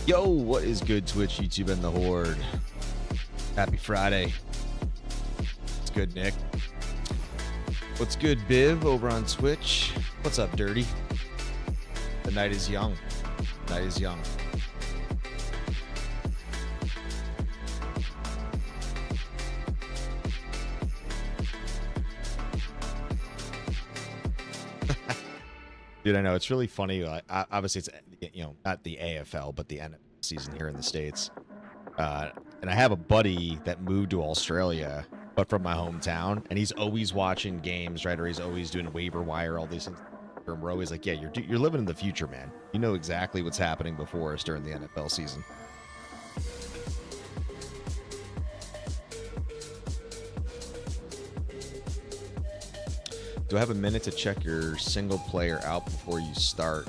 Yo, what is good, Twitch, YouTube, and the Horde? Happy Friday. What's good, Nick? What's good, Biv, over on Twitch? What's up, Dirty? The night is young. Night is young. Dude, I know it's really funny. Like, obviously, it's not the AFL, but the NFL season here in the States. And I have a buddy that moved to Australia, but from my hometown, and he's always watching games, right? Or he's always doing waiver wire, all these things. And we're always like, yeah, you're living in the future, man. You know exactly what's happening before us during the NFL season. Do I have a minute to check your single player out before you start?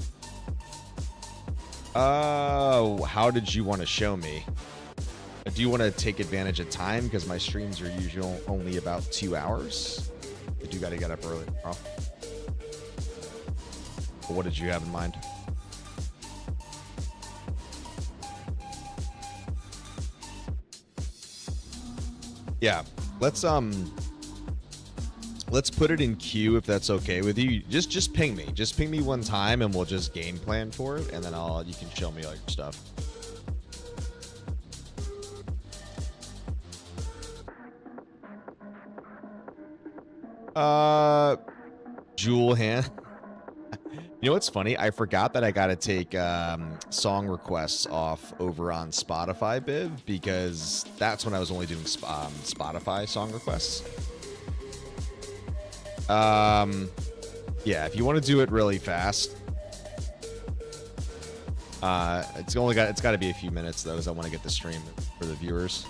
Oh, how did you want to show me? Do you want to take advantage of time? Because my streams are usually only about 2 hours. But you got to get up early tomorrow. But what did you have in mind? Yeah, let's put it in queue if that's okay with you. Just ping me. Just ping me one time and we'll just game plan for it, and then you can show me all your stuff. Jewel hand. You know what's funny? I forgot that I gotta take song requests off over on Spotify, Biv, because that's when I was only doing Spotify song requests. Yeah, if you want to do it really fast, it's got to be a few minutes though, as I want to get the stream for the viewers.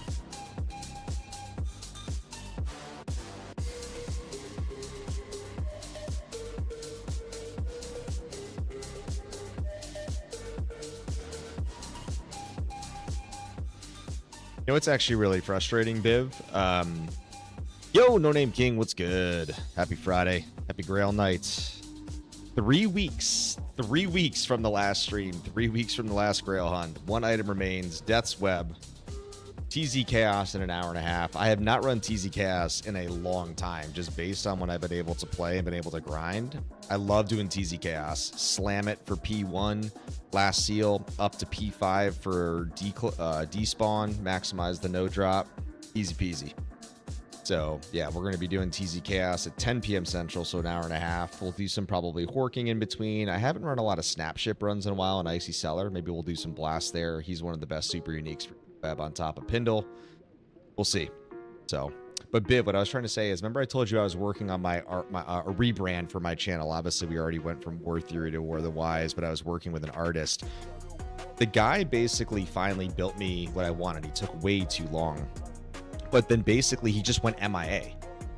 You know what's actually really frustrating, Biv? Yo, No Name King, what's good? Happy Friday. Happy Grail Night. 3 weeks. 3 weeks from the last stream. 3 weeks from the last Grail hunt. One item remains. Death's Web. TZ Chaos in an hour and a half. I have not run TZ Chaos in a long time, just based on when I've been able to play and been able to grind. I love doing TZ Chaos. Slam it for P1. Last seal up to P5 for despawn. Maximize the no drop. Easy peasy. So, yeah, we're going to be doing TZ Chaos at 10 p.m. Central, so an hour and a half. We'll do some probably horking in between. I haven't run a lot of Snapship runs in a while on Icy Cellar. Maybe we'll do some Blast there. He's one of the best super uniques for web on top of Pindle. We'll see. So, but Biv, what I was trying to say is, remember I told you I was working on my rebrand for my channel. Obviously, we already went from War Theory to warthewise, but I was working with an artist. The guy basically finally built me what I wanted. He took way too long. But then basically he just went MIA.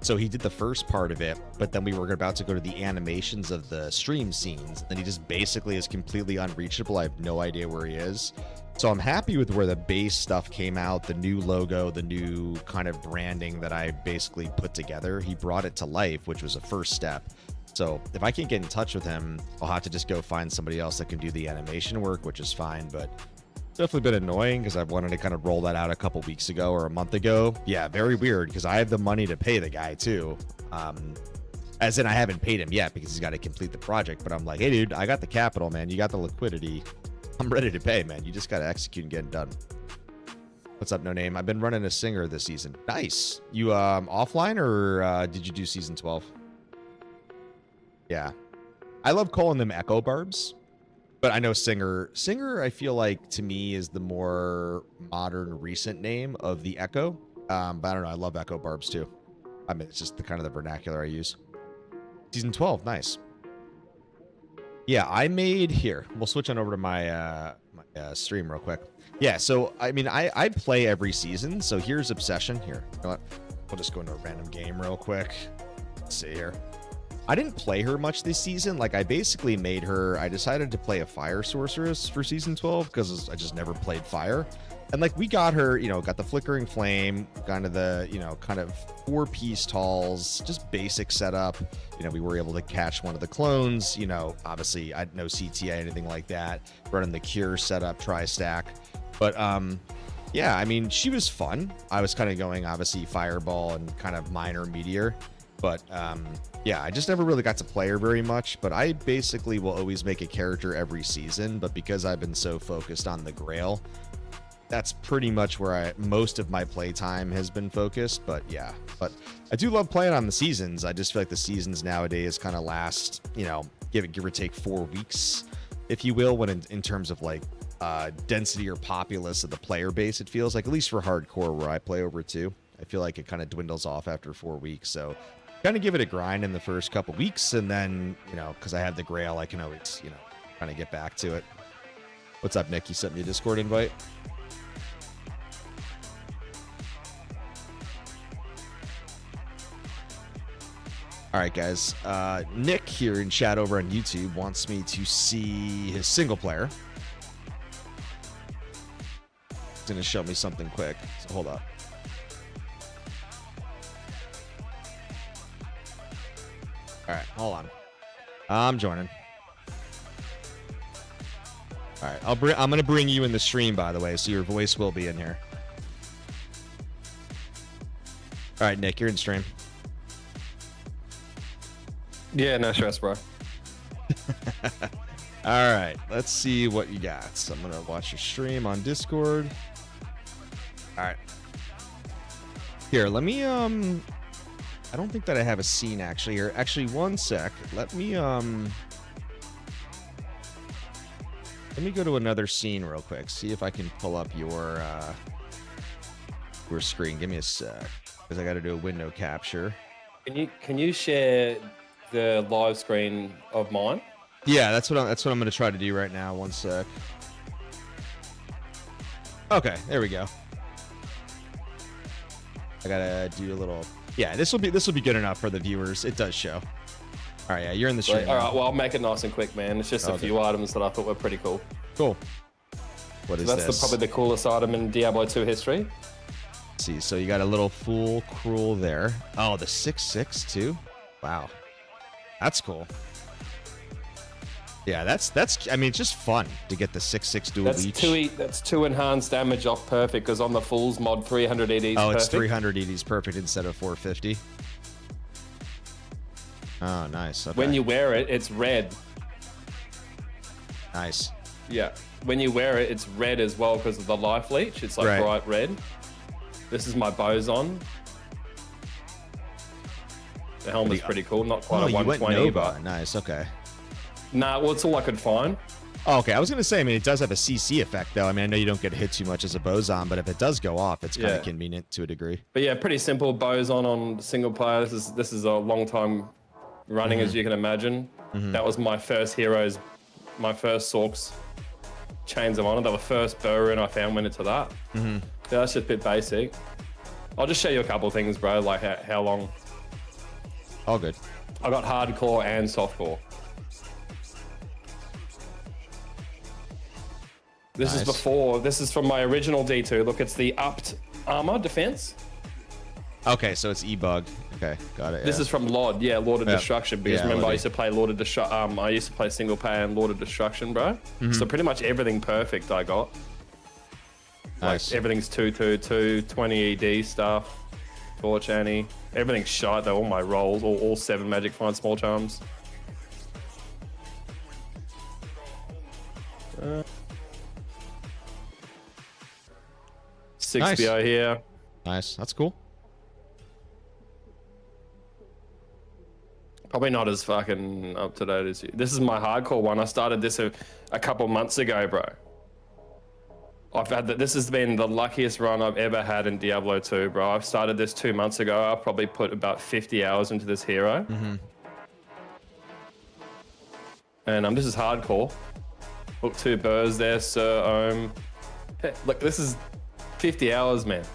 So he did the first part of it, but then we were about to go to the animations of the stream scenes. And he just basically is completely unreachable. I have no idea where he is. So I'm happy with where the base stuff came out, the new logo, the new kind of branding that I basically put together. He brought it to life, which was a first step. So if I can't get in touch with him, I'll have to just go find somebody else that can do the animation work, which is fine. But definitely been annoying because I've wanted to kind of roll that out a couple weeks ago or a month ago. Yeah, very weird because I have the money to pay the guy too. As in I haven't paid him yet because he's got to complete the project. But I'm like, hey, dude, I got the capital, man. You got the liquidity. I'm ready to pay, man. You just got to execute and get it done. What's up, No Name? I've been running a singer this season. Nice. You offline or did you do season 12? Yeah. I love calling them echo barbs. But I know Singer, I feel like, to me, is the more modern, recent name of the Echo. But I don't know. I love Echo Barbs, too. I mean, it's just the kind of the vernacular I use. Season 12. Nice. Yeah, I made... Here, we'll switch on over to my, stream real quick. Yeah, so, I mean, I play every season. So here's Obsession. Here, you know what? We'll just go into a random game real quick. Let's see here. I didn't play her much this season. Like, I basically made her... I decided to play a fire sorceress for season 12 because I just never played fire. And, like, we got her, you know, got the flickering flame, kind of the, you know, kind of 4-piece talls, just basic setup. You know, we were able to catch one of the clones. You know, obviously, I had no CTA, anything like that. Running the cure setup, tri-stack. But, yeah, I mean, she was fun. I was kind of going, obviously, fireball and kind of minor meteor. But, yeah, I just never really got to play her very much. But I basically will always make a character every season. But because I've been so focused on the Grail, that's pretty much where most of my playtime has been focused. But, yeah. But I do love playing on the seasons. I just feel like the seasons nowadays kind of last, you know, give or take 4 weeks, if you will, when in terms of like density or populace of the player base. It feels like, at least for hardcore where I play over 2, I feel like it kind of dwindles off after 4 weeks. So kind of give it a grind in the first couple weeks, and then, you know, because I have the Grail, I can always, you know, kind of get back to it. What's up, Nick? You sent me a Discord invite. All right, guys. Nick here in chat over on YouTube wants me to see his single player. He's going to show me something quick, so hold up. All right, hold on. I'm joining. All right, I'm going to bring you in the stream, by the way, so your voice will be in here. All right, Nick, you're in stream. Yeah, no stress, bro. All right, let's see what you got. So I'm gonna watch your stream on Discord. All right. Here, let me I don't think that I have a scene actually here. Actually, one sec. Let me go to another scene real quick. See if I can pull up your screen. Give me a sec, because I got to do a window capture. Can you share the live screen of mine? Yeah, that's what I'm going to try to do right now. One sec. Okay, there we go. I gotta do a little. Yeah, this will be good enough for the viewers. It does show. All right, yeah, you're in the stream. All right, well, I'll make it nice and quick, man. It's just a few items that I thought were pretty cool. Cool. What is this? That's probably the coolest item in Diablo 2 history. Let's see, so you got a little Fool Cruel there. Oh, the 6/6 too. Wow. That's cool. Yeah, that's. I mean, it's just fun to get the 6/6 dual leech. That's 2 enhanced damage off perfect, because on the Fools mod 300 ED. Oh, it's 300 EDs perfect instead of 450. Oh, nice. Okay. When you wear it, it's red. Nice. Yeah. When you wear it, it's red as well because of the life leech. It's like bright red. This is my boson. The helmet's pretty cool. Not quite a 120, but nice. Okay. Nah, well, it's all I could find. Oh, okay, I was gonna say, I mean, it does have a CC effect, though. I mean, I know you don't get hit too much as a boson, but if it does go off, it's kind of convenient to a degree. But yeah, pretty simple boson on single player. This is a long time running, as you can imagine. That was my first heroes, my first Sorks Chains of Honor. That was the first bow rune I found, went into that. Yeah, that's just a bit basic. I'll just show you a couple of things, bro, like how long. All good. I got hardcore and softcore. This is before. This is from my original D2. Look, it's the upped armor defense. Okay, so it's E-Bug. Okay, got it. This is from Lord. Yeah, Lord of Destruction. Because remember, I used to play Lord of Destruction. I used to play single player and Lord of Destruction, bro. So pretty much everything perfect I got. Nice. Like everything's 2/2/2, 20 ED stuff, Torch Annie. Everything's shite though. All my rolls, all 7 Magic Find Small Charms. 6 BO here. Nice. That's cool. Probably not as fucking up to date as you. This is my hardcore one. I started this a couple months ago, bro. This has been the luckiest run I've ever had in Diablo 2, bro. I've started this 2 months ago. I've probably put about 50 hours into this hero. And this is hardcore. Look, 2 burrs there, Sir Ohm. Hey, look, this is 50 hours, man.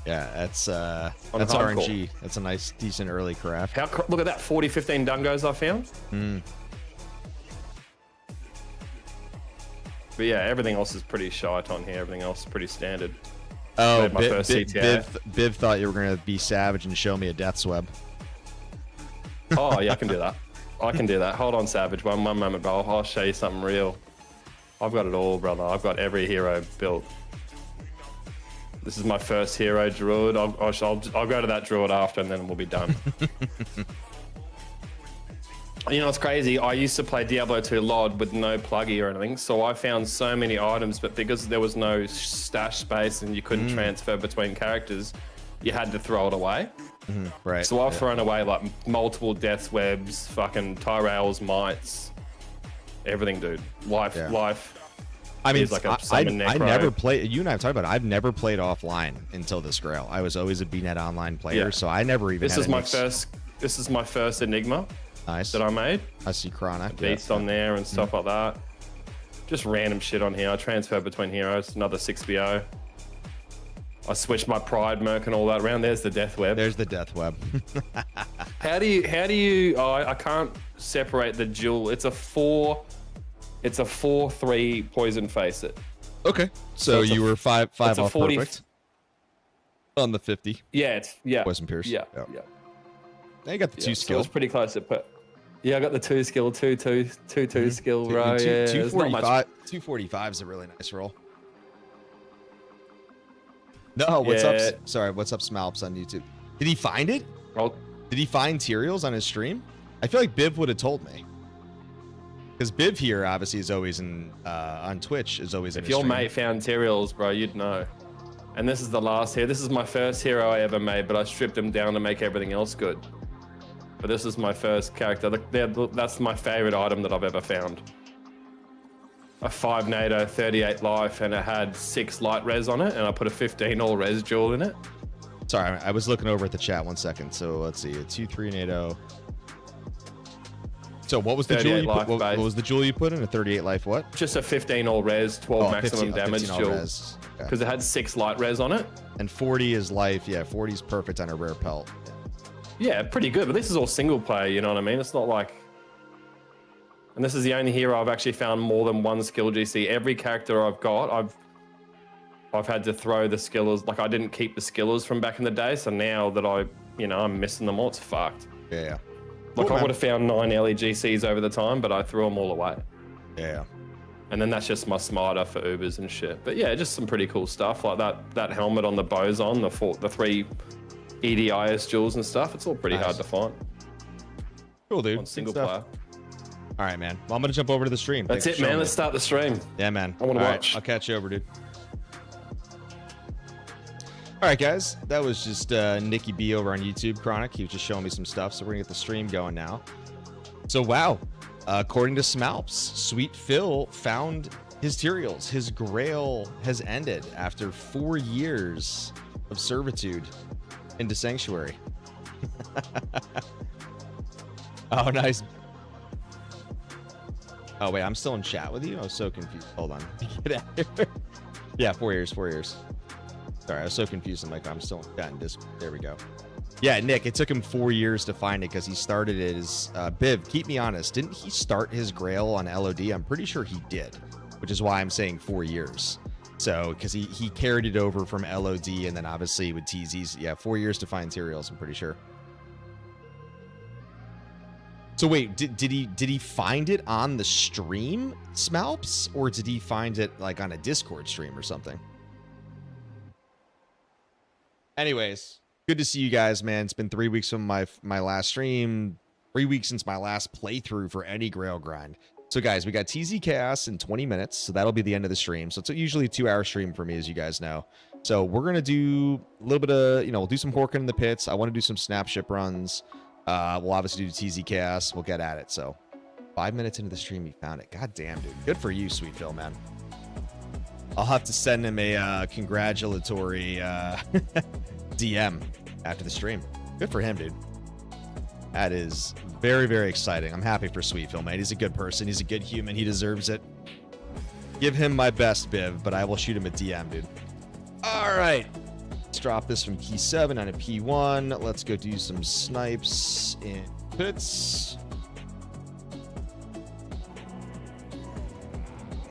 Yeah, that's RNG. That's a nice, decent early craft. Look at that, 40-15 dungos I found. But yeah, everything else is pretty shite on here. Everything else is pretty standard. Oh, Biv thought you were going to be savage and show me a death's web. Oh, yeah, I can do that. I can do that. Hold on, Savage. One moment, bro. I'll show you something real. I've got it all, brother. I've got every hero built. This is my first hero, Druid. I'll go to that Druid after, and then we'll be done. You know, it's crazy. I used to play Diablo 2 LOD with no pluggy or anything, so I found so many items, but because there was no stash space and you couldn't transfer between characters, you had to throw it away. Right. So I've thrown away like multiple death webs, fucking Tyrells, mites, everything, dude. Life. I mean, like a I necro. never played. You and I have talked about it. I've never played offline until this Grail. I was always a BNet online player, so I never even. This is my first. This is my first Enigma. Nice. That I made. I see Chronic. Beast on there and stuff like that. Just random shit on here. I transfer between heroes. Another 6BO. I switched my Pride Merc and all that around. There's the Death Web. There's the Death Web. How do you? Oh, I can't separate the jewel. It's a 4/3 poison face it. Okay. So you were five off 40, perfect. On the 50. Yeah. Poison Pierce. Yeah. Now you got the 2 skill. So it's pretty close to put. Yeah, I got the 2 skill, 2 skill, right? Yeah, 245 is a really nice roll. No, what's up? Sorry, what's up, Smalps on YouTube? Did he find it? Did he find Tyraels on his stream? I feel like Biv would have told me. Because Biv here, obviously, is always on Twitch, is always in his stream. If your mate found Tyraels, bro, you'd know. And this is the last hero. This is my first hero I ever made, but I stripped him down to make everything else good. But this is my first character. That's my favorite item that I've ever found. A 5 NATO, 38 life, and it had 6 light res on it, and I put a 15 all res jewel in it. Sorry, I was looking over at the chat 1 second. So let's see, a 2/3 NATO. So what was the jewel you put? What was the jewel you put in? A 38 life what? Just a 15 all res, 12 maximum damage jewel. Because it had 6 light res on it. And 40 is life. Yeah, 40 is perfect on a rare pelt. Yeah, pretty good. But this is all single player, you know what I mean? It's not like... And this is the only hero I've actually found more than 1 skill GC. Every character I've got, I've had to throw the skillers. Like I didn't keep the skillers from back in the day. So now that I'm missing them all, it's fucked. Yeah. Like I would have found 9 LEGCs over the time, but I threw them all away. Yeah. And then that's just my smarter for Ubers and shit. But yeah, just some pretty cool stuff like that helmet on the boson, the 3 EDIS jewels and stuff. It's all pretty hard to find. Cool, dude. On single player. All right, man. Well, I'm going to jump over to the stream. That's it, man. Let's start the stream. Yeah, man. I want to watch. I'll catch you over, dude. All right, guys. That was just Nicky B over on YouTube, Chronic. He was just showing me some stuff, so we're going to get the stream going now. So, wow. According to Smalps, Sweet Phil found his Tyraels. His grail has ended after 4 years of servitude into Sanctuary. Oh, nice. Oh, wait, I'm still in chat with you? I was so confused. Hold on. Get out of here. Yeah, 4 years, 4 years. Sorry, I was so confused. I'm like, I'm still in chat and Discord. There we go. Yeah, Nick, it took him 4 years to find it because he started it as... Biv, keep me honest. Didn't he start his grail on LOD? I'm pretty sure he did, which is why I'm saying 4 years. So, because he carried it over from LOD and then obviously with TZs. Yeah, 4 years to find Tyraels, I'm pretty sure. So wait, did he find it on the stream, Smalps, or did he find it like on a Discord stream or something? Anyways, good to see you guys, man. It's been 3 weeks from my last stream, 3 weeks since my last playthrough for any Grail grind. So guys, we got TZ Chaos in 20 minutes, so that'll be the end of the stream. So it's usually a 2-hour stream for me, as you guys know. So we're gonna do a little bit of, we'll do some Horkin in the pits. I want to do some Snapship runs. We'll obviously do TZ Chaos. We'll get at it. So 5 minutes into the stream, he found it. God damn, dude. Good for you, Sweet Phil, man. I'll have to send him a congratulatory DM after the stream. Good for him, dude. That is very, very exciting. I'm happy for Sweet Phil, man. He's a good person. He's a good human. He deserves it. Give him my best, Biv, but I will shoot him a DM, dude. All right. Let's drop this from P7 on a P1. Let's go do some snipes in pits.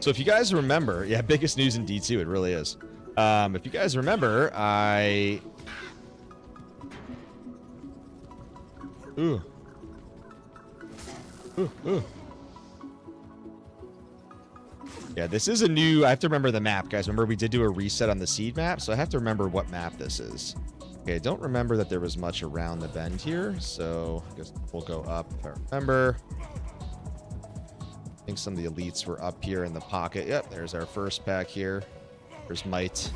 So if you guys remember, yeah, biggest news in D2, it really is. If you guys remember, Ooh. Yeah, this is a new... I have to remember the map, guys. Remember, we did do a reset on the seed map, so I have to remember what map this is. Okay, I don't remember that there was much around the bend here, so I guess we'll go up if I remember. I think some of the elites were up here in the pocket. Yep, there's our first pack here. There's Might.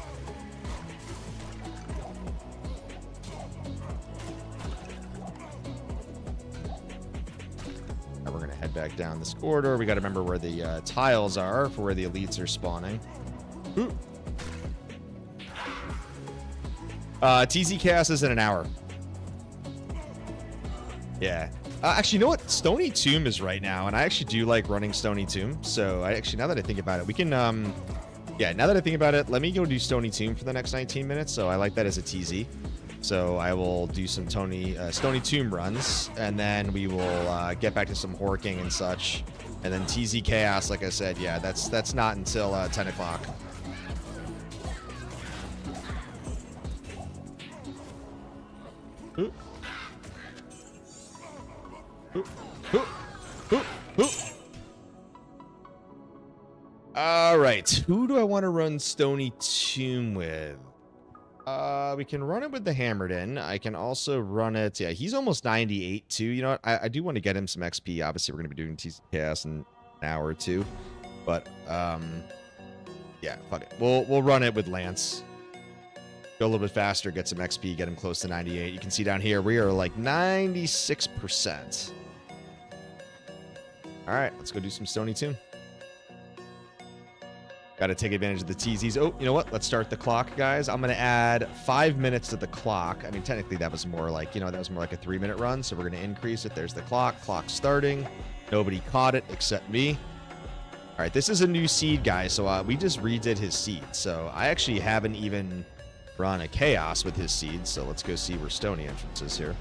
back down this corridor. We got to remember where the tiles are for where the elites are spawning. Ooh. TZ Chaos is in an hour. Yeah. Actually, you know what? Stony Tomb is right now, and I actually do like running Stony Tomb. So I actually, now that I think about it, we can, yeah, now that I think about it, let me go do Stony Tomb for the next 19 minutes. So I like that as a TZ. So I will do some Stony Tomb runs, and then we will get back to some horking and such. And then TZ Chaos, like I said, yeah, that's not until 10 o'clock. Ooh. Ooh. Ooh. Ooh. Ooh. All right, who do I want to run Stony Tomb with? We can run it with the Hammerdin. I can also run it. Yeah, he's almost 98 too. You know what? I do want to get him some XP. Obviously, we're going to be doing TC Chaos in an hour or two. But, yeah, fuck it. We'll run it with Lance. Go a little bit faster, get some XP, get him close to 98. You can see down here, we are like 96%. All right, let's go do some Stony Tomb. Got to take advantage of the TZs. Oh, you know what? Let's start the clock, guys. I'm going to add 5 minutes to the clock. I mean, technically, that was more like, you know, that was more like a 3-minute run. So we're going to increase it. There's the clock. Clock starting. Nobody caught it except me. All right, this is a new seed, guys. So we just redid his seed. So I actually haven't even run a chaos with his seed. So let's go see where Stony entrance is here.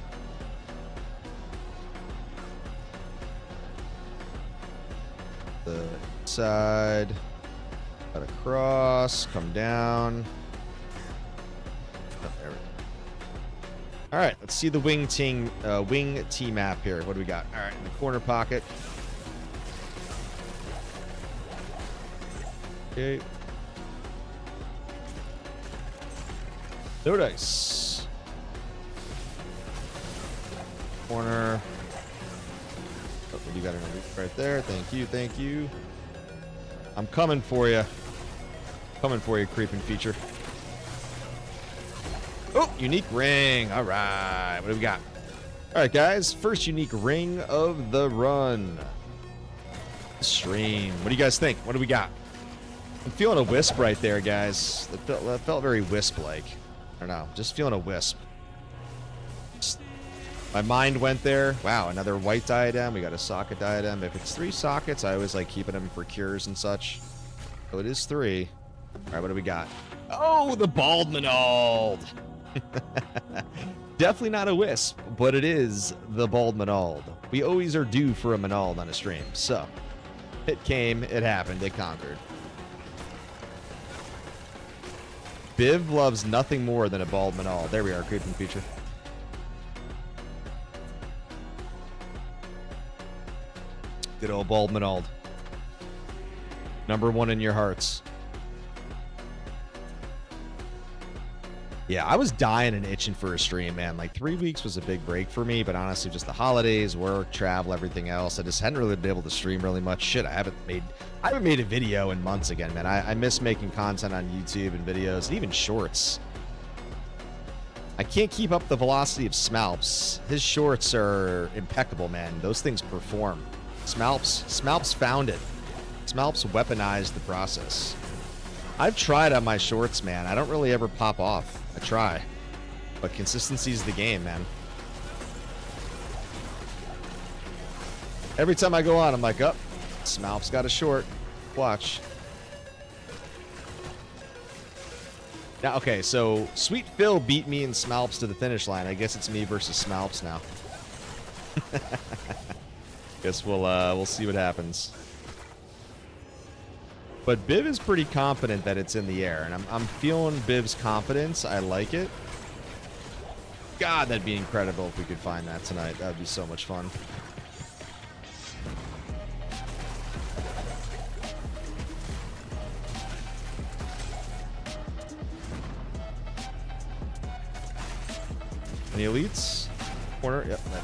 The side. Cut across, come down. Oh, there we go. All right, let's see the wing T map here. What do we got? All right, in the corner pocket. Okay. No dice. Corner. Oh, you got another right there. Thank you, thank you. I'm coming for you. Coming for you, creeping feature. Oh, unique ring. All right. What do we got? All right, guys. First unique ring of the run. Stream. What do you guys think? What do we got? I'm feeling a wisp right there, guys. That felt very wisp-like. I don't know. Just feeling a wisp. My mind went there. Wow, another white diadem. We got a socket diadem. If it's 3 sockets, I always like keeping them for cures and such. So it is 3. All right, what do we got? Oh, the bald Manald. Definitely not a wisp, but it is the bald Manald. We always are due for a Manald on a stream. So it came, it happened, it conquered. Biv loves nothing more than a bald Manald. There we are, creeping feature. Good old bald Manald. #1 in your hearts. Yeah, I was dying and itching for a stream, man. Like 3 weeks was a big break for me, but honestly, just the holidays, work, travel, everything else. I just hadn't really been able to stream really much. Shit, I haven't made a video in months again, man. I miss making content on YouTube and videos, and even shorts. I can't keep up the velocity of Smalps. His shorts are impeccable, man. Those things perform. Smalps found it. Smalps weaponized the process. I've tried on my shorts, man. I don't really ever pop off. I try. But consistency's the game, man. Every time I go on, I'm like, oh, Smalps got a short. Watch. Now, okay, so Sweet Phil beat me in Smalps to the finish line. I guess it's me versus Smalps now. Guess we'll see what happens. But Biv is pretty confident that it's in the air, and I'm feeling Biv's confidence. I like it. God, that'd be incredible if we could find that tonight. That'd be so much fun. Any elites? Corner? Yep. Right.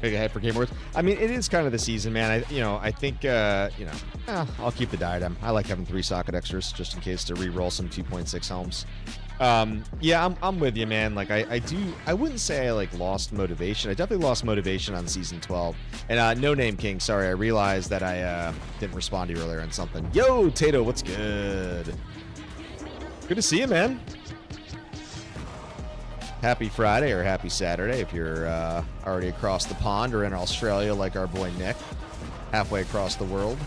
Big ahead for Game Awards. I mean, it is kind of the season, man. I think, I'll keep the diadem. I like having 3 socket extras just in case to re-roll some 2.6 helms. Yeah, I'm with you, man. Like, I wouldn't say I, like, lost motivation. I definitely lost motivation on Season 12. And, No Name King, sorry, I realized that I, didn't respond to you earlier on something. Yo, Tato, what's good? Good to see you, man. Happy Friday or happy Saturday if you're already across the pond or in Australia like our boy Nick. Halfway across the world.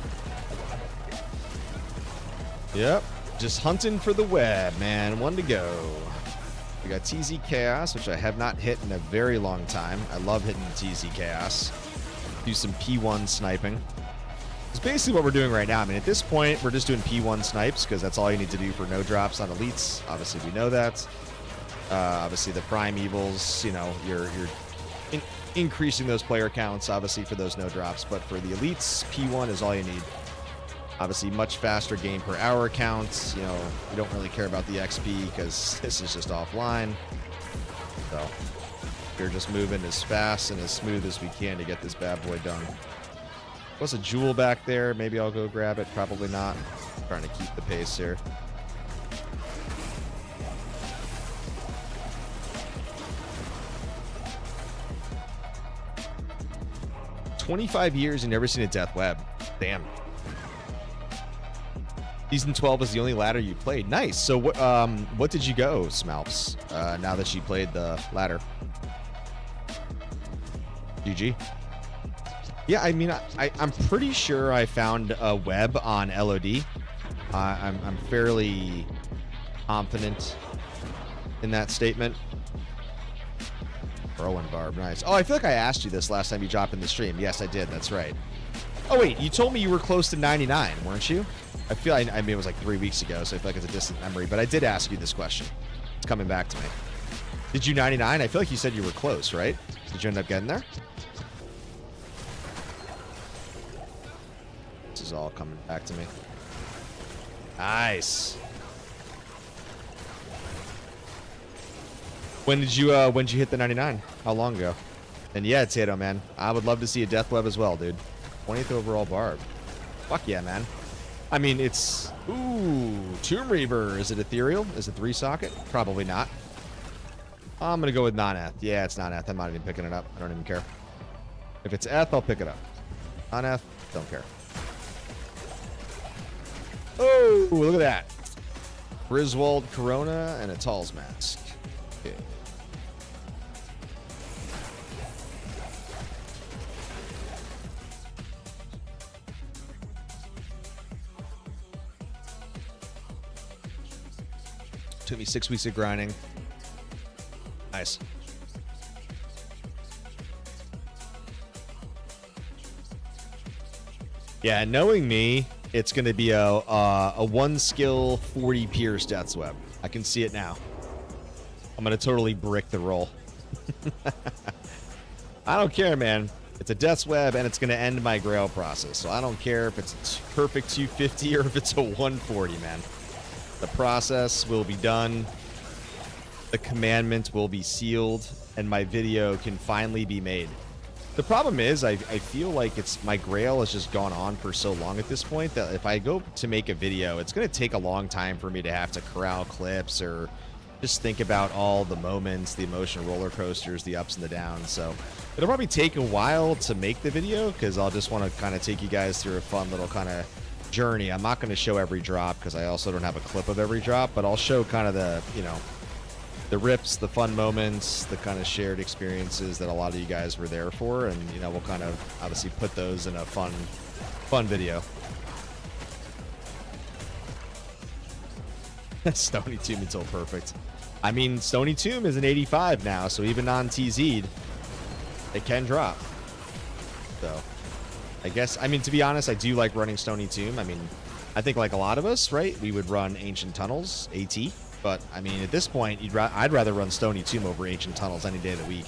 Yep. Just hunting for the web, man. 1 to go. We got TZ Chaos, which I have not hit in a very long time. I love hitting TZ Chaos. Do some P1 sniping. It's basically what we're doing right now. I mean, at this point, we're just doing P1 snipes because that's all you need to do for no drops on elites. Obviously, we know that. Obviously, the prime evils, you know, you're increasing those player counts, obviously, for those no drops. But for the elites, P1 is all you need. Obviously, much faster game per hour counts. You know, you don't really care about the XP because this is just offline. So we're just moving as fast and as smooth as we can to get this bad boy done. What's a jewel back there? Maybe I'll go grab it. Probably not. I'm trying to keep the pace here. 25 years and never seen a death web. Damn. Season 12 is the only ladder you played. Nice. So what did you go, Smalps, now that you played the ladder? GG. Yeah, I mean, I'm pretty sure I found a web on LOD. I'm fairly confident in that statement. Rowan Barb, nice. Oh, I feel like I asked you this last time you dropped in the stream. Yes, I did. That's right. Oh, wait, you told me you were close to 99, weren't you? I feel I mean, it was like 3 weeks ago, so I feel like it's a distant memory, but I did ask you this question. It's coming back to me. Did you 99? I feel like you said you were close, right? Did you end up getting there? This is all coming back to me. Nice. When did you hit the 99? How long ago? And yeah, Tato, man, I would love to see a death web as well, dude. 20th overall barb. Fuck yeah, man. I mean, it's... Ooh, Tomb Reaver. Is it ethereal? Is it 3 socket? Probably not. I'm going to go with non-eth. Yeah, it's non-eth. I'm not even picking it up. I don't even care. If it's eth, I'll pick it up. Non-eth, don't care. Oh, look at that. Griswold Corona and a Tall's Mask. Okay. Took me 6 weeks of grinding. Nice. Yeah, knowing me, it's going to be a 1 skill 40 pierce death's web. I can see it now. I'm going to totally brick the roll. I don't care, man. It's a death's web and it's going to end my grail process. So I don't care if it's a perfect 250 or if it's a 140, man. The process will be done. The commandment will be sealed, and my video can finally be made. The problem is, I feel like my grail has just gone on for so long at this point that if I go to make a video, it's going to take a long time for me to have to corral clips or just think about all the moments, the emotional roller coasters, the ups and the downs. So it'll probably take a while to make the video because I'll just want to kind of take you guys through a fun little kind of journey. I'm not going to show every drop because I also don't have a clip of every drop, but I'll show kind of the, you know, the rips, the fun moments, the kind of shared experiences that a lot of you guys were there for, and you know, we'll kind of obviously put those in a fun video. Stony Tomb until perfect. I mean, Stony Tomb is an 85 now, so even non-TZ'd, it can drop. So I guess, I mean, to be honest, I do like running Stony Tomb. I mean, I think like a lot of us, right? We would run Ancient Tunnels, AT. But, I mean, at this point, I'd rather run Stony Tomb over Ancient Tunnels any day of the week.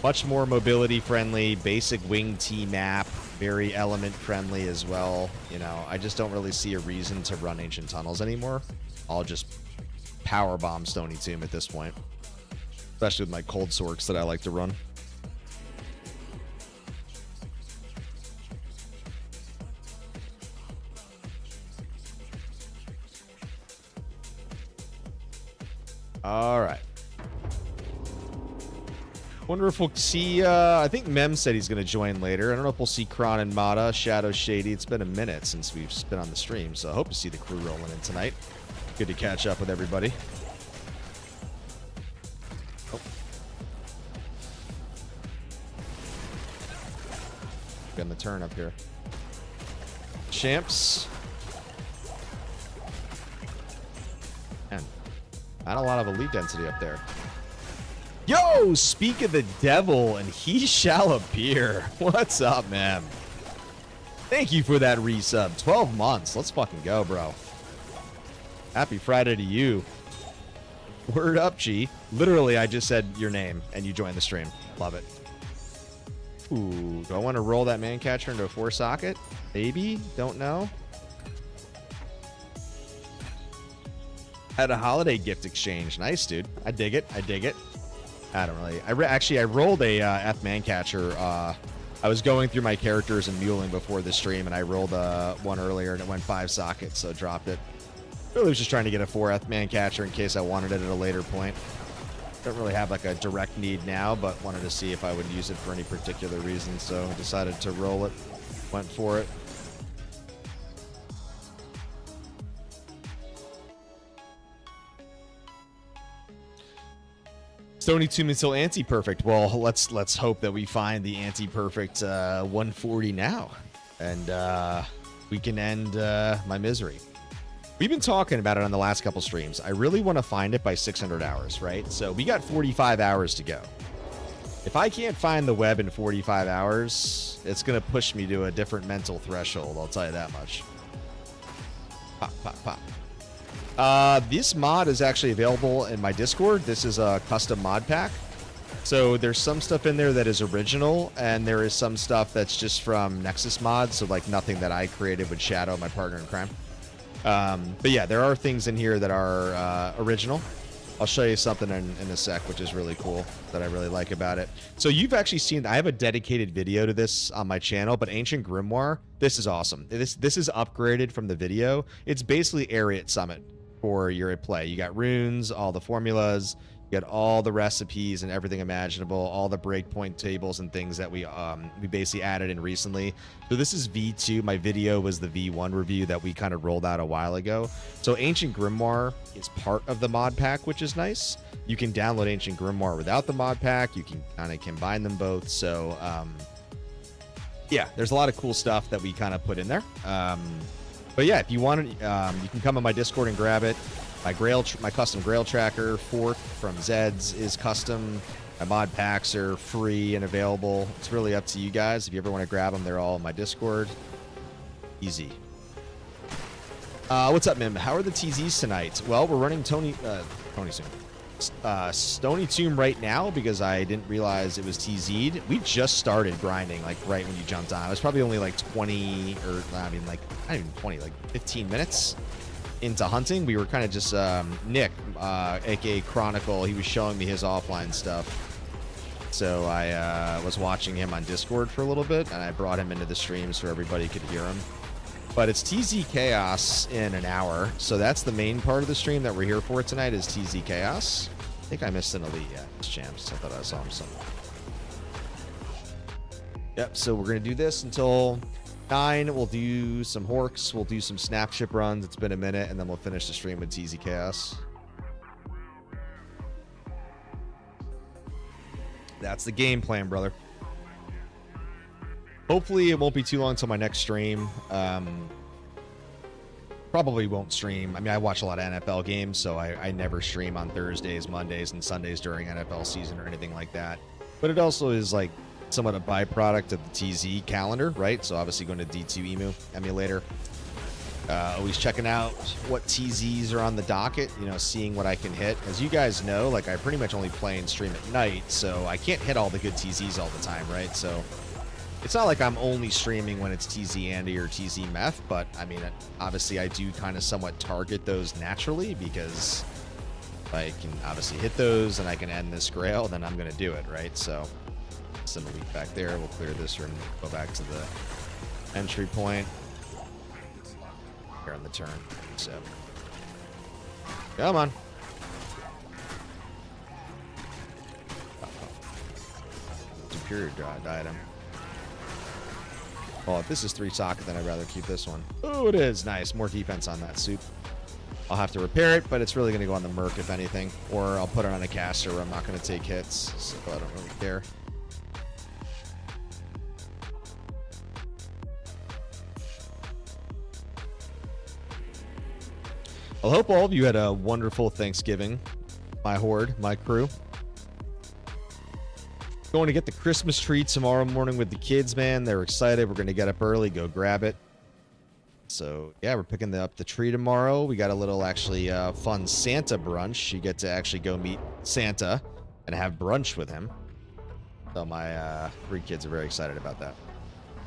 Much more mobility-friendly, basic wing T map, very element-friendly as well. You know, I just don't really see a reason to run Ancient Tunnels anymore. I'll just powerbomb Stony Tomb at this point. Especially with my cold sorks that I like to run. All right. Wonder if we'll see, I think Mem said he's going to join later. I don't know if we'll see Kron and Mata, Shadow Shady. It's been a minute since we've been on the stream, so I hope to see the crew rolling in tonight. Good to catch up with everybody. Oh. Getting the turn up here. Champs. Man, not a lot of elite density up there. Yo, speak of the devil, and he shall appear. What's up, man? Thank you for that resub. 12 months. Let's fucking go, bro. Happy Friday to you. Word up, G. Literally, I just said your name, and you joined the stream. Love it. Ooh, do I want to roll that man catcher into a 4-socket? Maybe? Don't know. Had a holiday gift exchange. Nice, dude. I dig it. I dig it. I don't really. Actually, I rolled a F man catcher. I was going through my characters and muling before the stream, and I rolled one earlier, and it went 5 sockets, so dropped it. Really was just trying to get a 4 F man catcher in case I wanted it at a later point. Don't really have like a direct need now, but wanted to see if I would use it for any particular reason, so I decided to roll it. Went for it. Stony Tomb until anti-perfect. Well, let's hope that we find the anti-perfect 140 now, and we can end my misery. We've been talking about it on the last couple streams. I really want to find it by 600 hours, right? So we got 45 hours to go. If I can't find the web in 45 hours, it's going to push me to a different mental threshold, I'll tell you that much. Pop, pop, pop. This mod is actually available in my Discord. This is a custom mod pack. So there's some stuff in there that is original, and there is some stuff that's just from Nexus mods, so like nothing that I created with Shadow, my partner in crime. But yeah, there are things in here that are original. I'll show you something in a sec, which is really cool that I really like about it. So you've actually seen, I have a dedicated video to this on my channel, but Ancient Grimoire, this is awesome. This is upgraded from the video. It's basically Ariat Summit for your play. You got runes, all the formulas, you got all the recipes and everything imaginable, all the breakpoint tables and things that we basically added in recently. So this is V2. My video was the V1 review that we kind of rolled out a while ago. So Ancient Grimoire is part of the mod pack, which is nice. You can download Ancient Grimoire without the mod pack. You can kind of combine them both. So yeah, there's a lot of cool stuff that we kind of put in there. But yeah, if you want it, you can come on my Discord and grab it. My custom Grail tracker fork from Zeds is custom. My mod packs are free and available. It's really up to you guys. If you ever want to grab them, they're all in my Discord. Easy. What's up, Mim? How are the TZs tonight? Well, we're running Stony Tomb right now because I didn't realize it was TZ'd. We just started grinding, like right when you jumped on. It was probably only like 20, or I mean, like not even 20, like 15 minutes into hunting. We were kind of just Nick, aka Chronicle. He was showing me his offline stuff, so I was watching him on Discord for a little bit, and I brought him into the stream so everybody could hear him. But it's TZ Chaos in an hour, so that's the main part of the stream that we're here for tonight is TZ Chaos. I think I missed an elite yet. It's Champs. I thought I saw him somewhere. Yep, so we're going to do this until 9. We'll do some Horks. We'll do some Snapship runs. It's been a minute, and then we'll finish the stream with TZ Chaos. That's the game plan, brother. Hopefully it won't be too long till my next stream. Probably won't stream. I mean, I watch a lot of NFL games, so I never stream on Thursdays, Mondays, and Sundays during NFL season or anything like that. But it also is like somewhat a byproduct of the TZ calendar, right? So obviously going to D2 Emu emulator. Always checking out what TZs are on the docket, you know, seeing what I can hit. As you guys know, like I pretty much only play and stream at night, so I can't hit all the good TZs all the time, right? So it's not like I'm only streaming when it's TZ Andy or TZ Meth, but I mean, obviously I do kind of somewhat target those naturally because if I can obviously hit those and I can end this grail, then I'm going to do it, right? So some elite back there. We'll clear this room, go back to the entry point. Here on the turn. So come on. superior item. Well, if this is 3 socket, then I'd rather keep this one. Oh, it is. Nice. More defense on that soup. I'll have to repair it, but it's really going to go on the Merc, if anything. Or I'll put it on a caster where I'm not going to take hits, so I don't really care. I hope all of you had a wonderful Thanksgiving. My horde, my crew. Going to get the Christmas tree tomorrow morning with the kids, man. They're excited. We're going to get up early, go grab it. So, yeah, we're picking up the tree tomorrow. We got a little, actually, fun Santa brunch. You get to actually go meet Santa and have brunch with him. So my 3 kids are very excited about that.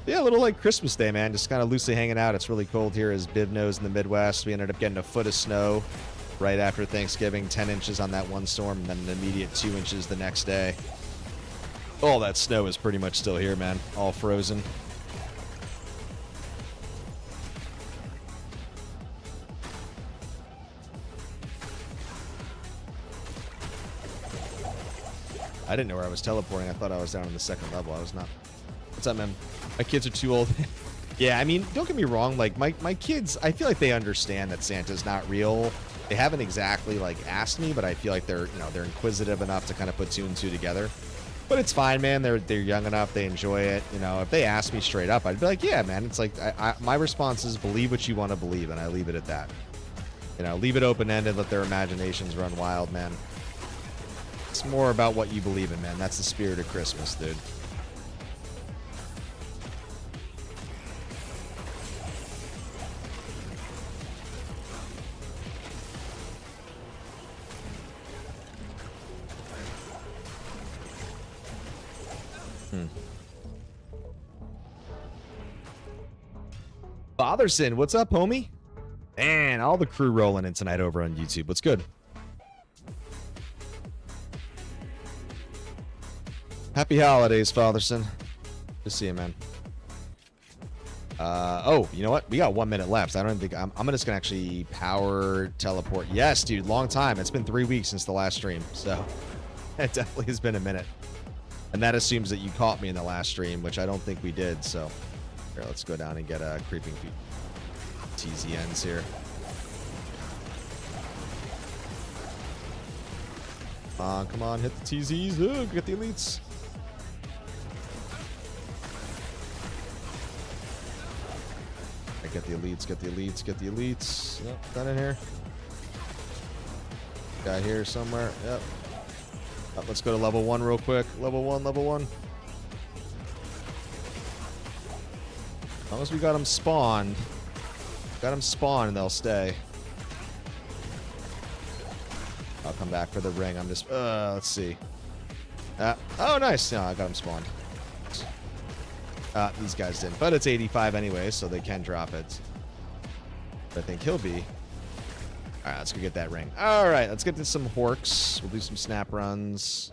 Yeah, a little like Christmas Day, man. Just kind of loosely hanging out. It's really cold here, as Biv knows, in the Midwest. We ended up getting a foot of snow right after Thanksgiving, 10 inches on that one storm, and then an immediate 2 inches the next day. All that snow is pretty much still here, man. All frozen. I didn't know where I was teleporting. I thought I was down on the 2nd level. I was not. What's up, man? My kids are too old. Yeah, I mean, don't get me wrong. Like, my kids, I feel like they understand that Santa's not real. They haven't exactly, like, asked me, but I feel like they're, you know, they're inquisitive enough to kind of put 2 and 2 together. But it's fine, man. They're young enough. They enjoy it. You know, if they ask me straight up, I'd be like, yeah, man. It's like, my response is believe what you want to believe, and I leave it at that. You know, leave it open-ended. Let their imaginations run wild, man. It's more about what you believe in, man. That's the spirit of Christmas, dude. Fatherson, what's up, homie? Man, all the crew rolling in tonight over on YouTube. What's good? Happy holidays, Fatherson. Good to see you, man. Oh, you know what? We got 1 minute left. I don't think I'm just gonna actually power teleport. Yes, dude, long time. It's been 3 weeks since the last stream, so it definitely has been a minute. And that assumes that you caught me in the last stream, which I don't think we did. So here, let's go down and get a creeping feet. TZNs here. Come on, hit the TZs. Oh, get the elites. Get the elites, get the elites, get the elites. Yep, that in here. Guy here somewhere. Yep. Let's go to level 1 real quick. Level 1, level 1. As long as we got them spawned. Got them spawned and they'll stay. I'll come back for the ring. I'm just, let's see. Oh, nice. No, I got them spawned. These guys didn't, but it's 85 anyway, so they can drop it. But I think he'll be. All right, let's go get that ring. All right, let's get to some horks. We'll do some snap runs.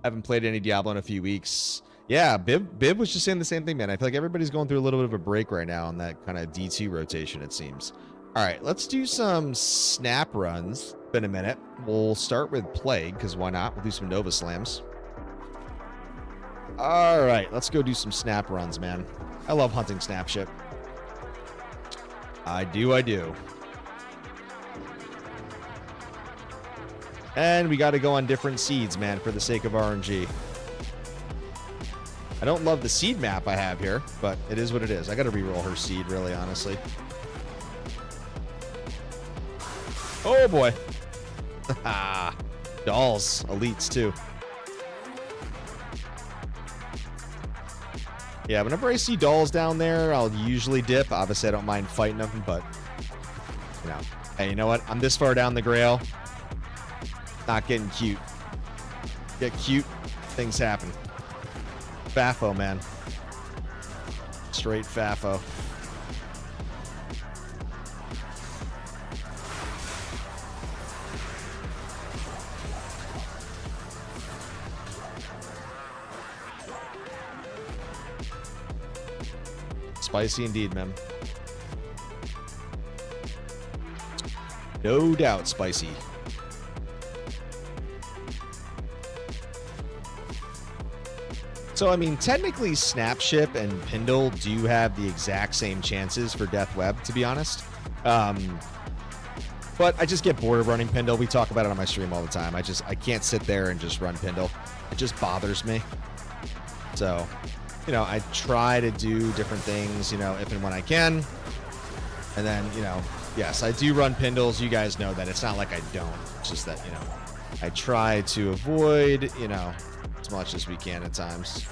Haven't played any Diablo in a few weeks. Yeah, Bib was just saying the same thing, man. I feel like everybody's going through a little bit of a break right now on that kind of D2 rotation, it seems. All right, let's do some snap runs. Been a minute. We'll start with Plague, because why not? We'll do some Nova Slams. All right, let's go do some snap runs, man. I love hunting snap ship. I do. And we got to go on different seeds, man, for the sake of RNG. I don't love the seed map I have here, but it is what it is. I got to reroll her seed, really, honestly. Oh, boy. Dolls. Elites, too. Yeah, whenever I see dolls down there, I'll usually dip. Obviously, I don't mind fighting them, but, you know. Hey, you know what? I'm this far down the Grail. Not getting cute. Get cute, things happen. Fafo, man. Straight Fafo. Spicy indeed, man. No doubt spicy. So, I mean, technically, Snapship and Pindle do have the exact same chances for Death Web, to be honest. But I just get bored of running Pindle. We talk about it on my stream all the time. I can't sit there and just run Pindle. It just bothers me. So, you know, I try to do different things, you know, if and when I can. And then, you know, yes, I do run Pindles. You guys know that. It's not like I don't. It's just that, you know, I try to avoid, you know, as much as we can at times.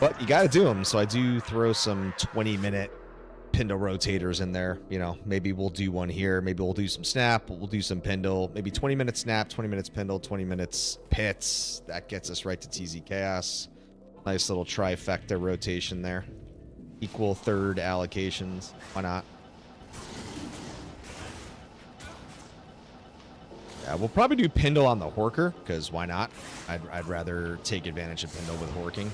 But you got to do them. So I do throw some 20-minute Pindle rotators in there. You know, maybe we'll do one here. Maybe we'll do some Snap. We'll do some Pindle. Maybe 20 minutes Snap, 20 minutes Pindle, 20 minutes Pits. That gets us right to TZ Chaos. Nice little trifecta rotation there. Equal third allocations. Why not? Yeah, we'll probably do Pindle on the Horker, because why not? I'd rather take advantage of Pindle with Horking.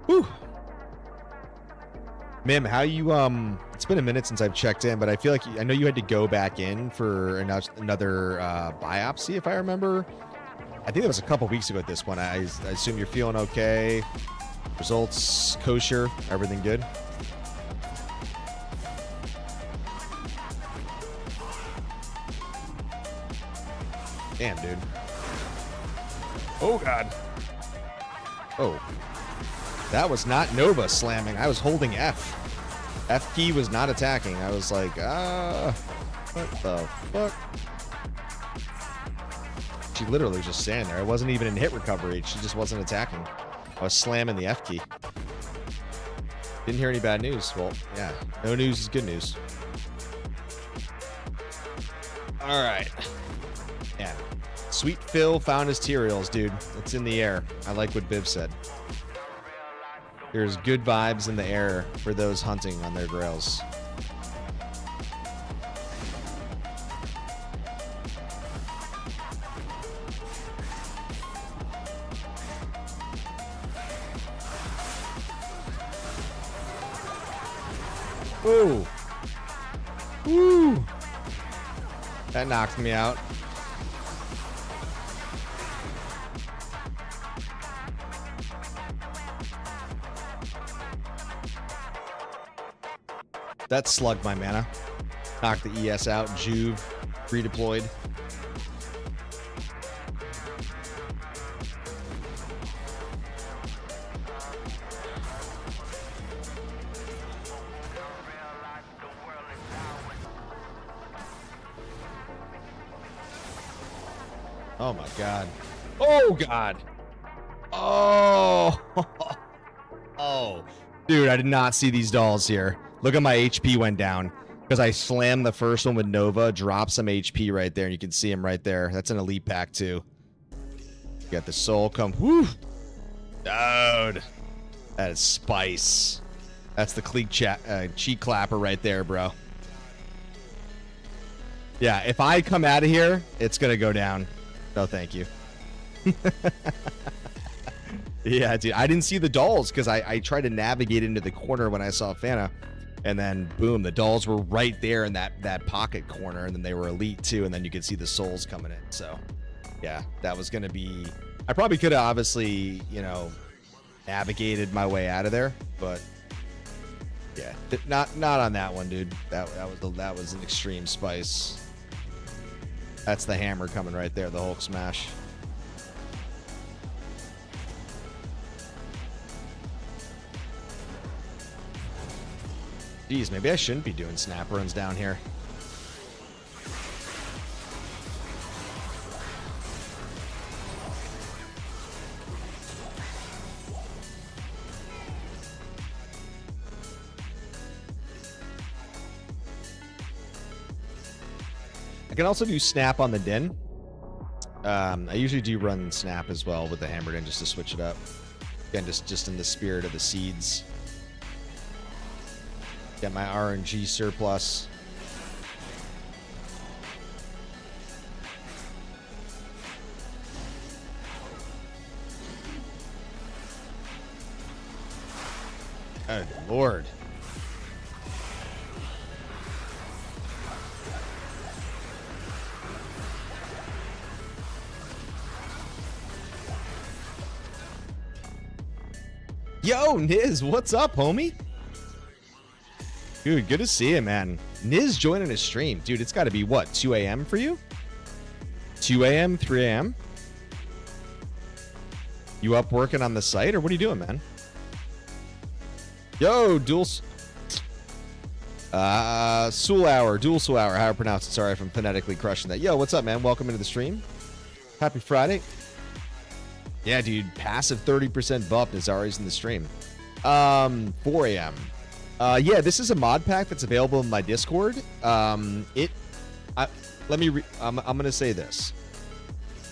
Whew. Mim, how you, it's been a minute since I've checked in, but I feel like, I know you had to go back in for another biopsy, if I remember. I think that was a couple weeks ago at this point. I assume you're feeling okay. Results kosher. Everything good? Damn, dude. Oh, God. Oh. That was not Nova slamming. I was holding F. F key was not attacking. I was like, what the fuck? She literally was just standing there. I wasn't even in hit recovery. She just wasn't attacking. I was slamming the F key. Didn't hear any bad news. Well, yeah. No news is good news. All right. Yeah. Sweet Phil found his Tyraels, dude. It's in the air. I like what Biv said. There's good vibes in the air for those hunting on their grails. Ooh. Woo. That knocked me out. That slugged my mana. Knocked the ES out. Juve redeployed. Oh my god. Oh god. Oh. Oh. Dude, I did not see these dolls here. Look at my HP went down because I slammed the first one with Nova, dropped some HP right there, and you can see him right there. That's an elite pack too. You got the soul come. Woo! Dude. That is spice. That's the cheek clapper right there, bro. Yeah, if I come out of here, it's going to go down. No, thank you. Yeah, dude. I didn't see the dolls because I tried to navigate into the corner when I saw Fana. And then, boom, the dolls were right there in that pocket corner. And then they were elite, too. And then you could see the souls coming in. So, yeah, that was going to be... I probably could have, obviously, you know, navigated my way out of there. But, yeah, not on that one, dude. That was an extreme spice. That's the hammer coming right there, the Hulk smash. Geez, maybe I shouldn't be doing snap runs down here. I can also do snap on the Din. I usually do run snap as well with the Hammerdin just to switch it up. Again, just in the spirit of the seeds. Get my RNG surplus. Good Lord. Yo, Niz, what's up, homie? Dude, good to see you, man. Niz joining a stream. Dude, it's got to be, what, 2 a.m. for you? 2 a.m., 3 a.m.? You up working on the site, or what are you doing, man? Yo, dual Soul Hour, how I pronounce it. Sorry if I'm phonetically crushing that. Yo, what's up, man? Welcome into the stream. Happy Friday. Yeah, dude, passive 30% buff. Nazari's in the stream. 4 a.m. Yeah, this is a mod pack that's available in my Discord. I'm gonna say this.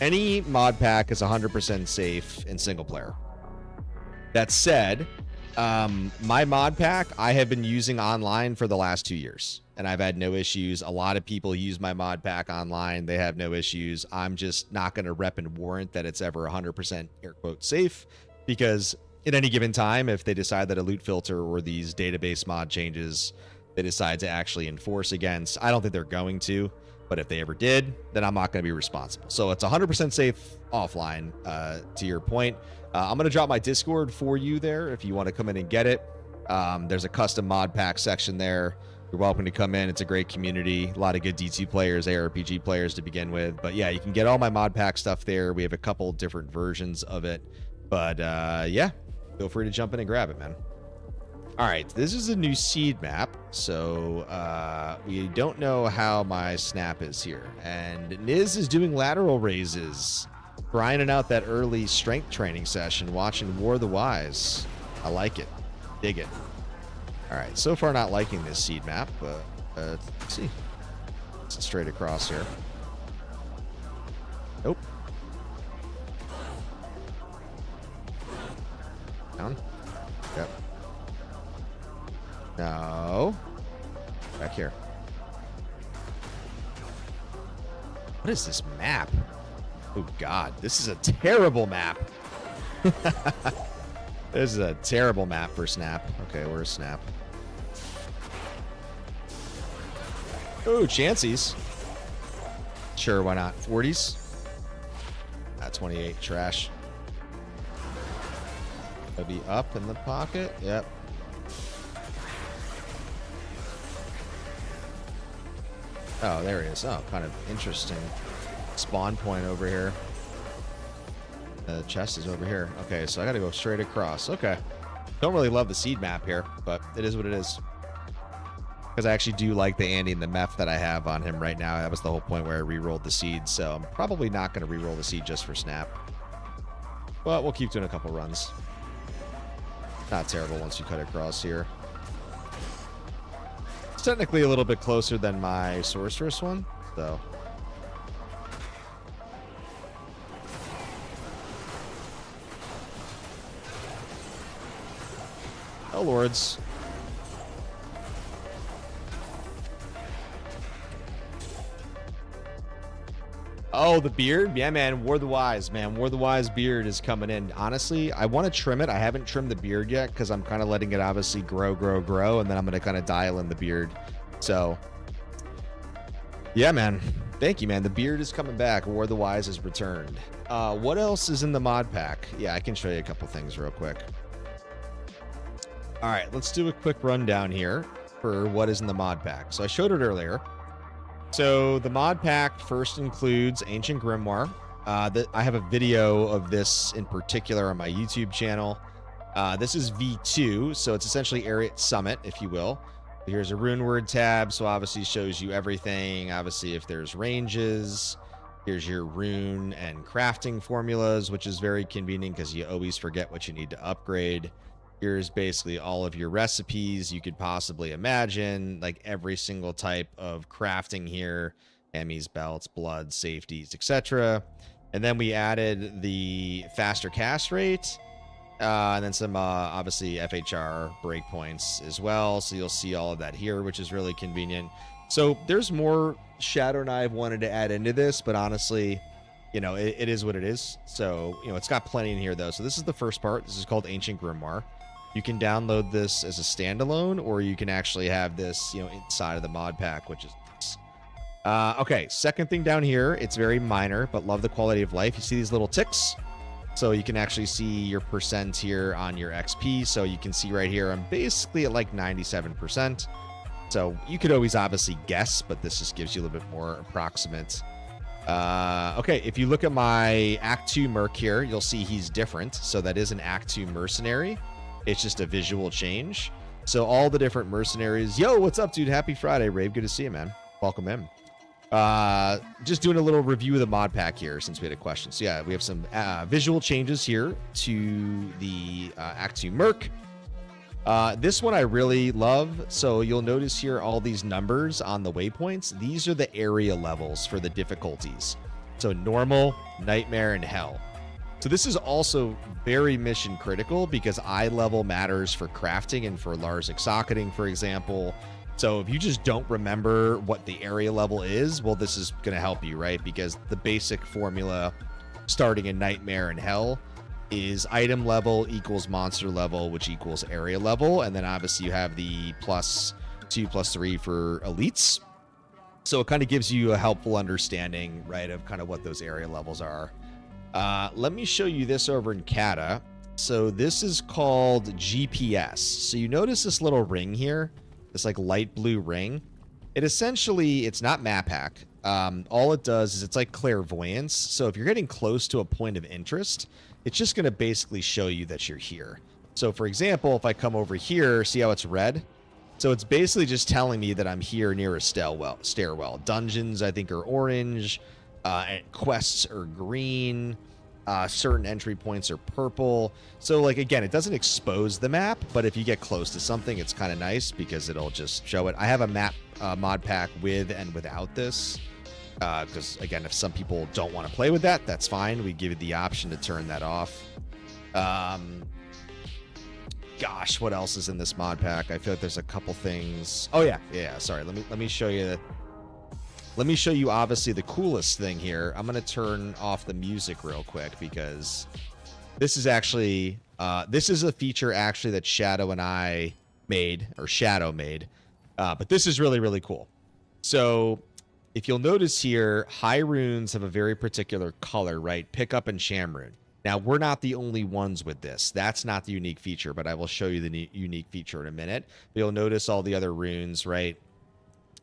Any mod pack is 100% safe in single player. That said, my mod pack I have been using online for the last 2 years, and I've had no issues. A lot of people use my mod pack online. They have no issues. I'm just not going to rep and warrant that it's ever 100% air quote safe, because at any given time, if they decide that a loot filter or these database mod changes they decide to actually enforce against, I don't think they're going to, but if they ever did, then I'm not going to be responsible. So it's 100% safe offline, to your point. I'm going to drop my Discord for you there if you want to come in and get it. There's a custom mod pack section there. You're welcome to come in. It's a great community. A lot of good D2 players, ARPG players to begin with. But yeah, you can get all my mod pack stuff there. We have a couple different versions of it. But yeah, feel free to jump in and grab it, man. All right, this is a new seed map. So we don't know how my snap is here. And Niz is doing lateral raises. Grinding out that early strength training session, watching warthewise. I like it. Dig it. All right, so far not liking this seed map, but let's see. It's straight across here. Nope. Down. Yep. No. Back here. What is this map? Oh, God. This is a terrible map. This is a terrible map for Snap. Okay, where's Snap? Oh, Chancy's. Sure, why not? 40s? 28. Trash. It'll be up in the pocket. Yep. Oh, there he is. Oh, kind of interesting. Spawn point over here. The chest is over here. Okay, so I gotta go straight across. Okay. Don't really love the seed map here, but it is what it is. Because I actually do like the Andy and the meth that I have on him right now. That was the whole point where I re-rolled the seed, so I'm probably not going to re-roll the seed just for Snap. But we'll keep doing a couple runs. Not terrible once you cut across here. It's technically a little bit closer than my Sorceress one, so... Oh, lords. Oh, the beard? Yeah, man. Warthewise, man. Warthewise beard is coming in. Honestly, I want to trim it. I haven't trimmed the beard yet because I'm kind of letting it obviously grow, and then I'm going to kind of dial in the beard. So, yeah, man. Thank you, man. The beard is coming back. Warthewise has returned. What else is in the mod pack? Yeah, I can show you a couple things real quick. All right, let's do a quick rundown here for what is in the mod pack. So I showed it earlier. So the mod pack first includes Ancient Grimoire. I have a video of this in particular on my YouTube channel. This is V2, so it's essentially Area Summit, if you will. Here's a rune word tab, so obviously shows you everything. Obviously, if there's ranges, here's your rune and crafting formulas, which is very convenient because you always forget what you need to upgrade. Here's basically all of your recipes you could possibly imagine, like every single type of crafting here, Emmys, belts, blood, safeties, etc. And then we added the faster cast rate, and then some obviously FHR breakpoints as well. So you'll see all of that here, which is really convenient. So there's more Shadow Knife wanted to add into this, but honestly, you know, it is what it is. So, you know, it's got plenty in here though. So this is the first part. This is called Ancient Grimoire. You can download this as a standalone, or you can actually have this, you know, inside of the mod pack, which is nice. Okay, second thing down here, it's very minor, but love the quality of life. You see these little ticks? So you can actually see your percent here on your XP. So you can see right here, I'm basically at like 97%. So you could always obviously guess, but this just gives you a little bit more approximate. Okay, if you look at my Act 2 Merc here, you'll see he's different. So that is an Act 2 mercenary. It's just a visual change. So all the different mercenaries. Yo, what's up, dude? Happy Friday, Rave. Good to see you, man. Welcome in. Just doing a little review of the mod pack here since we had a question. So yeah, we have some visual changes here to the Act 2 Merc. This one I really love. So you'll notice here all these numbers on the waypoints. These are the area levels for the difficulties. So normal, nightmare, and hell. So this is also very mission critical because eye level matters for crafting and for Larsic socketing, for example. So if you just don't remember what the area level is, well, this is going to help you, right? Because the basic formula starting in nightmare and hell is item level equals monster level, which equals area level. And then obviously you have the +2, +3 for elites. So it kind of gives you a helpful understanding, right, of kind of what those area levels are. Let me show you this over in Kata. So this is called GPS. So you notice this little ring here, this like light blue ring. It essentially, it's not map hack. All it does is it's like clairvoyance. So if you're getting close to a point of interest, it's just going to basically show you that you're here. So for example, if I come over here, see how it's red? So it's basically just telling me that I'm here near a stairwell. Dungeons, I think, are orange. Quests are green. Certain entry points are purple. So like, again, it doesn't expose the map, but if you get close to something, it's kind of nice because it'll just show it. I have a map mod pack with and without this. Because again, if some people don't want to play with that, that's fine. We give you the option to turn that off. Gosh, what else is in this mod pack? I feel like there's a couple things. Oh yeah. Sorry. Let me show you the. Let me show you obviously the coolest thing here. I'm going to turn off the music real quick because this is actually, this is a feature actually that Shadow and I made, or Shadow made. But this is really, really cool. So if you'll notice here, high runes have a very particular color, right? Pickup and Shamrune. Now, we're not the only ones with this. That's not the unique feature, but I will show you the unique feature in a minute. But you'll notice all the other runes, right?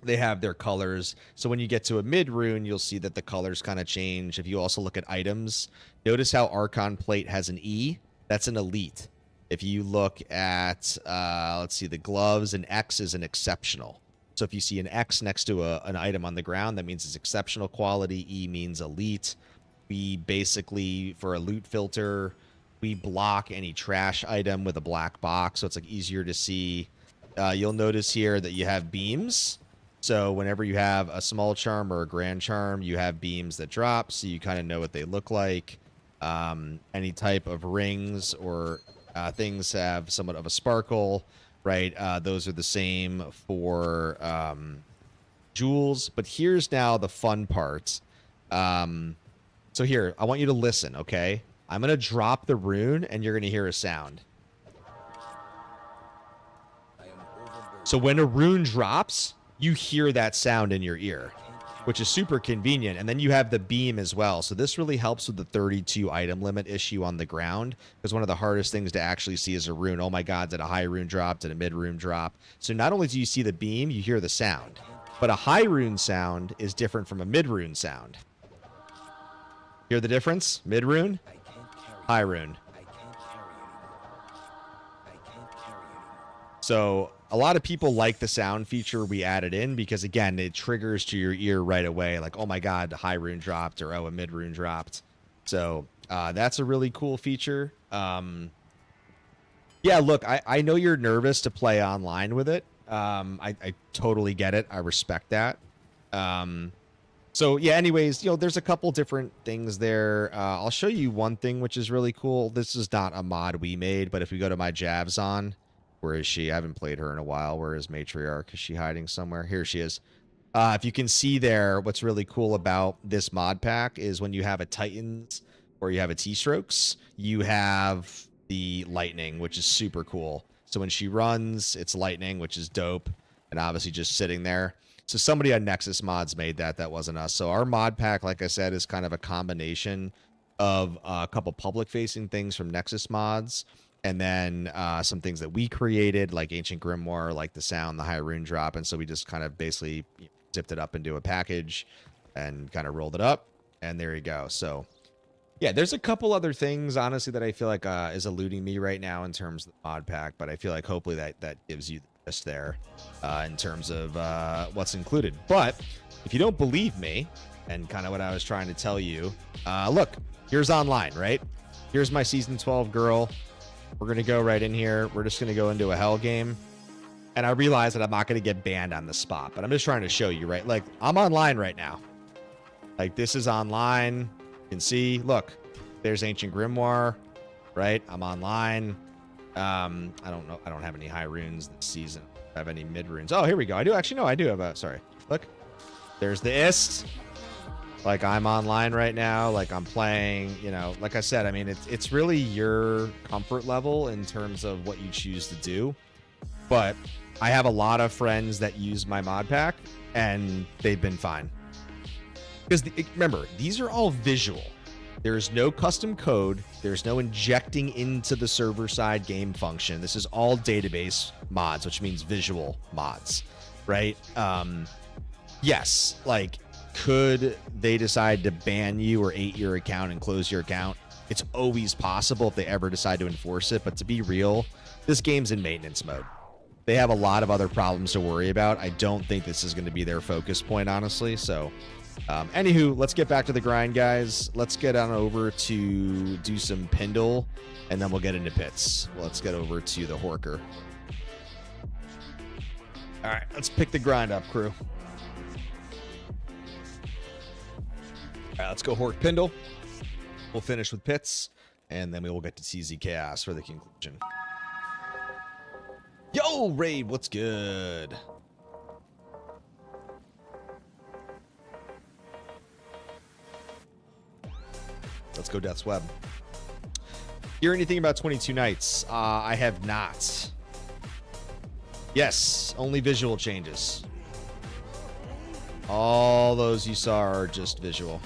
They have their colors. So when you get to a mid rune, you'll see that the colors kind of change. If you also look at items, notice how Archon Plate has an E. That's an elite. If you look at, let's see, the gloves, an X is an exceptional. So if you see an X next to an item on the ground, that means it's exceptional quality. E means elite. We basically, for a loot filter, we block any trash item with a black box. So it's like easier to see. You'll notice here that you have beams. So whenever you have a small charm or a grand charm, you have beams that drop, so you kind of know what they look like. Any type of rings or things have somewhat of a sparkle, right? Those are the same for jewels. But here's now the fun part. So here, I want you to listen, okay? I'm going to drop the rune, and you're going to hear a sound. So when a rune drops, you hear that sound in your ear, which is super convenient. And then you have the beam as well. So this really helps with the 32 item limit issue on the ground, because one of the hardest things to actually see is a rune. Oh my God, did a high rune drop? Did a mid rune drop? So not only do you see the beam, you hear the sound. But a high rune sound is different from a mid rune sound. Hear the difference? Mid rune, high rune. So a lot of people like the sound feature we added in because, again, it triggers to your ear right away. Like, oh my God, the high rune dropped, or oh, a mid rune dropped. So that's a really cool feature. Yeah, look, I know you're nervous to play online with it. I totally get it. I respect that. So yeah, anyways, you know, there's a couple different things there. I'll show you one thing which is really cool. This is not a mod we made, but if we go to my Javzon, where is she? I haven't played her in a while. Where is Matriarch? Is she hiding somewhere? Here she is. If you can see there, what's really cool about this mod pack is when you have a Titans or you have a T-Strokes, you have the lightning, which is super cool. So when she runs, it's lightning, which is dope, and obviously just sitting there. So somebody on Nexus Mods made that. That wasn't us. So our mod pack, like I said, is kind of a combination of a couple public-facing things from Nexus Mods, and then some things that we created, like Ancient Grimoire, like the sound, the high rune drop. And so we just kind of basically zipped it up into a package and kind of rolled it up. And there you go. So yeah, there's a couple other things, honestly, that I feel like is eluding me right now in terms of the mod pack, but I feel like hopefully that gives you the gist there in terms of what's included. But if you don't believe me and kind of what I was trying to tell you, look, here's online, right? Here's my season 12 girl. We're going to go right in here. We're just going to go into a hell game. And I realize that I'm not going to get banned on the spot, but I'm just trying to show you, right? Like, I'm online right now. Like, this is online. You can see, look, there's Ancient Grimoire, right? I'm online. I don't know. I don't have any high runes this season. I have any mid runes. Oh, here we go. I do actually. No, I do have a, sorry. Look, there's the ist. Like, I'm online right now. Like, I'm playing, you know, like I said, I mean, it's really your comfort level in terms of what you choose to do. But I have a lot of friends that use my mod pack and they've been fine. Because remember, these are all visual. There's no custom code. There's no injecting into the server side game function. This is all database mods, which means visual mods, right? Yes, like, could they decide to ban you or 8 your account and close your account? It's always possible if they ever decide to enforce it. But to be real, this game's in maintenance mode. They have a lot of other problems to worry about. I don't think this is going to be their focus point, honestly. So anywho, let's get back to the grind, guys. Let's get on over to do some Pindle, and then we'll get into pits. Let's get over to the Horker. All right, let's pick the grind up, crew. All right, let's go Hork Pindle. We'll finish with pits, and then we will get to TZ Chaos for the conclusion. Yo, Raid, what's good? Let's go Death's Web. Hear anything about 22 Nights? I have not. Yes, only visual changes. All those you saw are just visual.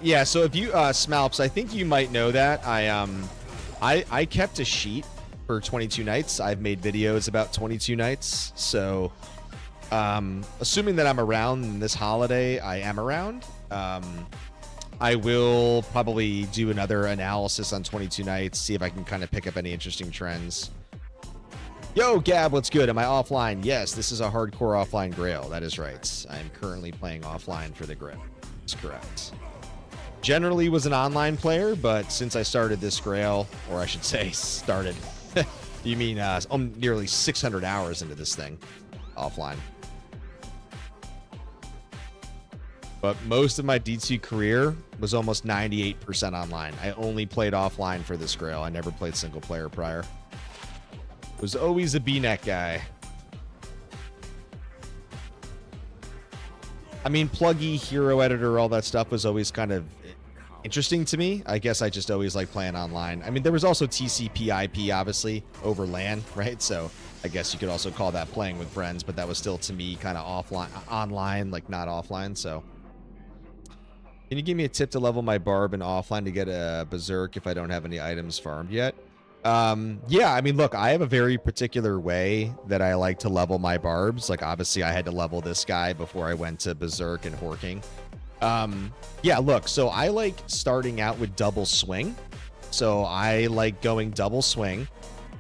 Yeah, so if you Smalps, I think you might know that I kept a sheet for 22 Nights. I've made videos about 22 Nights, so assuming that I'm around this holiday, I am around. I will probably do another analysis on 22 Nights, see if I can kind of pick up any interesting trends. Yo, Gab, what's good? Am I offline? Yes, this is a hardcore offline grail. That is right. I am currently playing offline for the grip. That's correct. Generally was an online player, but since I started this grail, or I should say started, you mean I'm nearly 600 hours into this thing offline. But most of my D2 career was almost 98% online. I only played offline for this grail. I never played single player prior. Was always a B-net guy. I mean, pluggy, hero editor, all that stuff was always kind of interesting to me. I guess I just always like playing online. I mean, there was also TCP/IP, obviously, over LAN, right? So I guess you could also call that playing with friends, but that was still, to me, kind of offline, online, like not offline. So can you give me a tip to level my barb in offline to get a berserk if I don't have any items farmed yet? Yeah, I mean, look, I have a very particular way that I like to level my barbs. Like, obviously, I had to level this guy before I went to berserk and horking. Yeah, look, so I like starting out with double swing. So I like going double swing.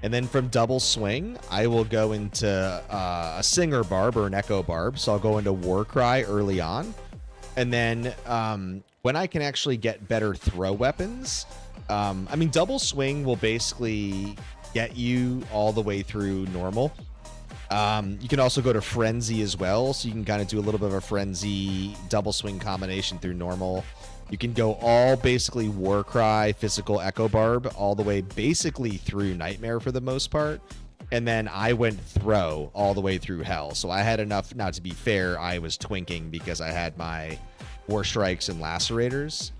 And then from double swing, I will go into a singer barb or an echo barb. So I'll go into Warcry early on. And then when I can actually get better throw weapons... I mean, double swing will basically get you all the way through normal. You can also go to frenzy as well, so you can kind of do a little bit of a frenzy double swing combination through normal. You can go all basically Warcry, physical echo barb, all the way basically through nightmare for the most part. And then I went throw all the way through hell. So I had enough. Now, to be fair, I was twinking because I had my war strikes and lacerators.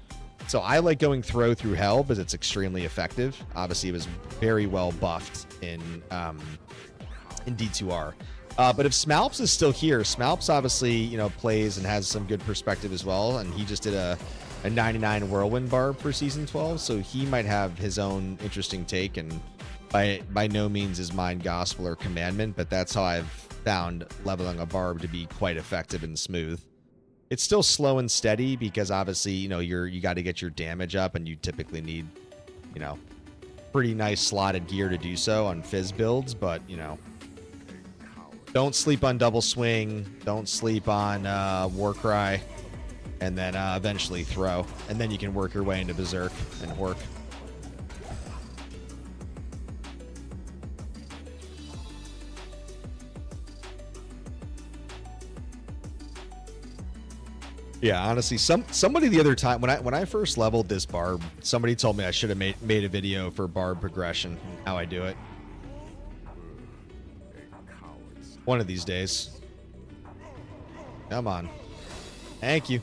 So I like going throw through hell because it's extremely effective. Obviously, it was very well buffed in D2R. But if Smalps is still here, Smalps obviously, you know, plays and has some good perspective as well. And he just did a 99 Whirlwind Barb for Season 12. So he might have his own interesting take. And by no means is mine gospel or commandment, but that's how I've found leveling a Barb to be quite effective and smooth. It's still slow and steady because obviously, you know, you got to get your damage up, and you typically need, you know, pretty nice slotted gear to do so on Fizz builds. But, you know, don't sleep on double swing. Don't sleep on Warcry, and then eventually throw, and then you can work your way into Berserk and work. Yeah, honestly, somebody the other time when I first leveled this Barb, somebody told me I should have made a video for Barb progression, how I do it. One of these days. Come on. Thank you.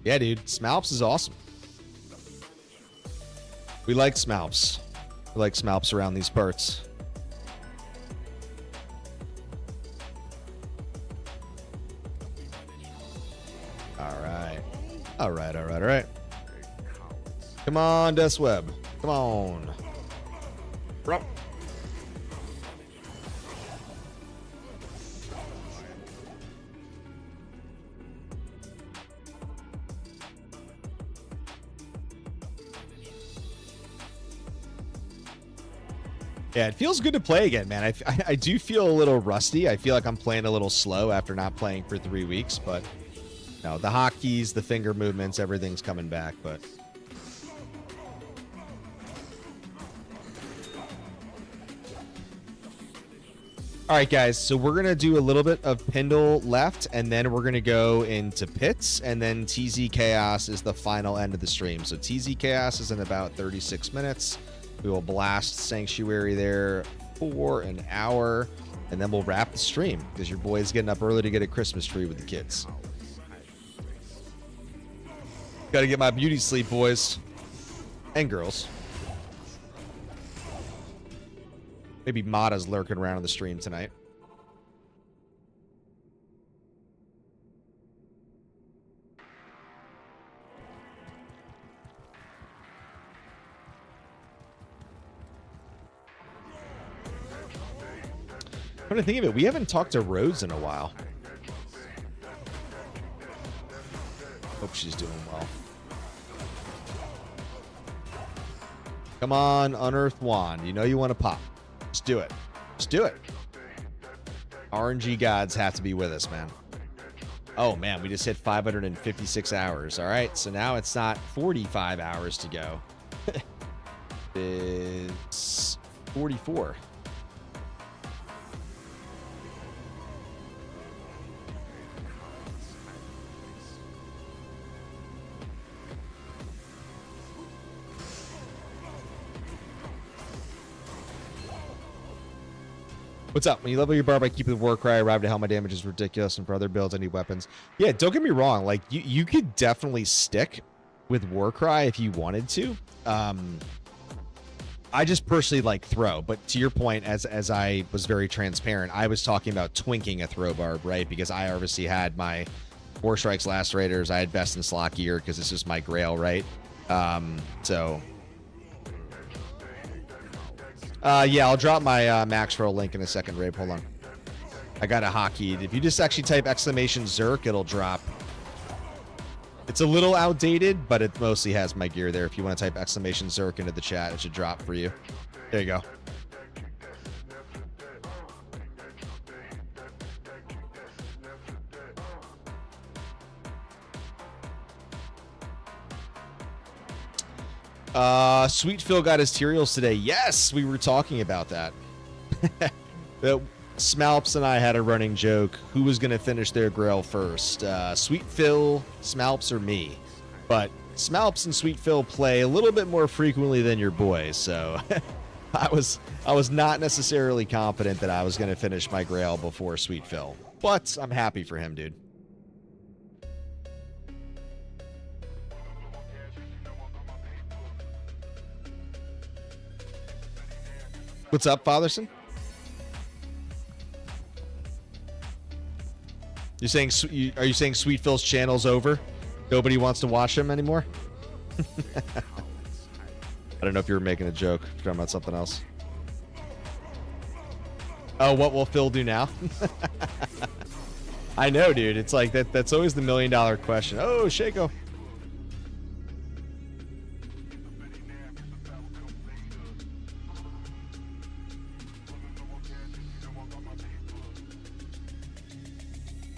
Yeah, dude, Smalps is awesome. We like Smalps. We like Smalps around these parts. All right. Come on, Deathweb. Come on. Bro. Yeah, it feels good to play again, man. I do feel a little rusty. I feel like I'm playing a little slow after not playing for 3 weeks, but no, the hotkeys, the finger movements, everything's coming back, but all right, guys, so we're going to do a little bit of Pindle left, and then we're going to go into Pits, and then TZ Chaos is the final end of the stream. So TZ Chaos is in about 36 minutes. We will blast Sanctuary there for an hour, and then we'll wrap the stream because your boy's getting up early to get a Christmas tree with the kids. Got to get my beauty sleep, boys and girls. Maybe Mata's lurking around on the stream tonight. When I think of it, we haven't talked to Rhodes in a while. Hope she's doing well. Come on, Unearthed Wand. You know you want to pop. Let's do it. Let's do it. RNG gods have to be with us, man. Oh, man, we just hit 556 hours. All right, so now it's not 45 hours to go. It's 44. What's up? When you level your Barb, I keep the Warcry. Arrive to hell, my damage is ridiculous, and for other builds, I need weapons. Yeah, don't get me wrong. Like, you could definitely stick with Warcry if you wanted to. I just personally like throw, but to your point, as I was very transparent, I was talking about twinking a throw Barb, right? Because I obviously had my 4 strikes lacerators. I had best in slot gear because it's just my grail, right? Yeah, I'll drop my max roll link in a second, Rabe. Hold on. I got a hotkeyed. If you just actually type exclamation Zerk, it'll drop. It's a little outdated, but it mostly has my gear there. If you want to type exclamation Zerk into the chat, it should drop for you. There you go. Sweet Phil got his Tyraels today. Yes, we were talking about that. Smalps and I had a running joke. Who was going to finish their grail first? Sweet Phil, Smalps, or me? But Smalps and Sweet Phil play a little bit more frequently than your boy, so I was not necessarily confident that I was going to finish my grail before Sweet Phil. But I'm happy for him, dude. What's up, Fatherson? You're saying, are you saying Sweet Phil's channel's over? Nobody wants to watch him anymore? I don't know if you were making a joke. If you're talking about something else. Oh, what will Phil do now? I know, dude. It's like that's always the $1 million question. Oh, Shaco.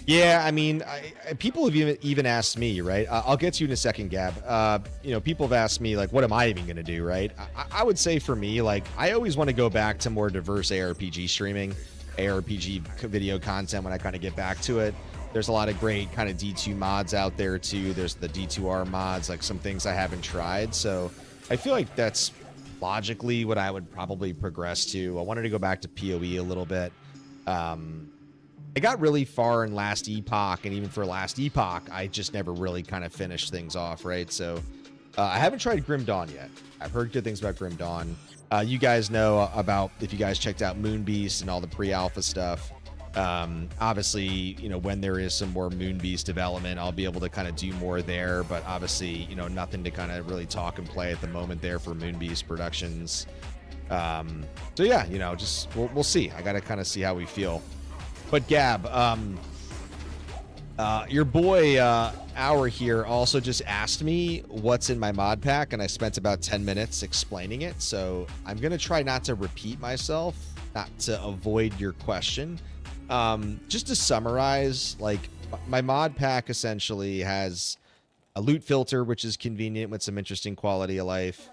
Yeah, I mean, people have even asked me, right? I'll get to you in a second, Gab. You know, people have asked me, like, what am I even going to do, right? I would say for me, like, I always want to go back to more diverse ARPG streaming, ARPG video content when I kind of get back to it. There's a lot of great kind of D2 mods out there, too. There's the D2R mods, like some things I haven't tried. So I feel like that's logically what I would probably progress to. I wanted to go back to PoE a little bit. I got really far in Last Epoch, and even for Last Epoch, I just never really kind of finished things off, right? So I haven't tried Grim Dawn yet. I've heard good things about Grim Dawn. You guys know about, if you guys checked out Moonbeast and all the pre-alpha stuff. Obviously, you know, when there is some more Moonbeast development, I'll be able to kind of do more there. But obviously, you know, nothing to kind of really talk and play at the moment there for Moonbeast Productions. So yeah, you know, just we'll see. I got to kind of see how we feel. But Gab, your boy Hour here also just asked me what's in my mod pack, and I spent about 10 minutes explaining it. So I'm gonna try not to repeat myself, not to avoid your question. Just to summarize, like, my mod pack essentially has a loot filter, which is convenient with some interesting quality of life.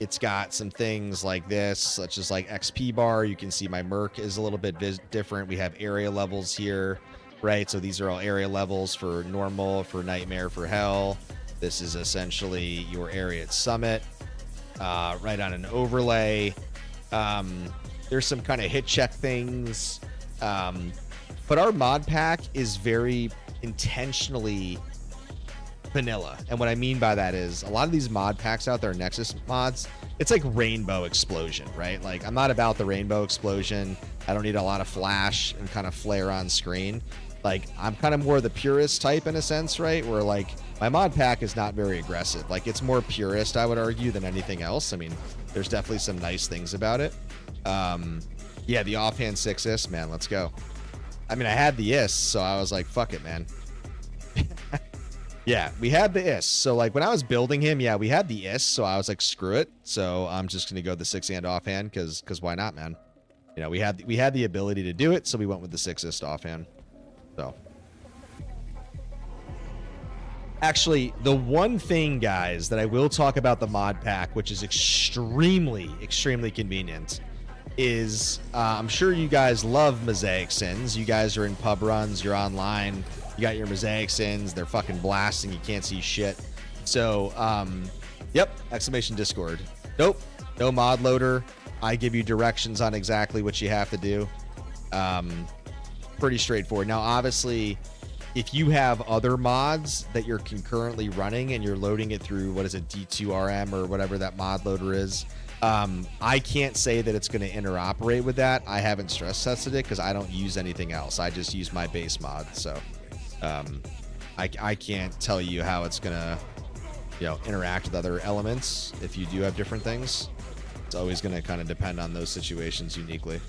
It's got some things like this, such as like XP bar. You can see my Merc is a little bit different. We have area levels here, right? So these are all area levels for normal, for nightmare, for hell. This is essentially your area at summit, right on an overlay. There's some kind of hit check things. But our mod pack is very intentionally vanilla, and what I mean by that is a lot of these mod packs out there, Nexus mods, it's like rainbow explosion, right? Like, I'm not about the rainbow explosion. I don't need a lot of flash and kind of flare on screen. Like, I'm kind of more the purist type in a sense, right? Where like my mod pack is not very aggressive. Like, it's more purist, I would argue, than anything else. I mean, there's definitely some nice things about it. Yeah, the offhand 6is, man, let's go. I mean, I had the is, so I was like, fuck it, man. Yeah, we had the is. So like when I was building him, yeah, we had the is. So I was like, screw it. So I'm just gonna go the 6-hand offhand because why not, man? You know, we had the ability to do it, so we went with the 6ist offhand. So actually, the one thing, guys, that I will talk about the mod pack, which is extremely convenient, is I'm sure you guys love Mosaic Sins. You guys are in pub runs, you're online. You got your Mosaic Sins, they're fucking blasting, you can't see shit. So, yep, exclamation Discord. Nope, no mod loader. I give you directions on exactly what you have to do. Pretty straightforward. Now, obviously, if you have other mods that you're concurrently running and you're loading it through, what is it, D2RM or whatever that mod loader is, I can't say that it's going to interoperate with that. I haven't stress tested it because I don't use anything else. I just use my base mod, so... I can't tell you how it's gonna, you know, interact with other elements if you do have different things. It's always gonna kind of depend on those situations uniquely.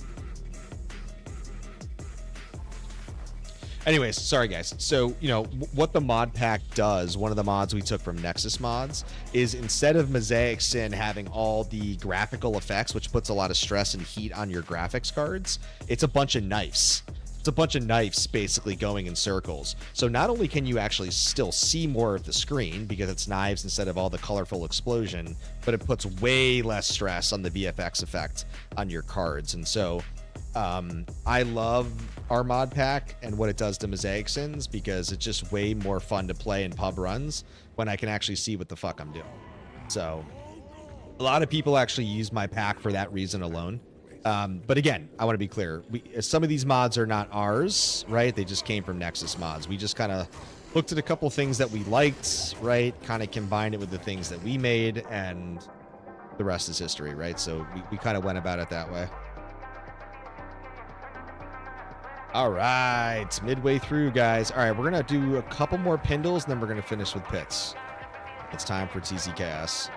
Anyways, sorry guys. So, you know, what the mod pack does, one of the mods we took from Nexus mods, is instead of Mosaic Sin having all the graphical effects, which puts a lot of stress and heat on your graphics cards, it's a bunch of knives. It's a bunch of knives basically going in circles. So not only can you actually still see more of the screen because it's knives instead of all the colorful explosion, but it puts way less stress on the VFX effect on your cards. And so I love our mod pack and what it does to Mosaic Sins because it's just way more fun to play in pub runs when I can actually see what the fuck I'm doing. So a lot of people actually use my pack for that reason alone. But again, I want to be clear. Some of these mods are not ours, right? They just came from Nexus Mods. We just kind of looked at a couple things that we liked, right? Kind of combined it with the things that we made, and the rest is history, right? So we kind of went about it that way. All right, midway through, guys. All right, we're going to do a couple more Pindles, and then we're going to finish with Pits. It's time for TZ Chaos.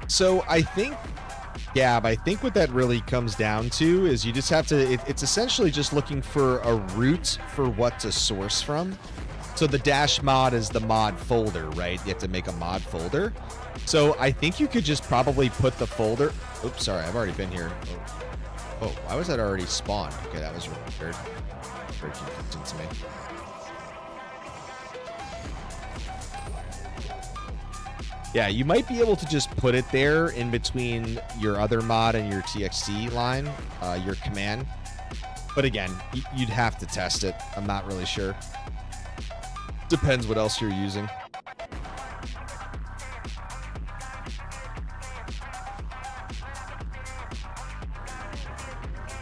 So I think, Gab, I think what that really comes down to is you just have to, it's essentially just looking for a route for what to source from. So the dash mod is the mod folder, right? You have to make a mod folder. So I think you could just probably put the folder. Oops, sorry, I've already been here. Oh, why was that already spawned? Okay, that was really weird. Very confusing to me. Yeah, you might be able to just put it there in between your other mod and your TXT line, your command. But again, you'd have to test it. I'm not really sure. Depends what else you're using.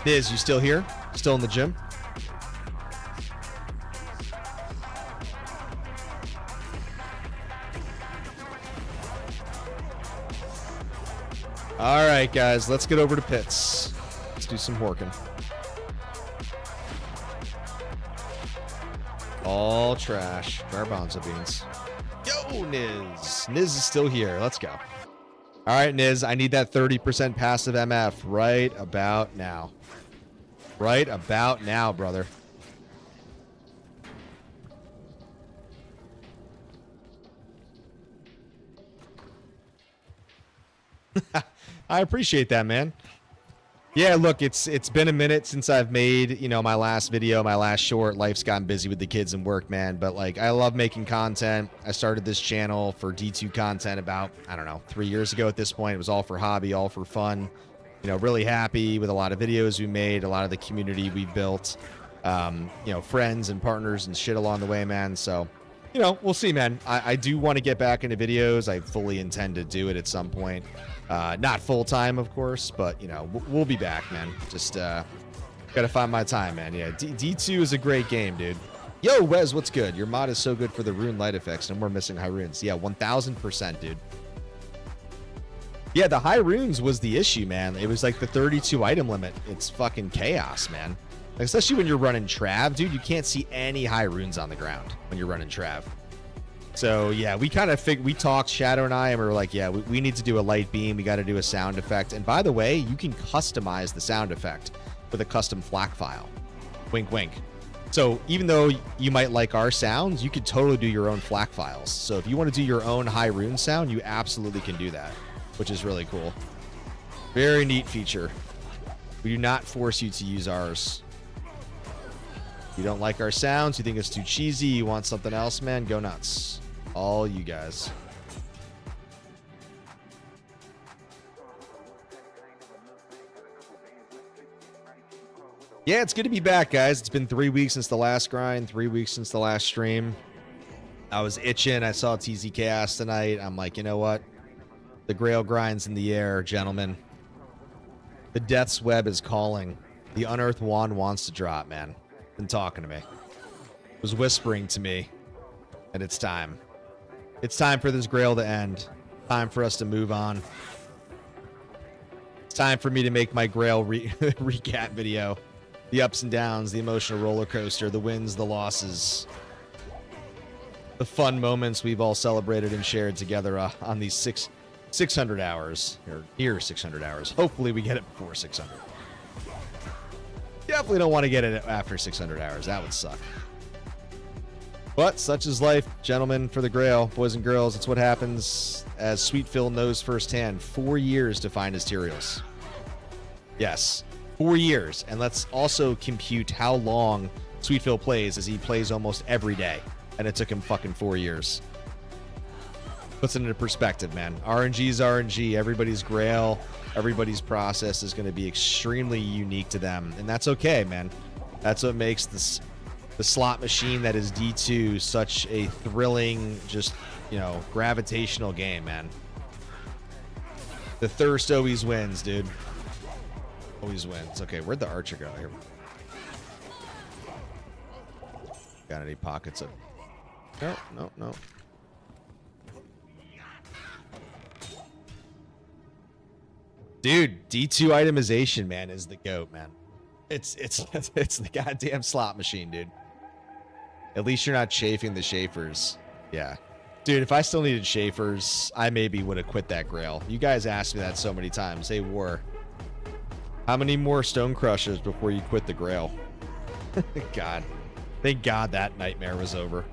Niz, you still here? Still in the gym? All right, guys, let's get over to Pits. Let's do some horking. All trash. Garbanzo beans. Yo, Niz. Niz is still here. Let's go. All right, Niz, I need that 30% passive MF right about now. Right about now, brother. I appreciate that, man. Yeah, look, it's been a minute since I've made, you know, my last video, my last short. Life's gotten busy with the kids and work, man. But like, I love making content. I started this channel for D2 content about, I don't know, 3 years ago at this point. It was all for hobby, all for fun. You know, really happy with a lot of videos we made, a lot of the community we built, you know, friends and partners and shit along the way, man. So, you know, we'll see, man. I do want to get back into videos. I fully intend to do it at some point. Not full time, of course, but, you know, we'll be back, man. Just gotta find my time, man. Yeah, D2 is a great game, dude. Yo, Wes, what's good? Your mod is so good for the rune light effects. No more missing high runes. Yeah, 1000%, dude. Yeah, the high runes was the issue, man. It was like the 32 item limit. It's fucking chaos, man. Like, especially when you're running Trav, dude. You can't see any high runes on the ground when you're running Trav. So yeah, we kind of we talked, Shadow and I, and we were like, yeah, we need to do a light beam. We got to do a sound effect. And by the way, you can customize the sound effect with a custom FLAC file. Wink, wink. So even though you might like our sounds, you could totally do your own FLAC files. So if you want to do your own high rune sound, you absolutely can do that, which is really cool. Very neat feature. We do not force you to use ours. You don't like our sounds, you think it's too cheesy, you want something else, man, go nuts. All you guys. Yeah, it's good to be back, guys. It's been 3 weeks since the last grind, 3 weeks since the last stream. I was itching. I saw TZ Chaos tonight. I'm like, you know what? The Grail grind's in the air, gentlemen. The Death's Web is calling. The Unearthed Wand wants to drop, man. Been talking to me. It was whispering to me. And it's time. It's time for this Grail to end. Time for us to move on. It's time for me to make my Grail recap video. The ups and downs, the emotional roller coaster, the wins, the losses. The fun moments we've all celebrated and shared together on these 600 hours. Or near 600 hours. Hopefully we get it before 600. Definitely don't want to get it after 600 hours. That would suck. But such is life, gentlemen, for the Grail. Boys and girls, it's what happens, as Sweet Phil knows firsthand. 4 years to find his Tyraels. Yes, 4 years. And let's also compute how long Sweet Phil plays is he plays almost every day, and it took him fucking 4 years. Puts it into perspective, man. RNG is RNG. Everybody's grail, everybody's process is going to be extremely unique to them, and that's okay, man. That's what makes this the slot machine that is D2 such a thrilling, just, you know, gravitational game, man. The thirst always wins, dude. Always wins. Okay, where'd the archer go here? Got any pockets of... No, no, no. Dude, D2 itemization, man, is the GOAT, man. It's the goddamn slot machine, dude. At least you're not chafing the chafers. Yeah. Dude, if I still needed chafers, I maybe would have quit that grail. You guys asked me that so many times. Hey, War, how many more stone crushers before you quit the grail? God. Thank God that nightmare was over.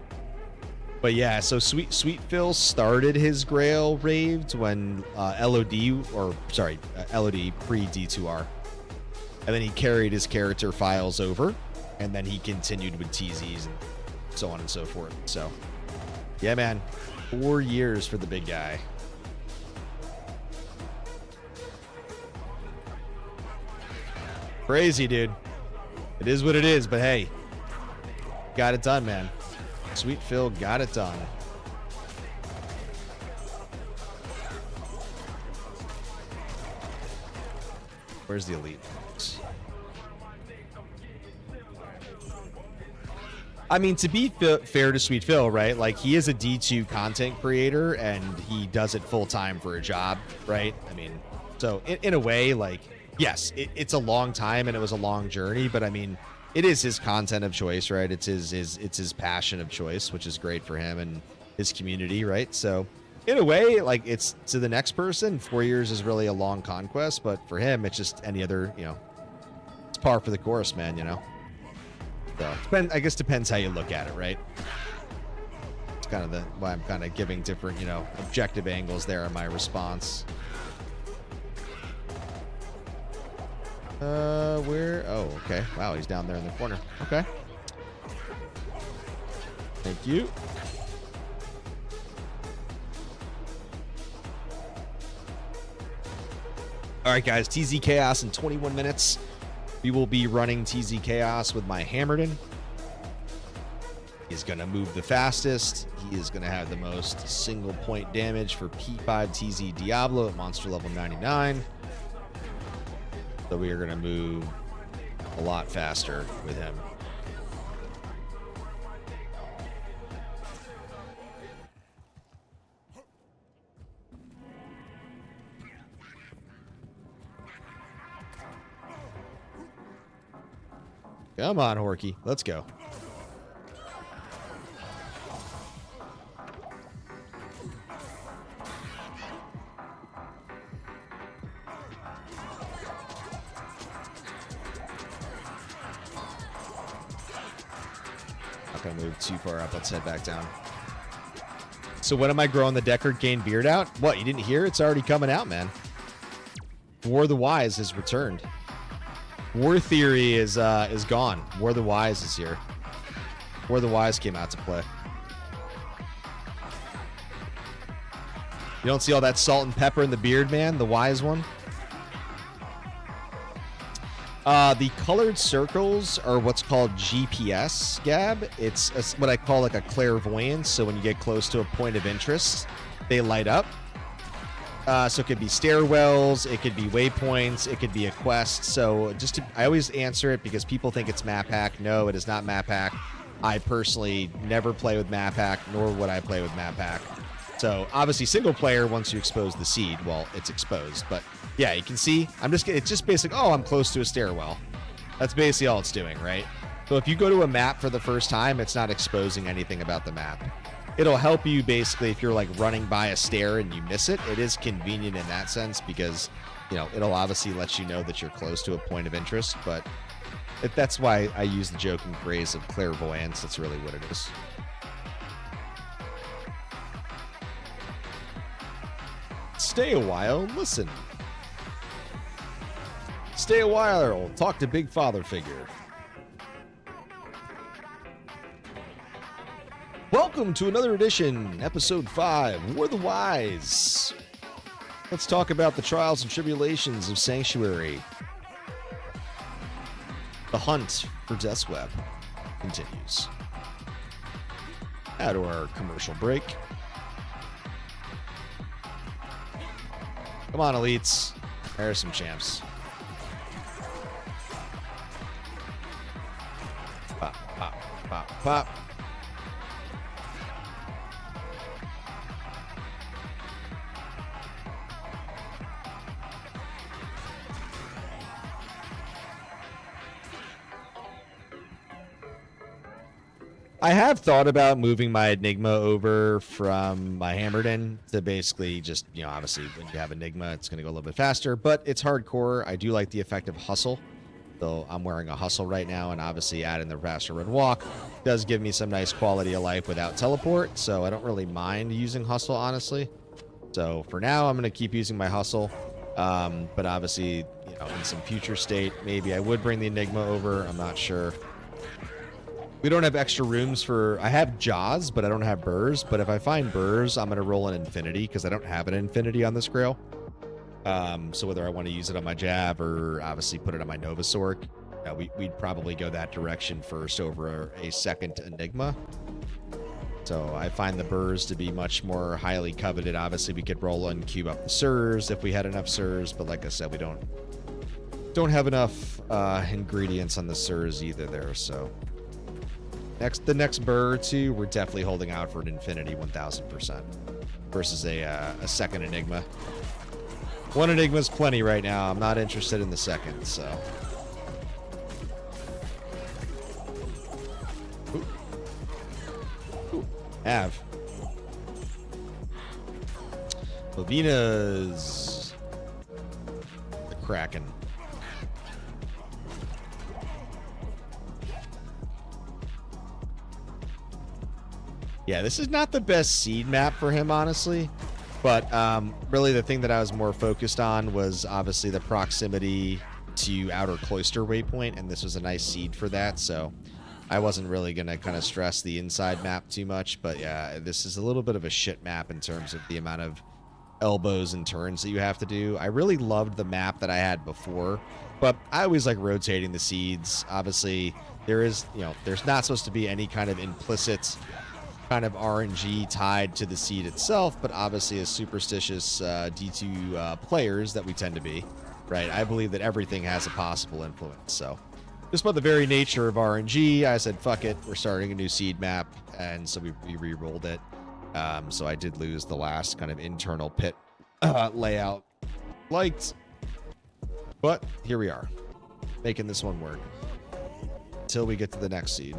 But yeah, so Sweet Phil started his grail raved when LOD pre-D2R. And then he carried his character files over, and then he continued with TZs and so on and so forth. So, yeah, man, 4 years for the big guy. Crazy, dude. It is what it is, but hey, got it done, man. Sweet Phil got it done. Where's the elite? I mean, to be fair to Sweet Phil, right? Like, he is a D2 content creator, and he does it full-time for a job, right? I mean, so in a way, like, yes, it's a long time, and it was a long journey, but I mean, it is his content of choice, right? It's his passion of choice, which is great for him and his community, right? So in a way, like, it's to the next person, 4 years is really a long conquest, but for him, it's just any other, you know, it's par for the course, man, you know? So, I guess depends how you look at it, right? It's kind of why I'm kind of giving different, you know, objective angles there in my response. Where? Oh, okay. Wow, he's down there in the corner. Okay. Thank you. All right, guys. TZ Chaos in 21 minutes. We will be running TZ Chaos with my Hammerdin. He's going to move the fastest. He is going to have the most single point damage for P5 TZ Diablo at monster level 99. So we are going to move a lot faster with him. Come on, Horky. Let's go. Not gonna move too far up. Let's head back down. So when am I growing the Deckard Gain beard out? What, you didn't hear? It's already coming out, man. warthewise has returned. War Theory is gone. warthewise is here. warthewise came out to play. You don't see all that salt and pepper in the beard, man? The wise one? The colored circles are what's called GPS, Gab. It's what I call like a clairvoyance. So when you get close to a point of interest, they light up. So it could be stairwells, it could be waypoints, it could be a quest. So I always answer it because people think it's map hack. No, it is not map hack. I personally never play with map hack, nor would I play with map hack. So obviously single player, once you expose the seed, well, it's exposed. But yeah, you can see, it's just basic, oh, I'm close to a stairwell. That's basically all it's doing, right? So if you go to a map for the first time, it's not exposing anything about the map. It'll help you basically if you're like running by a stair and you miss it. It is convenient in that sense because, you know, it'll obviously let you know that you're close to a point of interest. But that's why I use the joking phrase of clairvoyance. That's really what it is. Stay a while, listen. Stay a while, talk to Big Father figure. Welcome to another edition, episode 5, War the Wise. Let's talk about the trials and tribulations of Sanctuary. The hunt for Death's Web continues. Out of our commercial break. Come on, elites. There are some champs. Pop, pop, pop, pop. I have thought about moving my Enigma over from my Hammerdin to basically just, obviously when you have Enigma, it's going to go a little bit faster, but it's hardcore. I do like the effect of hustle, though I'm wearing a hustle right now, and obviously adding the faster run walk does give me some nice quality of life without teleport, so I don't really mind using hustle, honestly. So for now, I'm going to keep using my hustle, but obviously, in some future state, maybe I would bring the Enigma over. I'm not sure. We don't have extra rooms for... I have Jaws, but I don't have Burrs. But if I find Burrs, I'm going to roll an Infinity, because I don't have an Infinity on this Grail. So whether I want to use it on my Jab or obviously put it on my Nova Sorc, we'd probably go that direction first over a second Enigma. So I find the Burrs to be much more highly coveted. Obviously, we could roll and cube up the Sirs if we had enough Sirs. But like I said, we don't have enough ingredients on the Sirs either there, so... The next Burr or two, we're definitely holding out for an Infinity 1000% versus a second Enigma. One Enigma's plenty right now. I'm not interested in the second, so. Ooh. Ooh. Have. Lavina's the Kraken. Yeah, this is not the best seed map for him, honestly. But really the thing that I was more focused on was obviously the proximity to Outer Cloister waypoint, and this was a nice seed for that, so I wasn't really going to kind of stress the inside map too much. But yeah, this is a little bit of a shit map in terms of the amount of elbows and turns that you have to do. I really loved the map that I had before, but I always like rotating the seeds. Obviously, there's not supposed to be any kind of implicit kind of RNG tied to the seed itself, but obviously as superstitious D2 players that we tend to be, right, I believe that everything has a possible influence. So just by the very nature of RNG, I said, fuck it, we're starting a new seed map, and so we re-rolled it. So I did lose the last kind of internal pit layout liked, but here we are, making this one work until we get to the next seed.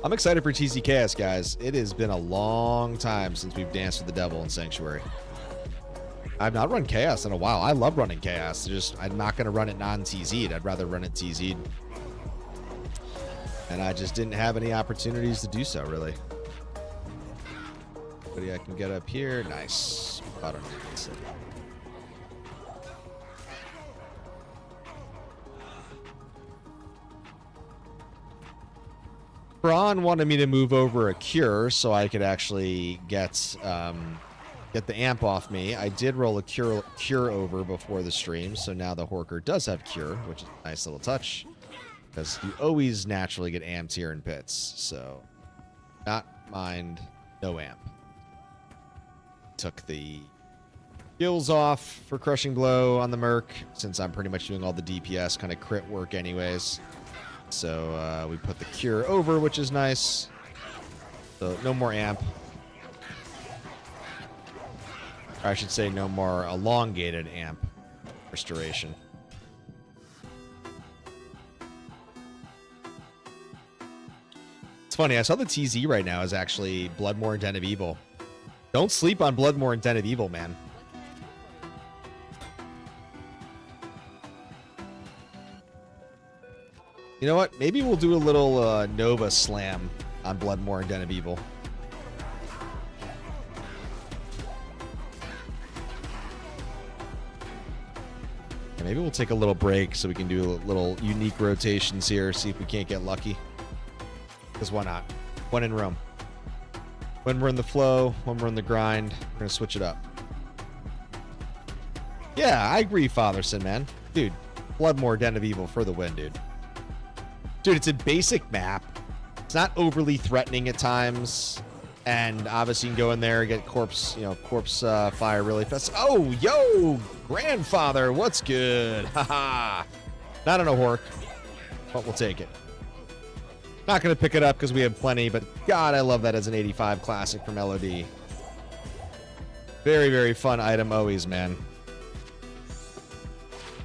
I'm excited for TC Chaos, guys. It has been a long time since we've danced with the devil in Sanctuary. I've not run Chaos in a while. I love running Chaos. I'm not going to run it non-TZ'd. I'd rather run it TZ'd. And I just didn't have any opportunities to do so, really. Anybody I can get up here? Nice. I don't know. Braun wanted me to move over a cure so I could actually get the amp off me. I did roll a cure over before the stream, so now the Horker does have cure, which is a nice little touch, because you always naturally get amped here in pits. So, not mind, no amp. Took the skills off for Crushing Blow on the Merc, since I'm pretty much doing all the DPS kind of crit work anyways. So we put the cure over, which is nice. So no more amp. Or I should say no more elongated amp restoration. It's funny, I saw the TZ right now is actually Bloodmore and Den of Evil. Don't sleep on Bloodmore and Den of Evil, man. You know what? Maybe we'll do a little Nova Slam on Bloodmore and Den of Evil. And maybe we'll take a little break so we can do little unique rotations here, see if we can't get lucky. Because why not? When in Rome. When we're in the flow, when we're in the grind, we're going to switch it up. Yeah, I agree, Fatherson, man. Dude, Bloodmore, Den of Evil for the win, dude. Dude, it's a basic map. It's not overly threatening at times. And obviously you can go in there and get corpse fire really fast. Oh, yo, grandfather, what's good? Haha. Not on a Hork, but we'll take it. Not going to pick it up because we have plenty, but God, I love that as an 85 classic from LOD. Very, very fun item always, man.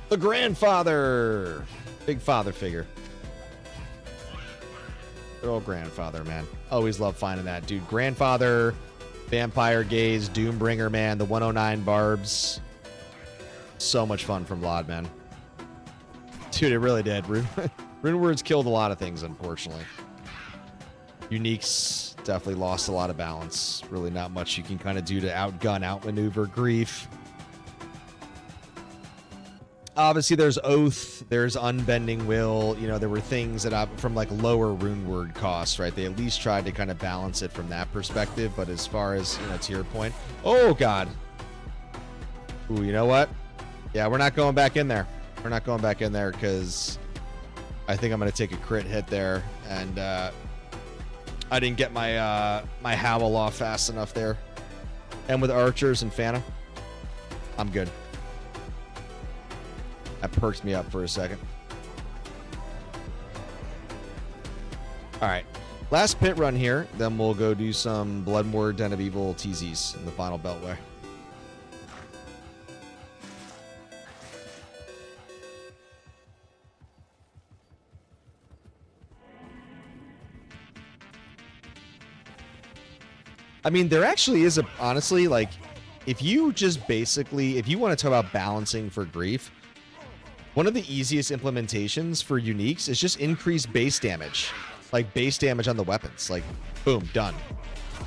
The grandfather. Big father figure. Good old grandfather, man. Always love finding that, dude. Grandfather, Vampire Gaze, Doombringer, man. The 109 Barbs. So much fun from Vlad, man. Dude, it really did. Rune Words killed a lot of things, unfortunately. Uniques definitely lost a lot of balance. Really not much you can kind of do to outgun, outmaneuver Grief. Obviously, there's Oath, there's Unbending Will. You know, there were things that from like lower rune word costs, right? They at least tried to kind of balance it from that perspective. But as far as, you know, to your point, oh God. Ooh, you know what? Yeah, we're not going back in there. We're not going back in there because I think I'm going to take a crit hit there. And I didn't get my my Howl off fast enough there. And with Archers and Phantom, I'm good. That perks me up for a second. All right. Last pit run here. Then we'll go do some Bloodmore, Den of Evil TZs in the final Beltway. I mean, there actually is a, honestly, like, if you just basically, if you want to talk about balancing for Grief, one of the easiest implementations for uniques is just increase base damage. Like, base damage on the weapons. Like, boom, done.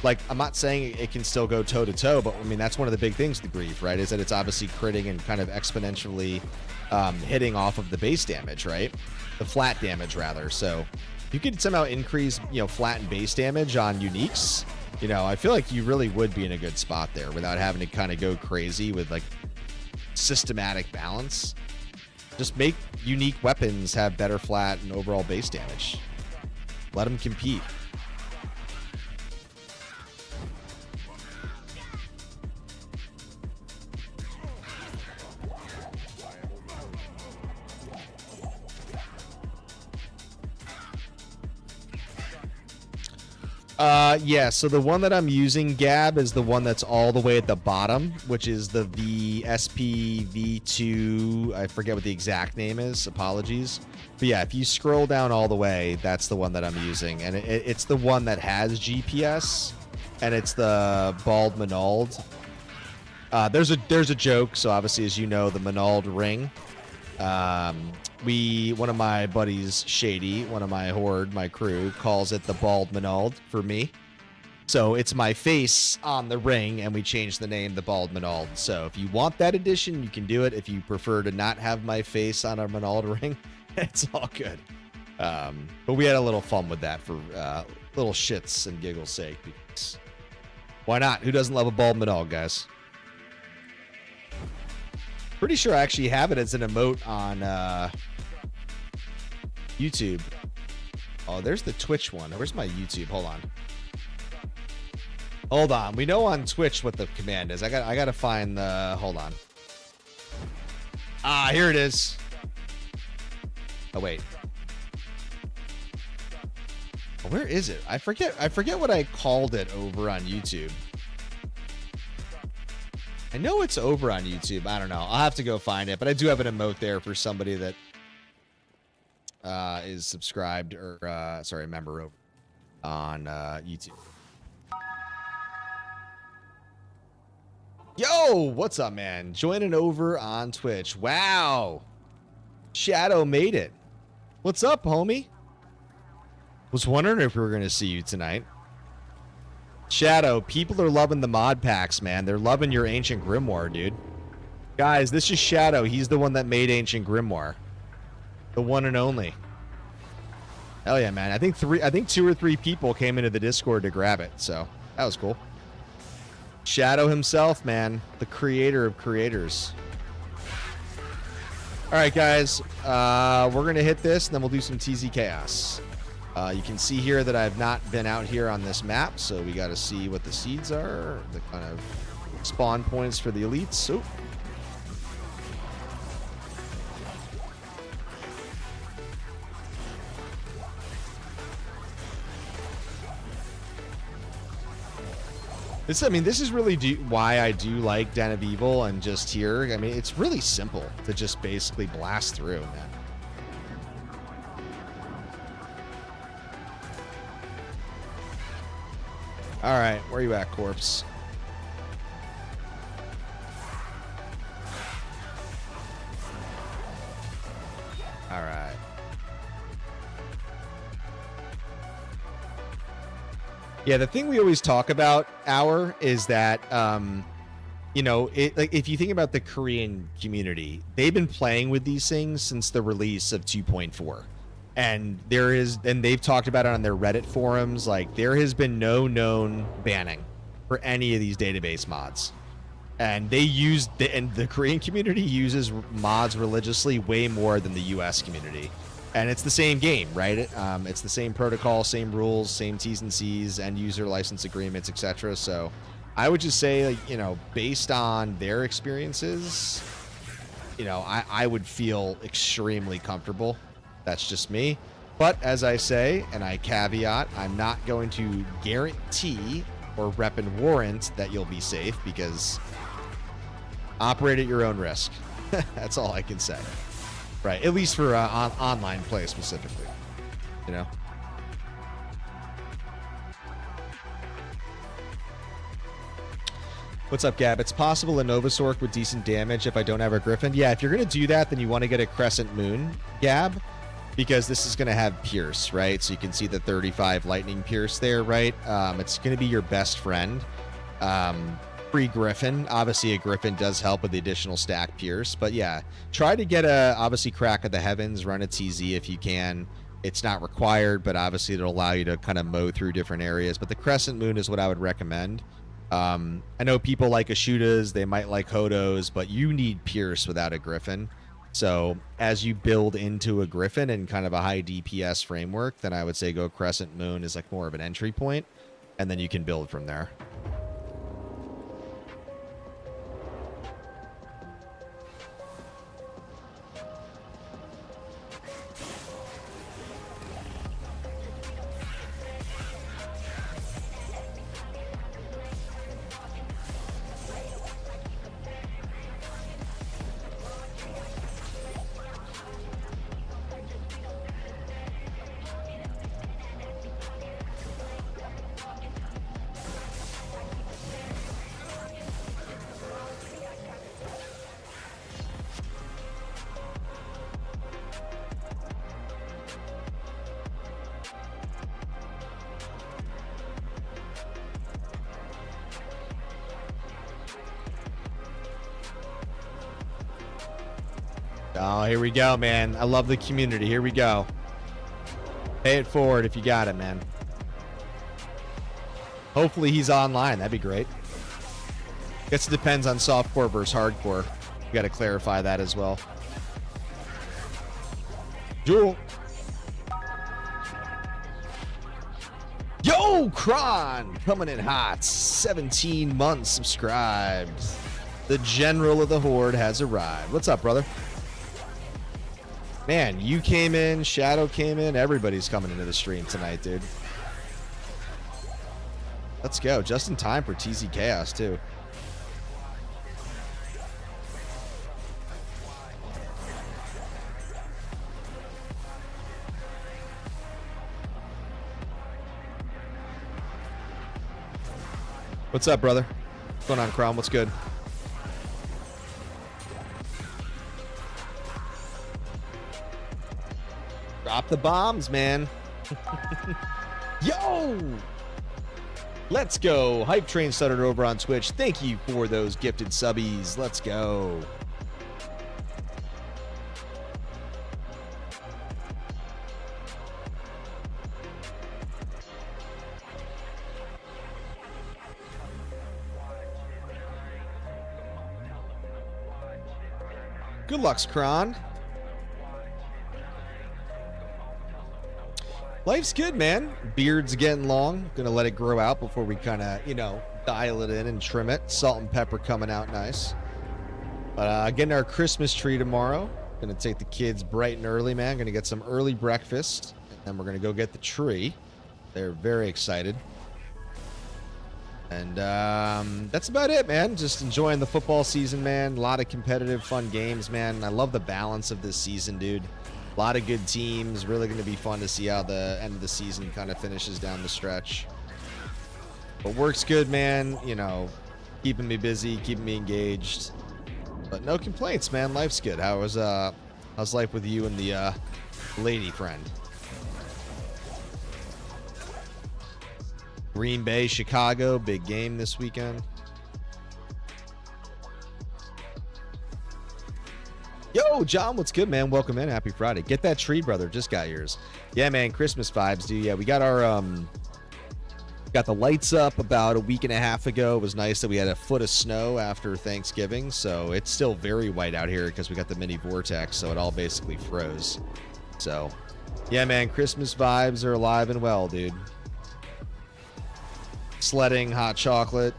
Like, I'm not saying it can still go toe-to-toe, but, I mean, that's one of the big things with Grief, right? Is that it's obviously critting and kind of exponentially hitting off of the base damage, right? The flat damage, rather. So, if you could somehow increase, you know, flat and base damage on uniques, you know, I feel like you really would be in a good spot there without having to kind of go crazy with, like, systematic balance. Just make unique weapons have better flat and overall base damage. Let them compete. Yeah, so the one that I'm using, Gab, is the one that's all the way at the bottom, which is the VSPV2. I forget what the exact name is. Apologies. But yeah, if you scroll down all the way, that's the one that I'm using. And it's the one that has GPS, and it's the Bald Manald. There's a joke, so obviously, as you know, the Manald ring. One of my buddies, Shady, one of my horde, my crew, calls it the Bald Manald for me. So it's my face on the ring, and we changed the name the Bald Manald. So if you want that edition, you can do it. If you prefer to not have my face on a Manald ring, it's all good. But we had a little fun with that for little shits and giggles sake. Because why not? Who doesn't love a Bald Manald, guys? Pretty sure I actually have it as an emote on YouTube. Oh, there's the Twitch one. Where's my YouTube? Hold on. We know on Twitch what the command is. I got to find the. Hold on. Ah, here it is. Oh wait. Oh, where is it? I forget what I called it over on YouTube. I know it's over on YouTube. I don't know. I'll have to go find it, but I do have an emote there for somebody that is subscribed or sorry, a member over on YouTube. Yo, what's up, man? Joining over on Twitch. Wow. Shadow made it. What's up, homie? Was wondering if we were going to see you tonight. Shadow, people are loving the mod packs, man. They're loving your Ancient Grimoire, dude. Guys, this is Shadow. He's the one that made Ancient Grimoire. The one and only. Hell yeah, man. I think 2 or 3 people came into the Discord to grab it, so that was cool. Shadow himself, man. The creator of creators. All right, guys. We're going to hit this, and then we'll do some TZ Chaos. You can see here that I've not been out here on this map, so we got to see what the seeds are, the kind of spawn points for the elites. Oh. This is really why I do like Den of Evil and just here. I mean, it's really simple to just basically blast through, man. All right, where you at, corpse? All right. Yeah, the thing we always talk about, Hour, is that, you know, like if you think about the Korean community, they've been playing with these things since the release of 2.4. And they've talked about it on their Reddit forums. Like, there has been no known banning for any of these database mods. And the Korean community uses mods religiously way more than the US community. And it's the same game, right? It's the same protocol, same rules, same T's and C's, and user license agreements, etc. So I would just say, like, you know, based on their experiences, you know, I would feel extremely comfortable. That's just me. But as I say, and I caveat, I'm not going to guarantee or rep and warrant that you'll be safe, because operate at your own risk. That's all I can say. Right, at least for online play specifically, you know. What's up, Gab? It's possible a Novasork with decent damage if I don't have a Griffin. Yeah, if you're going to do that, then you want to get a Crescent Moon, Gab, because this is going to have Pierce, right? So you can see the 35 Lightning Pierce there, right? It's going to be your best friend. Free Griffin. Obviously, a Griffin does help with the additional stack Pierce, but yeah, try to get obviously Crack of the Heavens, run a TZ if you can. It's not required, but obviously it'll allow you to kind of mow through different areas. But the Crescent Moon is what I would recommend. I know people like Ashudas, they might like Hodos, but you need Pierce without a Griffin. So as you build into a Griffin and kind of a high DPS framework, then I would say go Crescent Moon is like more of an entry point, and then you can build from there. Oh, here we go, man. I love the community. Here we go. Pay it forward if you got it, man. Hopefully he's online. That'd be great. Guess it depends on softcore versus hardcore. You got to clarify that as well. Jewel. Yo, Kron, coming in hot. 17 months subscribed. The general of the horde has arrived. What's up, brother? Man, you came in, Shadow came in, everybody's coming into the stream tonight, dude. Let's go. Just in time for TZ Chaos, too. What's up, brother? What's going on, Crom? What's good? Drop the bombs, man. Yo! Let's go. Hype Train started over on Twitch. Thank you for those gifted subbies. Let's go. Good luck, Kron. Life's good, man. Beard's getting long. Gonna let it grow out before we kind of, you know, dial it in and trim it. Salt and pepper coming out nice. But getting our Christmas tree tomorrow. Gonna take the kids bright and early, man. Gonna get some early breakfast. And then we're gonna go get the tree. They're very excited. And that's about it, man. Just enjoying the football season, man. A lot of competitive, fun games, man. I love the balance of this season, dude. A lot of good teams. Really going to be fun to see how the end of the season kind of finishes down the stretch. But work's good, man. You know, keeping me busy, keeping me engaged. But no complaints, man. Life's good. How's life with you and the lady friend? Green Bay, Chicago, big game this weekend. Yo, John, what's good, man? Welcome in. Happy Friday. Get that tree, brother. Just got yours. Yeah, man. Christmas vibes, dude. Yeah, we got our got the lights up about a week and a half ago. It was nice that we had a foot of snow after Thanksgiving, so it's still very white out here because we got the mini vortex, so it all basically froze. So, yeah, man. Christmas vibes are alive and well, dude. Sledding, hot chocolate,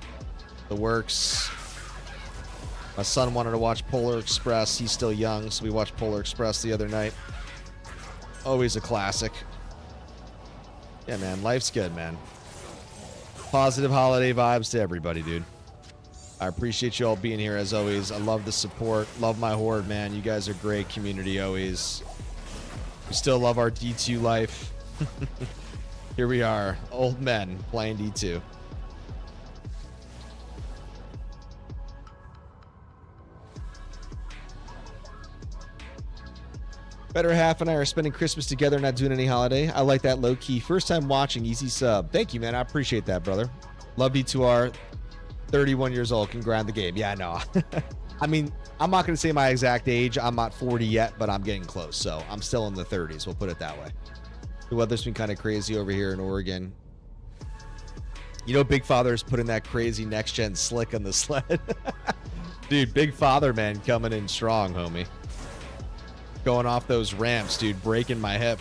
the works. My son wanted to watch Polar Express. He's still young, so we watched Polar Express the other night. Always a classic. Yeah, man, life's good, man. Positive holiday vibes to everybody, dude. I appreciate you all being here as always. I love the support. Love my horde, man. You guys are great community always. We still love our D2 life. Here we are, old men playing D2. Better half and I are spending Christmas together, not doing any holiday. I like that low key. First time watching, easy sub. Thank you, man. I appreciate that, brother. Love D2R. 31 years old, can grind the game. Yeah, I know. I mean, I'm not going to say my exact age. I'm not 40 yet, but I'm getting close. So I'm still in the 30s. We'll put it that way. The weather's been kind of crazy over here in Oregon. You know, Big Father's putting that crazy next-gen slick on the sled. Dude, Big Father, man, coming in strong, homie. Going off those ramps, dude, breaking my hip.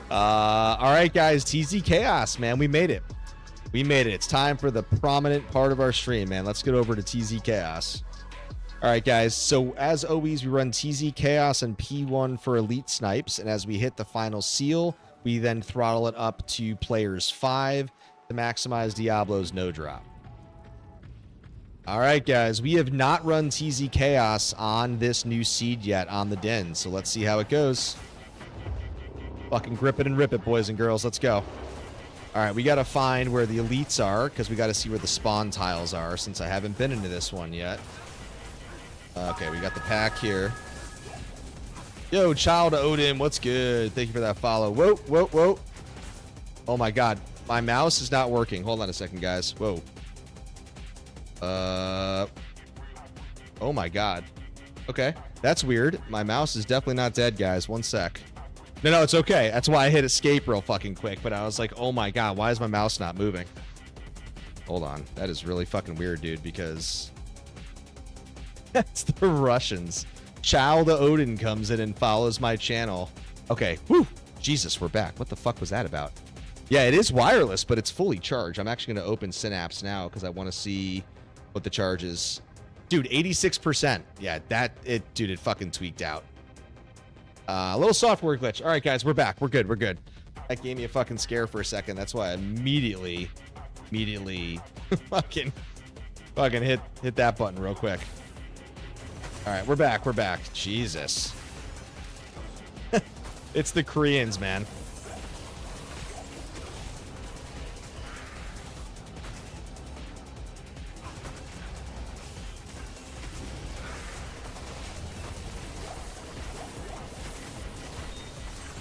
All right, guys, TZ Chaos, man, we made it. We made it. It's time for the prominent part of our stream, man. Let's get over to TZ Chaos. All right, guys, so as always, we run TZ Chaos and P1 for Elite Snipes, and as we hit the final seal, we then throttle it up to players 5 to maximize Diablo's no drop. All right, guys, we have not run TZ Chaos on this new seed yet on the Den, so let's see how it goes. Fucking grip it and rip it, boys and girls. Let's go. All right, we got to find where the elites are because we got to see where the spawn tiles are since I haven't been into this one yet. Okay, we got the pack here. Yo, Child Odin, what's good? Thank you for that follow. Whoa, whoa, whoa. Oh, my God. My mouse is not working. Hold on a second, guys. Whoa. Oh my God. Okay, that's weird. My mouse is definitely not dead, guys. One sec. No, it's okay. That's why I hit escape real fucking quick. But I was like, oh my God, why is my mouse not moving? Hold on. That is really fucking weird, dude, because that's the Russians. Child Odin comes in and follows my channel. Okay. Whew. Jesus, we're back. What the fuck was that about? Yeah, it is wireless, but it's fully charged. I'm actually going to open Synapse now because I want to see what the charge is. Dude, 86%. Yeah, dude, it fucking tweaked out. A little software glitch. All right, guys, we're back. We're good. We're good. That gave me a fucking scare for a second. That's why I immediately fucking hit that button real quick. All right, we're back. We're back. Jesus. It's the Koreans, man.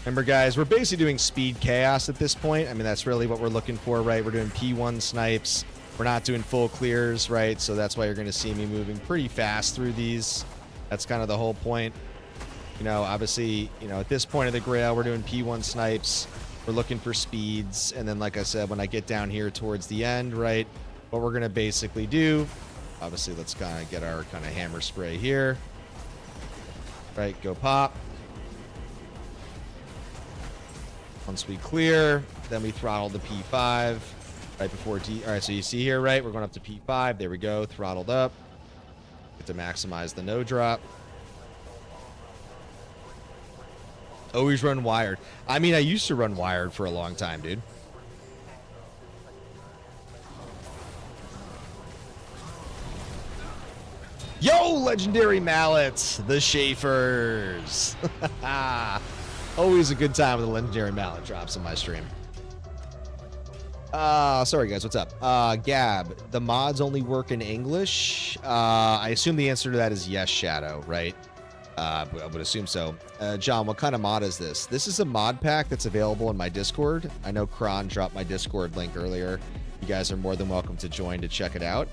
Remember, guys, we're basically doing speed chaos at this point. I mean, that's really what we're looking for, right? We're doing P1 snipes. We're not doing full clears, right? So that's why you're going to see me moving pretty fast through these. That's kind of the whole point. You know, obviously, you know, at this point of the Grail, we're doing P1 snipes. We're looking for speeds. And then, like I said, when I get down here towards the end, right, what we're going to basically do Obviously, let's kind of get our kind of hammer spray here. Right, go pop. Once we clear, then we throttle the P5 right before D. All right, so you see here, right? We're going up to P5. There we go, throttled up. Get to maximize the no drop. Always run wired. I mean, I used to run wired for a long time, dude. Yo, legendary mallets, the Schaefers. Always a good time with the legendary mallet drops in my stream. Sorry guys, what's up? Gab, the mods only work in English? I assume the answer to that is yes, Shadow, right? I would assume so. John, what kind of mod is this? This is a mod pack that's available in my Discord. I know Kron dropped my Discord link earlier. You guys are more than welcome to join to check it out.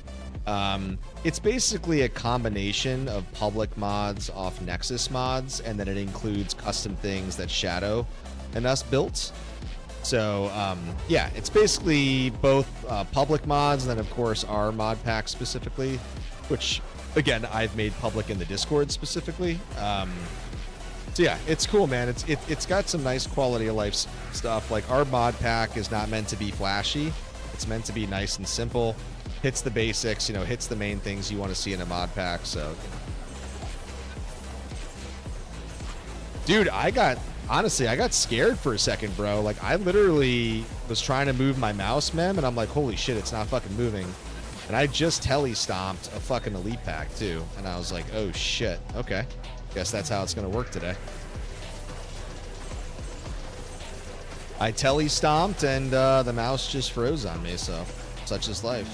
It's basically a combination of public mods off Nexus mods, and then it includes custom things that Shadow and us built. So, yeah, it's basically both public mods and then, of course, our mod pack specifically, which, again, I've made public in the Discord specifically. So, yeah, it's cool, man. It's got some nice quality of life stuff. Like, our mod pack is not meant to be flashy. It's meant to be nice and simple. Hits the basics, you know, hits the main things you want to see in a mod pack. So, you know. Dude, honestly, I got scared for a second, bro. Like, I literally was trying to move my mouse, mem, and I'm like, holy shit, it's not fucking moving. And I just tele-stomped a fucking elite pack, too. And I was like, oh, shit. Okay. Guess that's how it's going to work today. I tele-stomped, and the mouse just froze on me, so such is life.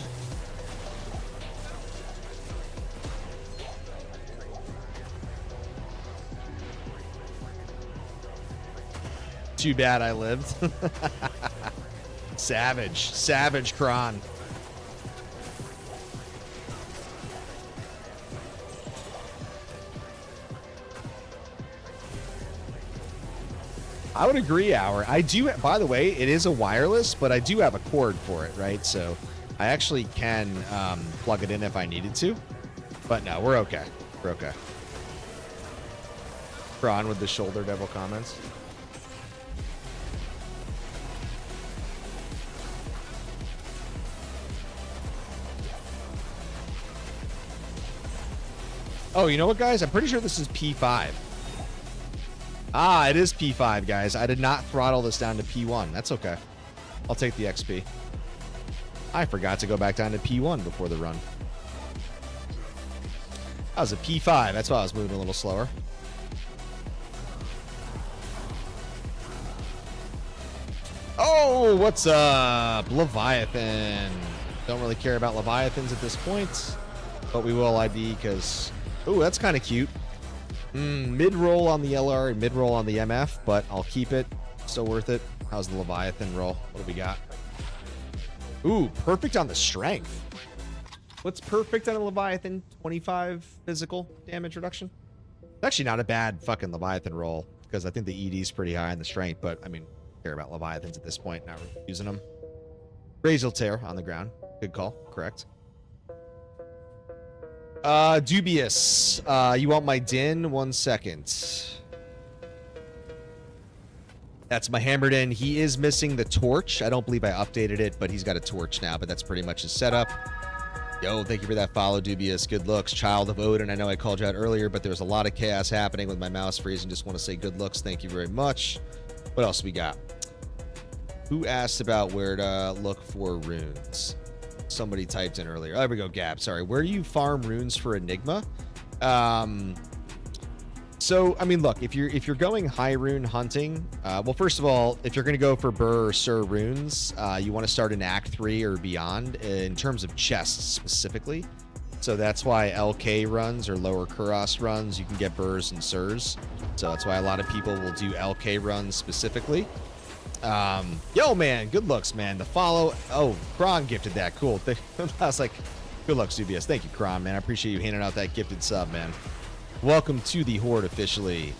Too bad I lived. Savage Kron. I would agree, Hour. I do, by the way, it is a wireless, but I do have a cord for it, right? So I actually can plug it in if I needed to. But no, we're okay. We're okay. Kron with the shoulder devil comments. Oh, you know what, guys? I'm pretty sure this is P5. Ah, it is P5, guys. I did not throttle this down to P1. That's okay. I'll take the XP. I forgot to go back down to P1 before the run. That was a P5. That's why I was moving a little slower. Oh, what's up? Leviathan. Don't really care about Leviathans at this point, but we will ID because... Ooh, that's kind of cute. Mid-roll on the LR and mid-roll on the MF, but I'll keep it. Still worth it. How's the Leviathan roll? What do we got? Ooh, perfect on the strength. What's perfect on a Leviathan? 25 physical damage reduction? It's actually not a bad fucking Leviathan roll, because I think the ED is pretty high in the strength, but, I mean, care about Leviathans at this point, not really using them. Razor tear on the ground. Good call. Correct. Dubious. You want my din? 1 second. That's my Hammerdin. He is missing the torch. I don't believe I updated it, but he's got a torch now, but that's pretty much his setup. Yo, thank you for that follow, Dubious. Good looks. Child of Odin. I know I called you out earlier, but there was a lot of chaos happening with my mouse freezing. Just want to say good looks. Thank you very much. What else we got? Who asked about where to look for runes? Somebody typed in earlier. Oh, there we go, Gab. Sorry. Where do you farm runes for Enigma? So, I mean, look, if you're going high rune hunting, well, first of all, if you're going to go for Burr or Sir runes, you want to start in Act 3 or beyond in terms of chests specifically. So that's why LK runs or lower Kuros runs, you can get Burrs and Sirs. So that's why a lot of people will do LK runs specifically. Yo, man, good looks, man. The follow. Oh, Kron gifted that. Cool. I was like, good looks, UBS. Thank you, Kron, man. I appreciate you handing out that gifted sub, man. Welcome to the Horde officially.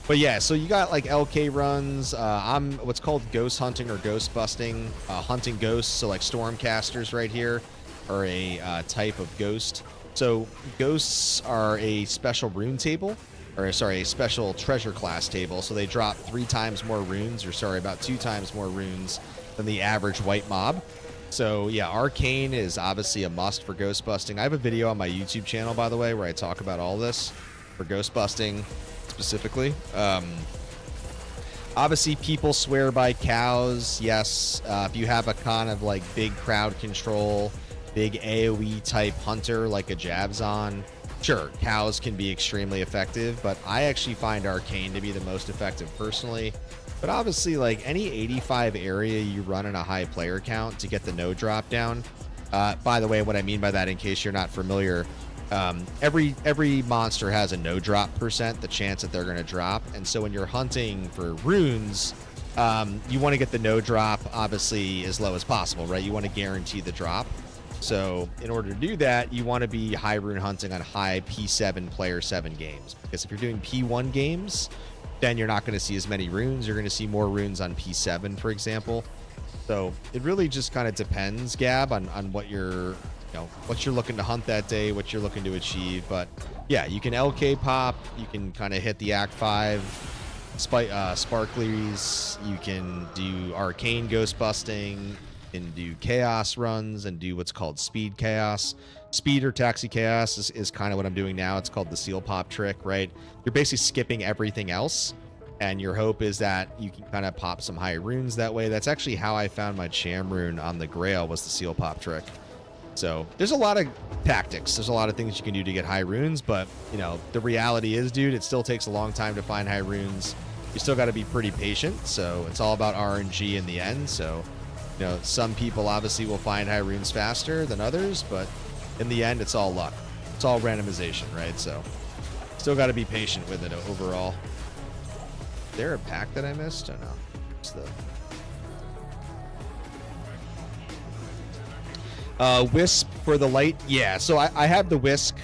But yeah, so you got like LK runs. I'm what's called ghost hunting or ghost busting, hunting ghosts. So like Stormcasters right here are a type of ghost. So ghosts are a special rune table, or sorry, a special treasure class table. So they drop 3 times more runes, or sorry, about 2 times more runes than the average white mob. So yeah, arcane is obviously a must for ghost busting. I have a video on my YouTube channel, by the way, where I talk about all this for ghost busting specifically. Obviously, people swear by cows. Yes, if you have a kind of like big crowd control, big AoE type hunter like a Jabzon, sure, cows can be extremely effective, but I actually find arcane to be the most effective personally. But obviously, like any 85 area you run in a high player count to get the no drop down. By the way, what I mean by that, in case you're not familiar, every monster has a no drop percent, the chance that they're going to drop. And so when you're hunting for runes, you want to get the no drop obviously as low as possible, right? You want to guarantee the drop. So in order to do that, you want to be high rune hunting on high P7 player 7 games, because if you're doing P1 games, then you're not going to see as many runes. You're going to see more runes on P7, for example. So it really just kind of depends, Gab, on what you're, what you're looking to hunt that day, what you're looking to achieve. But yeah, you can LK pop, you can kind of hit the Act 5 sparklies, you can do arcane ghost busting, you can do chaos runs and do what's called speed chaos. Speed or taxi chaos is kind of what I'm doing now. It's called the seal pop trick, right? You're basically skipping everything else, and your hope is that you can kind of pop some high runes that way. That's actually how I found my Cham rune on the Grail, was the seal pop trick. So there's a lot of tactics. There's a lot of things you can do to get high runes, but the reality is, dude, it still takes a long time to find high runes. You still got to be pretty patient. So it's all about RNG in the end. So, some people obviously will find high runes faster than others, but in the end, it's all luck. It's all randomization, right? So still got to be patient with it overall. Is there a pack that I missed? Oh no. It's the Wisp for the light. Yeah, so I have the Whisk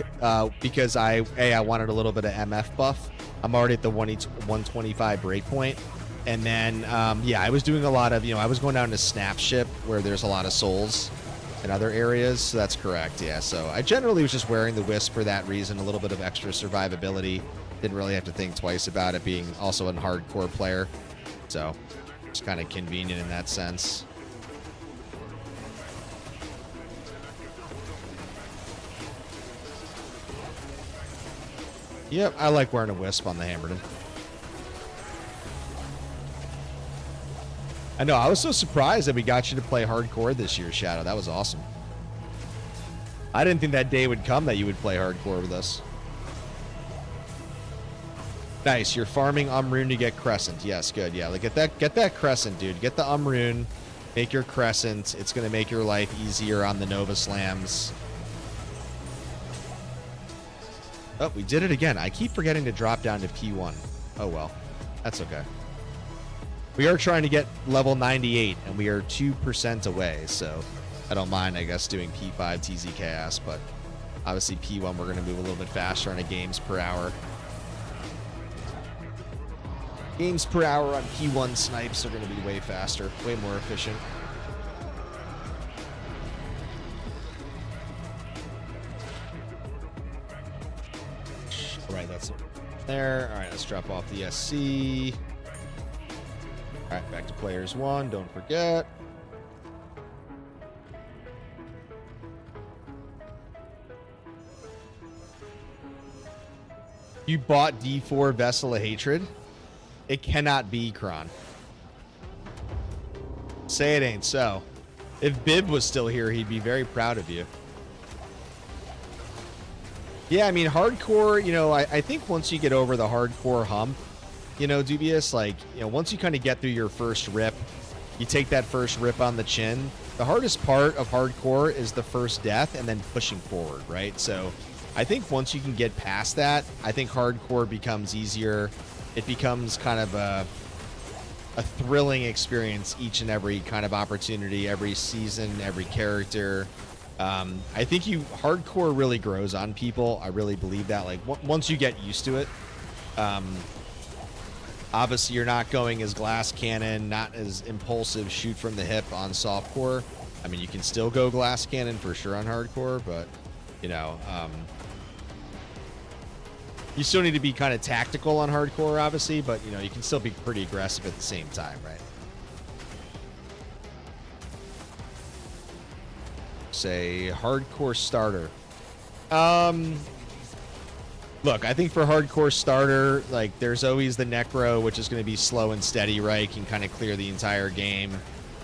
because I wanted a little bit of MF buff. I'm already at the 125 breakpoint. And then, I was doing a lot of, I was going down to Snap Ship where there's a lot of souls in other areas. So that's correct. Yeah. So I generally was just wearing the Wisp for that reason, a little bit of extra survivability. Didn't really have to think twice about it, being also a hardcore player. So it's kind of convenient in that sense. Yep, I like wearing a Wisp on the Hammerdin. I know, I was so surprised that we got you to play hardcore this year, Shadow. That was awesome. I didn't think that day would come that you would play hardcore with us. Nice, you're farming rune to get Crescent. Yes, good. Yeah, like get that Crescent, dude. Get the rune, make your Crescent. It's gonna make your life easier on the Nova Slams. Oh, we did it again. I keep forgetting to drop down to P1. Oh well, that's okay. We are trying to get level 98, and we are 2% away, so I don't mind, I guess, doing P5 TZ Chaos, but obviously P1 we're going to move a little bit faster on a games per hour. Games per hour on P1 snipes are going to be way faster, way more efficient. All right, that's there. All right, let's drop off the SC. All right, back to players 1. Don't forget. You bought D4 Vessel of Hatred? It cannot be, Kron. Say it ain't so. If Bib was still here, he'd be very proud of you. Yeah, I mean, hardcore, I think once you get over the hardcore hump, Dubious, like, once you kind of get through your first rip, you take that first rip on the chin. The hardest part of hardcore is the first death and then pushing forward, right? So I think once you can get past that, I think hardcore becomes easier. It becomes kind of a thrilling experience each and every kind of opportunity, every season, every character. I think hardcore really grows on people. I really believe that. Like once you get used to it, obviously you're not going as glass cannon, not as impulsive, shoot from the hip on softcore. I mean, you can still go glass cannon for sure on hardcore, but You know, you still need to be kind of tactical on hardcore, obviously, but, you know, you can still be pretty aggressive at the same time, right? Say hardcore starter. Look, I think for hardcore starter, like, there's always the necro, which is going to be slow and steady, right? You can kind of clear the entire game.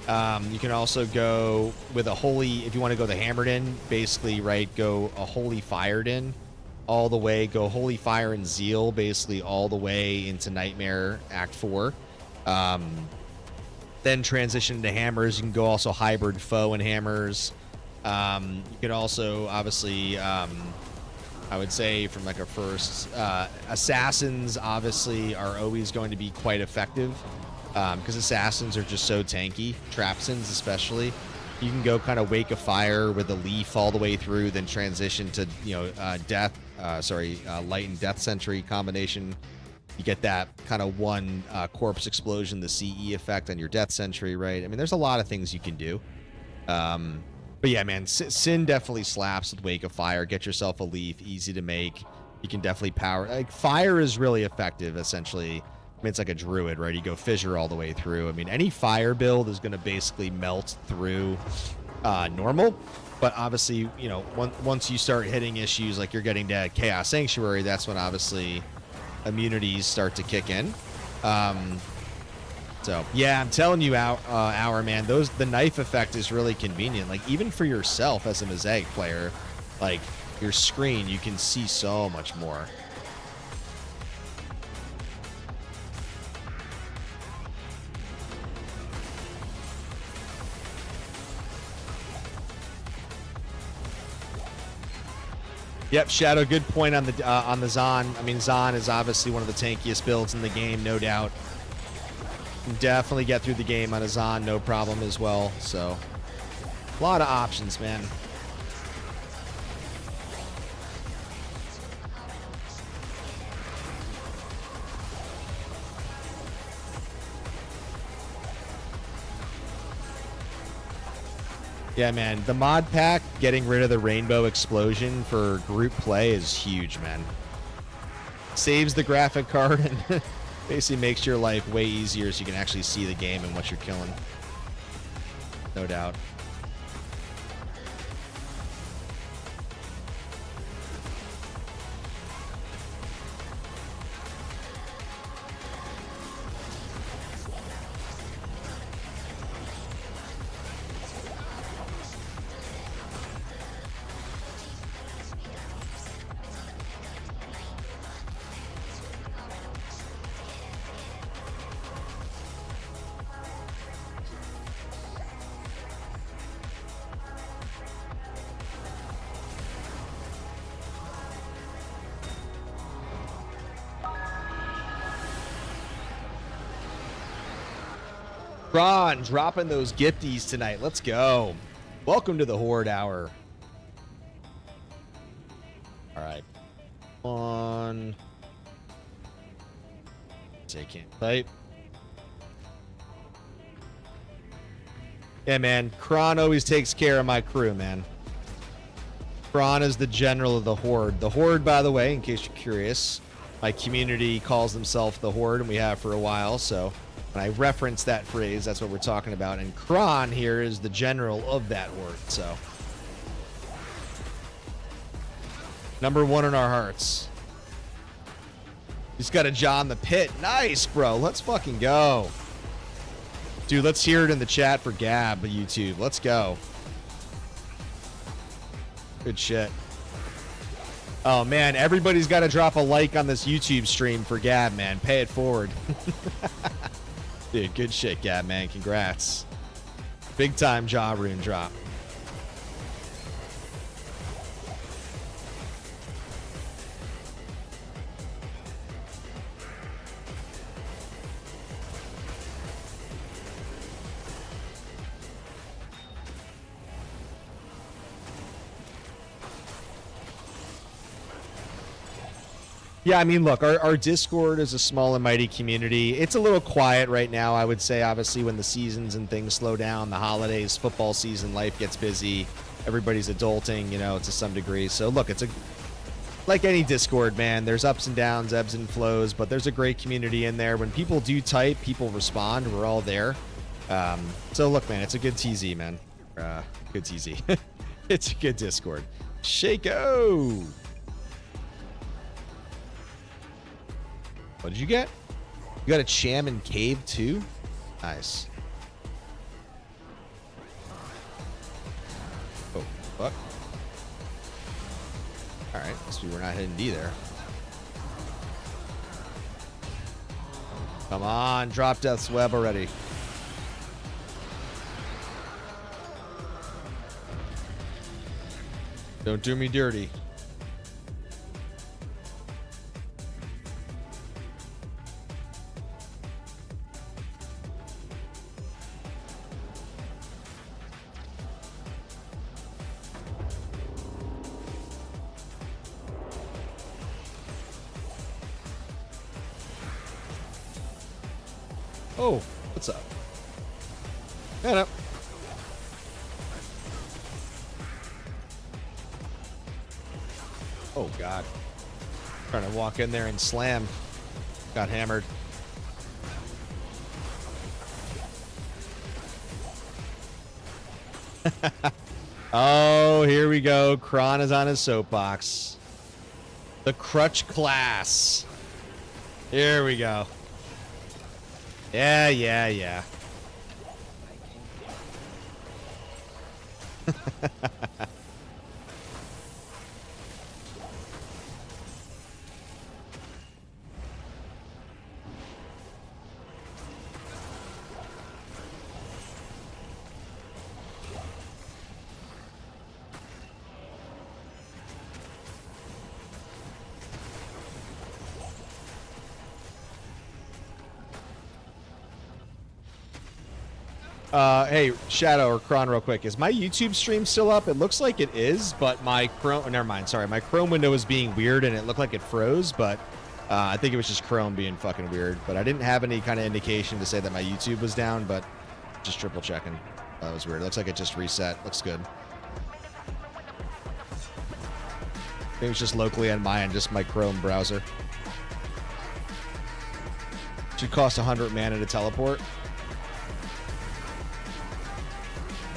You can also go with a holy, if you want to go the Hammerdin, basically, right, go a holy fired-in all the way, go holy fire and zeal, basically all the way into Nightmare Act 4. Then transition into hammers. You can go also hybrid foe and hammers. You could also, obviously, I would say from like a first, assassins obviously are always going to be quite effective because assassins are just so tanky, trapsins especially. You can go kind of wake a fire with a leaf all the way through, then transition to, you know, light and death sentry combination. You get that kind of one corpse explosion, the CE effect on your death sentry, right? I mean, there's a lot of things you can do. But yeah, man, Sin definitely slaps with Wake of Fire. Get yourself a leaf, easy to make. You can definitely power. Like, fire is really effective, essentially. I mean, it's like a druid, right? You go fissure all the way through. I mean, any fire build is going to basically melt through normal. But obviously, you know, once you start hitting issues like you're getting to Chaos Sanctuary, that's when obviously immunities start to kick in. So yeah, I'm telling you, Hour man, the knife effect is really convenient. Like, even for yourself as a Mosaic player, like, your screen, you can see so much more. Yep, Shadow, good point on the Zon. I mean, Zon is obviously one of the tankiest builds in the game, no doubt. Definitely get through the game on a Zon, no problem as well. So, a lot of options, man. Yeah, man, the mod pack, getting rid of the rainbow explosion for group play is huge, man. Saves the graphic card and basically makes your life way easier so you can actually see the game and what you're killing. No doubt. Ron, dropping those gifties tonight. Let's go. Welcome to the Horde Hour. All right. On. Say can't type. Yeah, man. Kron always takes care of my crew, man. Kron is the general of the Horde. The Horde, by the way, in case you're curious, my community calls themselves the Horde, and we have for a while, so when I reference that phrase, that's what we're talking about. And Kron here is the general of that Horde, so. Number one in our hearts. He's got a jaw in the pit. Nice, bro. Let's fucking go. Dude, let's hear it in the chat for Gab, YouTube. Let's go. Good shit. Oh, man. Everybody's got to drop a like on this YouTube stream for Gab, man. Pay it forward. Dude, good shit, Gab, man. Congrats. Big time jaw rune drop. Yeah, I mean, look, our Discord is a small and mighty community. It's a little quiet right now, I would say, obviously, when the seasons and things slow down, the holidays, football season, life gets busy. everybody's adulting, you know, to some degree. So look, it's like any Discord, man. There's ups and downs, ebbs and flows, but there's a great community in there. When people do type, people respond. We're all there. So look, man, it's a good TZ, man. Good TZ. It's a good Discord. Shaco. What did you get? You got a Cham and Cave too? Nice. Oh, fuck. Alright, so we're not hitting D there. Come on, drop Death's Web already. Don't do me dirty. Oh, what's up? Man up. Oh, God. Trying to walk in there and slam. Got hammered. Oh, here we go. Kron is on his soapbox. The crutch class. Here we go. Yeah, yeah, yeah. Hey, Shadow or Kron, real quick. Is my YouTube stream still up? It looks like it is, but my Chrome... Oh, never mind, sorry. My Chrome window was being weird, and it looked like it froze, but I think it was just Chrome being fucking weird. But I didn't have any kind of indication to say that my YouTube was down, but just triple checking. That was weird. It looks like it just reset. Looks good. I think it was just locally on my end, just my Chrome browser. Should cost 100 mana to teleport.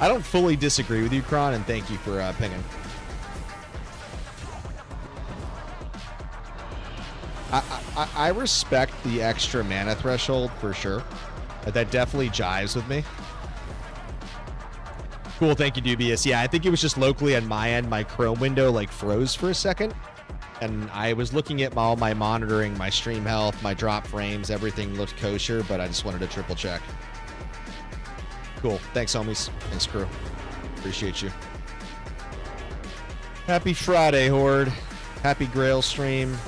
I don't fully disagree with you, Kron, and thank you for pinging. I respect the extra mana threshold for sure. That definitely jives with me. Cool, thank you, Dubious. Yeah, I think it was just locally on my end. My Chrome window like froze for a second, and I was looking at all my monitoring, my stream health, my drop frames, everything looked kosher, but I just wanted to triple check. Cool. Thanks, homies. Thanks, crew. Appreciate you. Happy Friday, Horde. Happy Grail stream.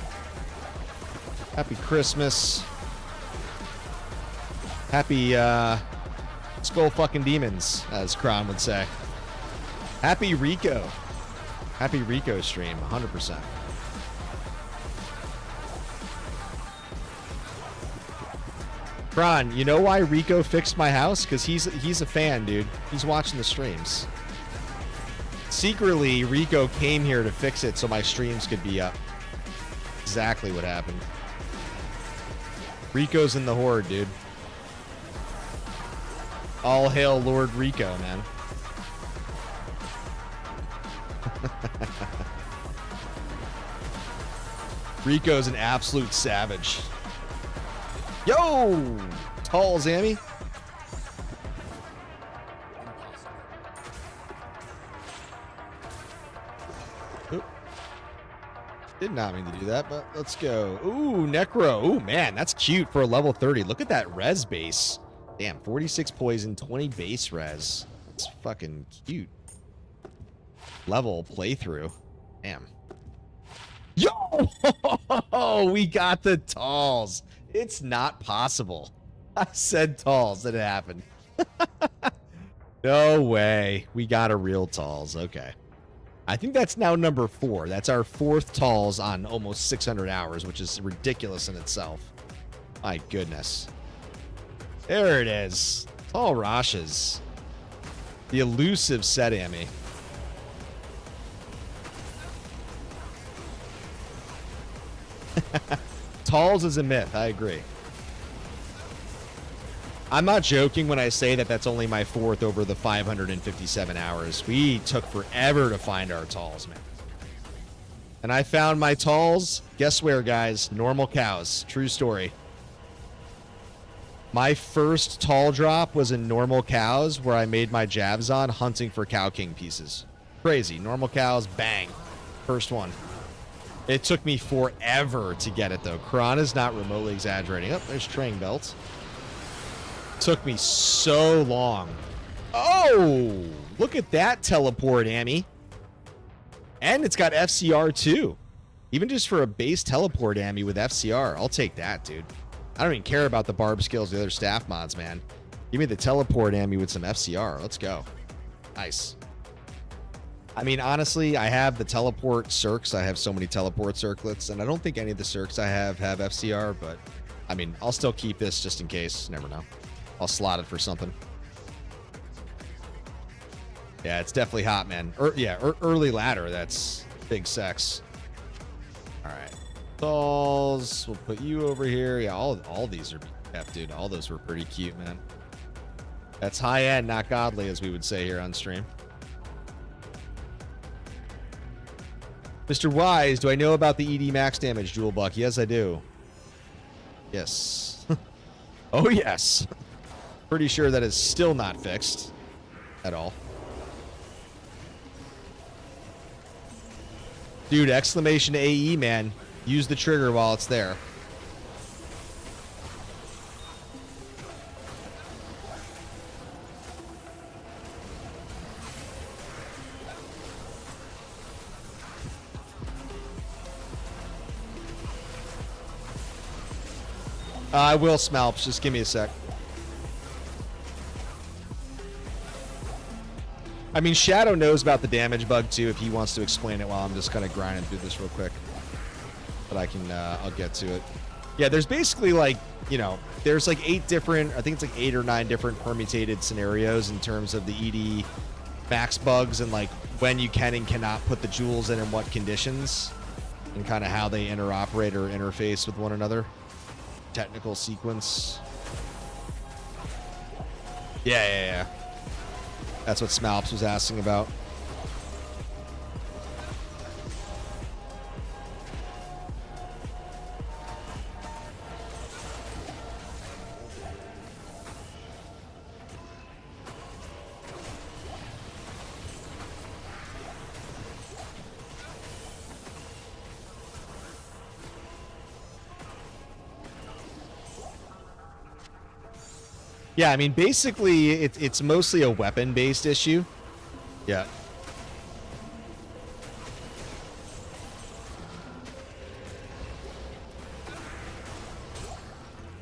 Happy Christmas. Happy, Skull fucking demons, as Kron would say. Happy Rico. Happy Rico stream, 100%. Kron, you know why Rico fixed my house? Because he's a fan, dude. He's watching the streams. Secretly, Rico came here to fix it so my streams could be up. Exactly what happened. Rico's in the Horde, dude. All hail Lord Rico, man. Rico's an absolute savage. Yo! Tall Zammy. Oop. Did not mean to do that, but let's go. Ooh, Necro. Ooh, man, that's cute for a level 30. Look at that res base. Damn, 46 poison, 20 base res. That's fucking cute. Level playthrough. Damn. Yo! We got the talls. It's not possible. I said talls and it happened. No way. We got a real talls. Okay. I think that's now number 4. That's our 4th talls on almost 600 hours, which is ridiculous in itself. My goodness. There it is. Tall Rashes. The elusive Sedami. Talls is a myth. I agree. I'm not joking when I say that that's only my 4th over the 557 hours. We took forever to find our talls, man. And I found my talls. Guess where, guys? Normal cows. True story. My first tall drop was in normal cows where I made my jabs on hunting for cow king pieces. Crazy. Normal cows, bang. First one. It took me forever to get it, though. Kron is not remotely exaggerating. Oh, there's Trang Belt. Took me so long. Oh, look at that teleport, Ammy. And it's got FCR, too. Even just for a base teleport, Ammy, with FCR, I'll take that, dude. I don't even care about the barb skills, the other staff mods, man. Give me the teleport, Ammy, with some FCR. Let's go. Nice. I mean, honestly, I have the teleport circs. I have so many teleport circlets, and I don't think any of the circs I have FCR, but, I mean, I'll still keep this just in case. Never know. I'll slot it for something. Yeah, it's definitely hot, man. Early ladder. That's big sex. All right. Dolls. We'll put you over here. Yeah, all these are F, dude. All those were pretty cute, man. That's high end, not godly, as we would say here on stream. Mr. Wise, do I know about the ED max damage, Jewel Buck? Yes, I do. Yes. Oh, yes. Pretty sure that is still not fixed at all. Dude, exclamation AE, man. Use the trigger while it's there. I will, Smalps. Just give me a sec. I mean, Shadow knows about the damage bug, too, if he wants to explain it while I'm just kind of grinding through this real quick. But I can, I'll get to it. Yeah, there's basically, like, you know, there's, like, 8 different, I think it's, like, 8 or 9 different permutated scenarios in terms of the ED max bugs and, like, when you can and cannot put the jewels in and what conditions and kind of how they interoperate or interface with one another. Technical sequence. Yeah. That's what Smalps was asking about. Yeah, I mean, basically, it's mostly a weapon-based issue. Yeah.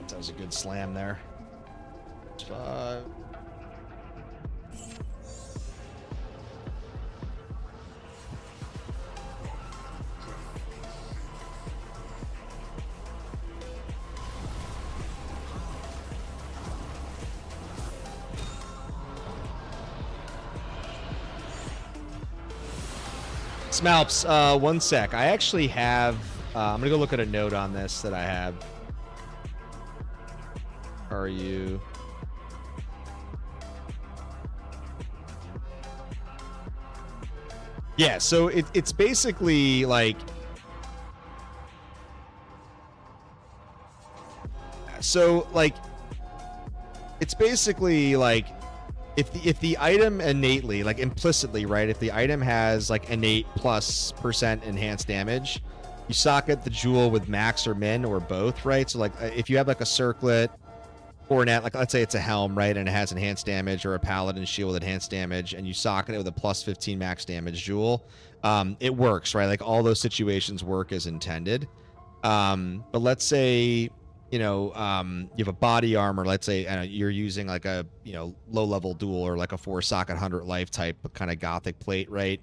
That was a good slam there. 5. Smalps, one sec. I actually have... I'm going to go look at a note on this that I have. Are you... Yeah, so it's basically like... So, like... It's basically like... If the item innately, like implicitly, right? If the item has like innate +% enhanced damage, you socket the jewel with max or min or both, right? So like if you have like a circlet or an, like let's say it's a helm, right? And it has enhanced damage, or a paladin shield with enhanced damage, and you socket it with a +15 max damage jewel, it works, right? Like all those situations work as intended. But let's say, you know, you have a body armor, let's say you're using like a, you know, low level duel or like a 4-socket 100 life type kind of gothic plate, right?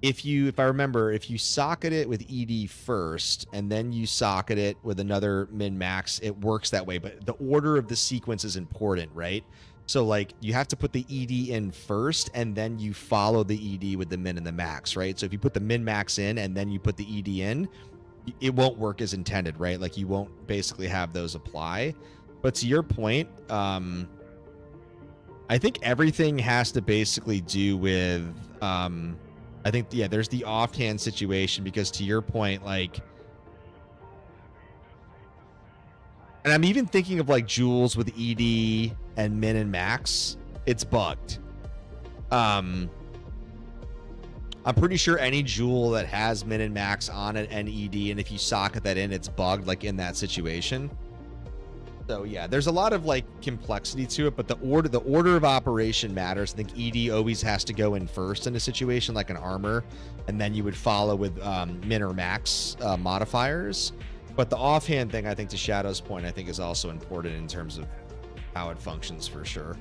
If I remember, if you socket it with ED first and then you socket it with another min max, it works that way. But the order of the sequence is important, right? So like you have to put the ED in first and then you follow the ED with the min and the max, right? So if you put the min max in and then you put the ED in, it won't work as intended, right? Like you won't basically have those apply. But to your point, I think everything has to basically do with, I think, yeah, there's the offhand situation, because to your point, like, and I'm even thinking of like Jules with ED and Min and Max, it's bugged. I'm pretty sure any Jewel that has Min and Max on it and ED, and if you socket that in, it's bugged, like in that situation. So yeah, there's a lot of like complexity to it, but the order of operation matters. I think ED always has to go in first in a situation like an armor, and then you would follow with Min or Max modifiers. But the offhand thing, I think, to Shadow's point, I think is also important in terms of how it functions for sure.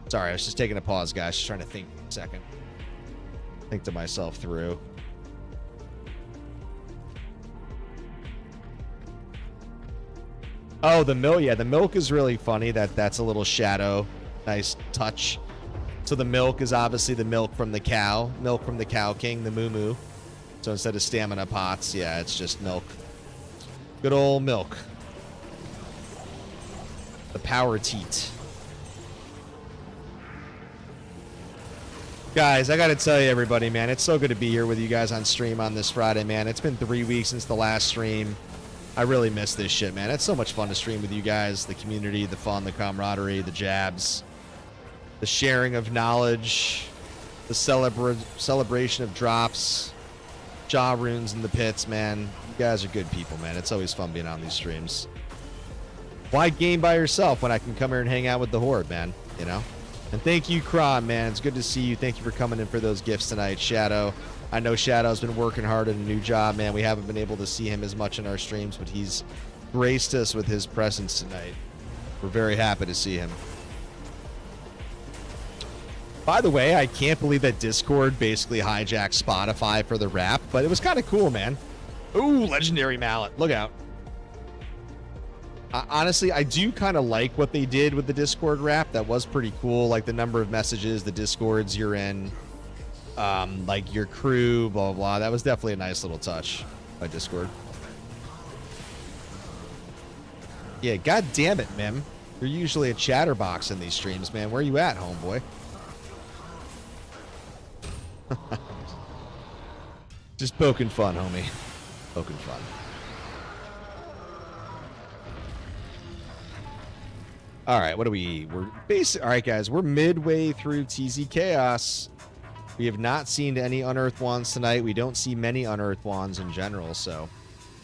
Sorry, I was just taking a pause, guys. Just trying to think for a second. Think to myself through. Oh, the milk. Yeah, the milk is really funny. That's a little Shadow. Nice touch. So the milk is obviously the milk from the cow. Milk from the Cow King, the Moo Moo. So instead of stamina pots, yeah, it's just milk. Good old milk. The power teat. Guys, I gotta tell you, everybody, man, it's so good to be here with you guys on stream on this Friday, man. It's been 3 weeks since the last stream. I really miss this shit, man. It's so much fun to stream with you guys. The community, the fun, the camaraderie, the jabs, the sharing of knowledge, the celebration of drops, jaw runes in the pits, man. You guys are good people, man. It's always fun being on these streams. Why game by yourself when I can come here and hang out with the Horde, man? You know? And thank you, Kron, man. It's good to see you. Thank you for coming in for those gifts tonight. Shadow. I know Shadow's been working hard at a new job, man. We haven't been able to see him as much in our streams, but he's graced us with his presence tonight. We're very happy to see him. By the way, I can't believe that Discord basically hijacked Spotify for the rap, but it was kind of cool, man. Ooh, legendary mallet. Look out. Honestly, I do kind of like what they did with the Discord rap. That was pretty cool. Like the number of messages, the Discords you're in, like your crew, blah, blah, blah. That was definitely a nice little touch by Discord. Yeah, god damn it, Mim. You're usually a chatterbox in these streams, man. Where you at, homeboy? Just poking fun, homie. Poking fun. All right, what do we? We're basic. All right, guys, we're midway through TZ Chaos. We have not seen any unearthed wands tonight. We don't see many unearthed wands in general, so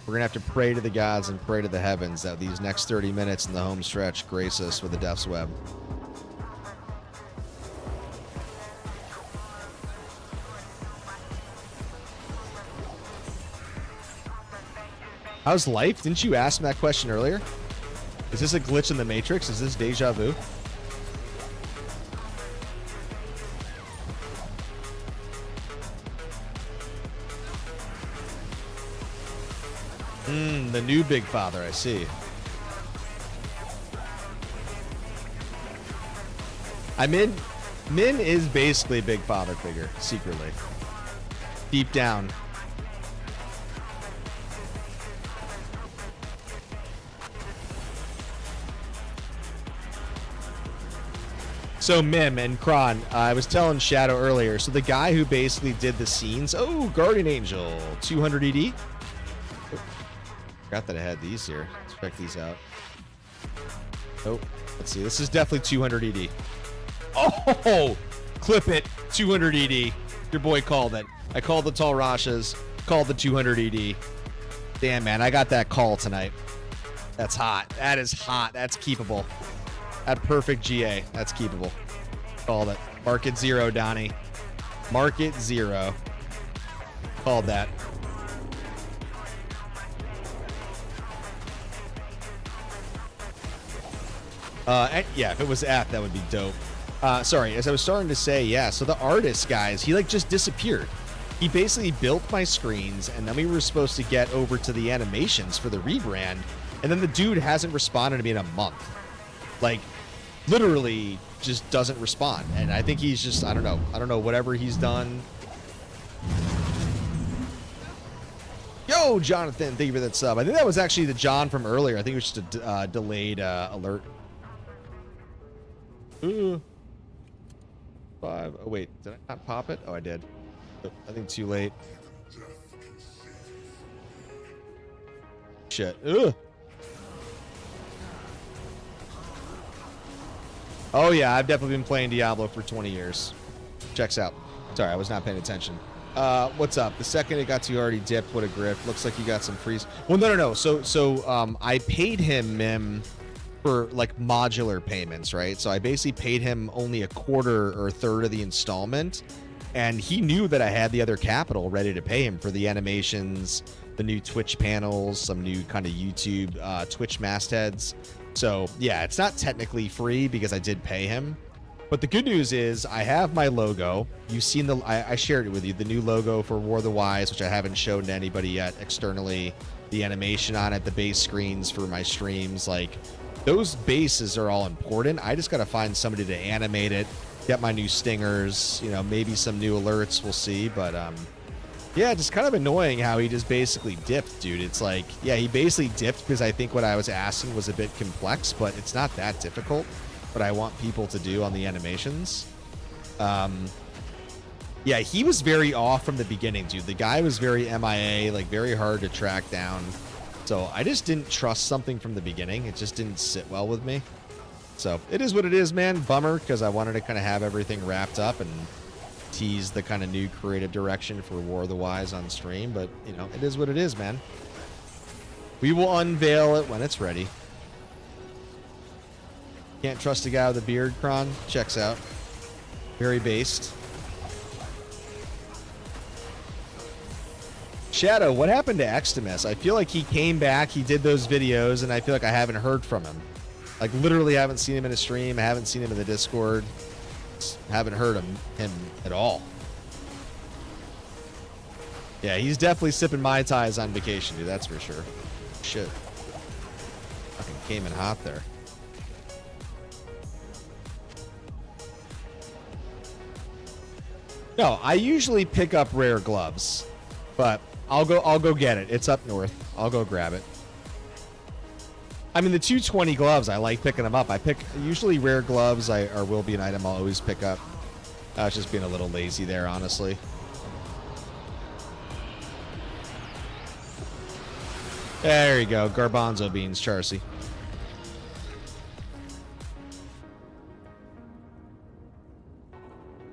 we're gonna have to pray to the gods and pray to the heavens that these next 30 minutes in the home stretch grace us with the Death's Web. How's life? Didn't you ask me that question earlier? Is this a glitch in the Matrix? Is this deja vu? The new Big Father, I see. Min is basically a Big Father figure, secretly. Deep down. So Mim and Kron, I was telling Shadow earlier, so the guy who basically did the scenes, oh, Guardian Angel, 200 ED. Oh, forgot that I had these here. Let's check these out. Oh, let's see, this is definitely 200 ED. Oh, clip it, 200 ED. Your boy called it. I called the Tall Rashas, called the 200 ED. Damn, man, I got that call tonight. That's hot. That is hot. That's keepable. At perfect GA. That's keepable. Called it. Market 0, Donnie. Market 0. Called that. Yeah, if it was F, that would be dope. Sorry, as I was starting to say, yeah, so the artist, guys, he like just disappeared. He basically built my screens, and then we were supposed to get over to the animations for the rebrand, and then the dude hasn't responded to me in a month. Like, literally just doesn't respond. And I think he's just, I don't know, whatever he's done. Yo, go, Jonathan. Thank you for that sub. I think that was actually the John from earlier. I think it was just a delayed alert. Ooh. 5. Oh, wait. Did I not pop it? Oh, I did. Oh, I think too late. Shit. Ugh. Oh, yeah. I've definitely been playing Diablo for 20 years. Checks out. Sorry, I was not paying attention. What's up? The second it got too hard, he dipped. What a grip. Looks like you got some freeze. Well, no. So, I paid him for like modular payments, right? So I basically paid him only a quarter or a third of the installment, and he knew that I had the other capital ready to pay him for the animations, the new Twitch panels, some new kind of YouTube Twitch mastheads. So yeah, it's not technically free because I did pay him. But the good news is I have my logo. You've seen I shared it with you, the new logo for warthewise, which I haven't shown to anybody yet externally. The animation on it, the base screens for my streams, like those bases are all important. I just got to find somebody to animate it, get my new stingers, you know, maybe some new alerts, we'll see. But yeah, just kind of annoying how he just basically dipped, dude. It's like, yeah, he basically dipped because I think what I was asking was a bit complex, but it's not that difficult. What I want people to do on the animations. Yeah, he was very off from the beginning, dude. The guy was very MIA, like very hard to track down. So I just didn't trust something from the beginning. It just didn't sit well with me. So it is what it is, man. Bummer, because I wanted to kind of have everything wrapped up and tease the kind of new creative direction for warthewise on stream. But, you know, it is what it is, man. We will unveil it when it's ready. Can't trust a guy with a beard, Kron. Checks out. Very based. Shadow, what happened to Extimus? I feel like he came back, he did those videos, and I feel like I haven't heard from him. Like, literally haven't seen him in a stream, I haven't seen him in the Discord. Just haven't heard him at all. Yeah, he's definitely sipping Mai Tais on vacation, dude, that's for sure. Shit. Fucking came in hot there. No, I usually pick up rare gloves, but I'll go get it. It's up north. I'll go grab it. I mean, the 220 gloves, I like picking them up. I pick usually rare gloves or will be an item I'll always pick up. I was just being a little lazy there, honestly. There you go. Garbanzo beans, Charcy.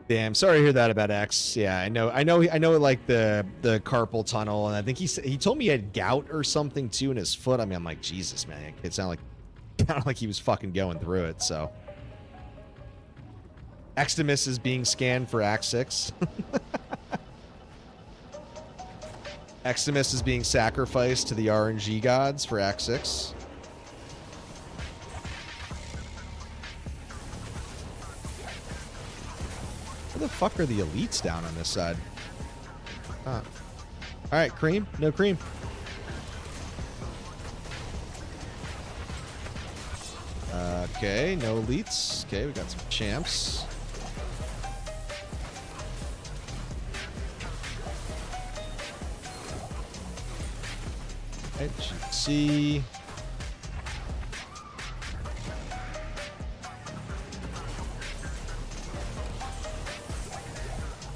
Damn, sorry to hear that about X. Yeah, I know, like the carpal tunnel, and I think he told me he had gout or something too in his foot. I mean, I'm like, Jesus, man, it sounded like he was fucking going through it. So, Extimus is being scanned for Act 6. Extimus is being sacrificed to the RNG gods for Act 6. Where the fuck are the elites down on this side? Huh. All right, cream? No cream. Okay, no elites. Okay, we got some champs. Right, should see.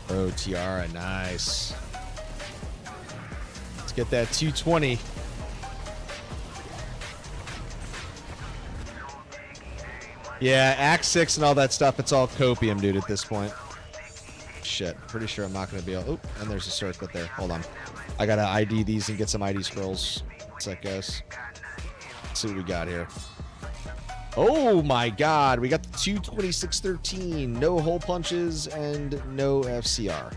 Oh, Tiara, nice. Let's get that 220. Yeah, Act 6 and all that stuff, it's all copium, dude, at this point. Shit, pretty sure I'm not going to be able... Oh, and there's a circlet there. Hold on. I got to ID these and get some ID scrolls. What's that, guys? Let's see what we got here. Oh my god, we got the 22613. No hole punches and no FCR.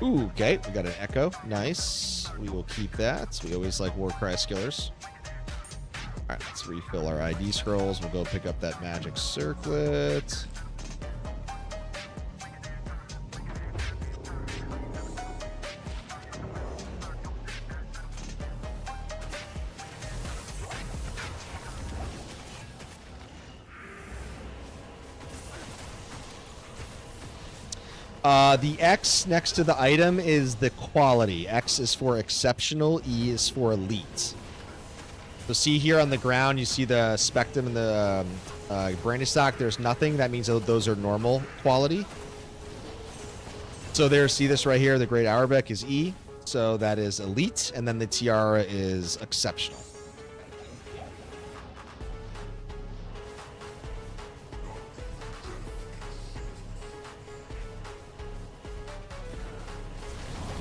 Ooh, okay, we got an echo. Nice. We will keep that. We always like Warcry skillers. Alright, let's refill our ID scrolls. We'll go pick up that magic circlet. The X next to the item is the quality. X is for exceptional, E is for elite. So see here on the ground, you see the spectrum and the brandy stock. There's nothing. That means those are normal quality. So there, see this right here. The Great Auerbeck is E. So that is elite. And then the tiara is exceptional.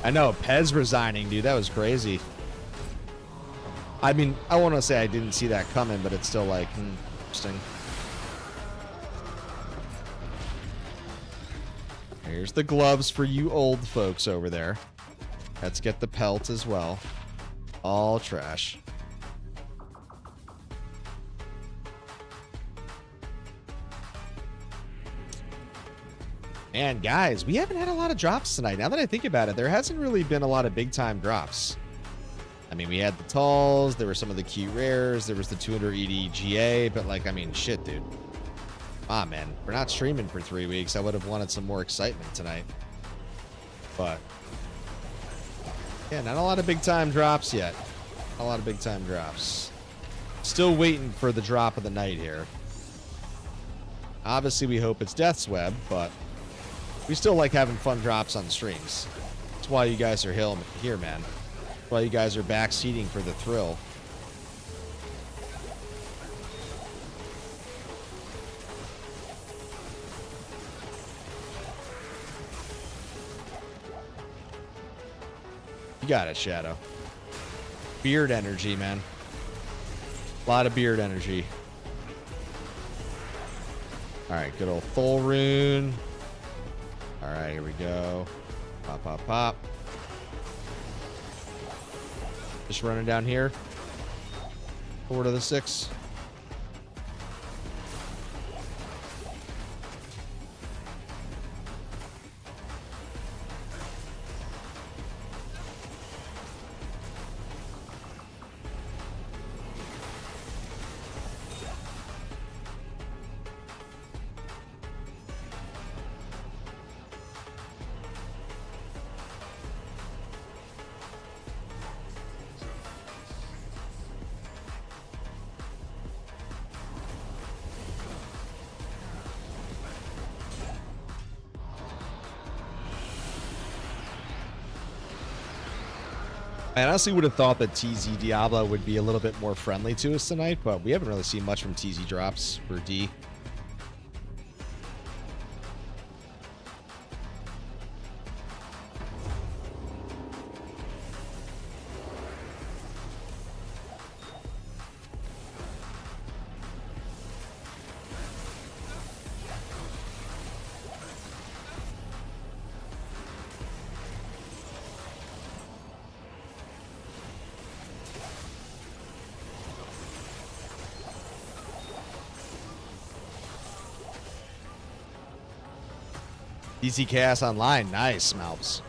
I know, Pez resigning, dude. That was crazy. I mean, I want to say I didn't see that coming, but it's still like, interesting. Here's the gloves for you old folks over there. Let's get the pelt as well. All trash. Man, guys, we haven't had a lot of drops tonight. Now that I think about it, there hasn't really been a lot of big-time drops. I mean, we had the talls, there were some of the key rares, there was the 280 GA, but like, I mean, shit, dude. Ah, man, we're not streaming for 3 weeks. I would have wanted some more excitement tonight. But, yeah, not a lot of big-time drops yet. Not a lot of big-time drops. Still waiting for the drop of the night here. Obviously, we hope it's Death's Web, but we still like having fun drops on streams. That's why you guys are here, man. That's why you guys are backseating for the thrill. You got it, Shadow. Beard energy, man. A lot of beard energy. Alright, good old Thol rune. Alright, here we go. Pop, pop, pop. Just running down here. Forward to the 6. I honestly would have thought that TZ Diablo would be a little bit more friendly to us tonight, but we haven't really seen much from TZ drops for D. DC Chaos Online. Nice, Malps.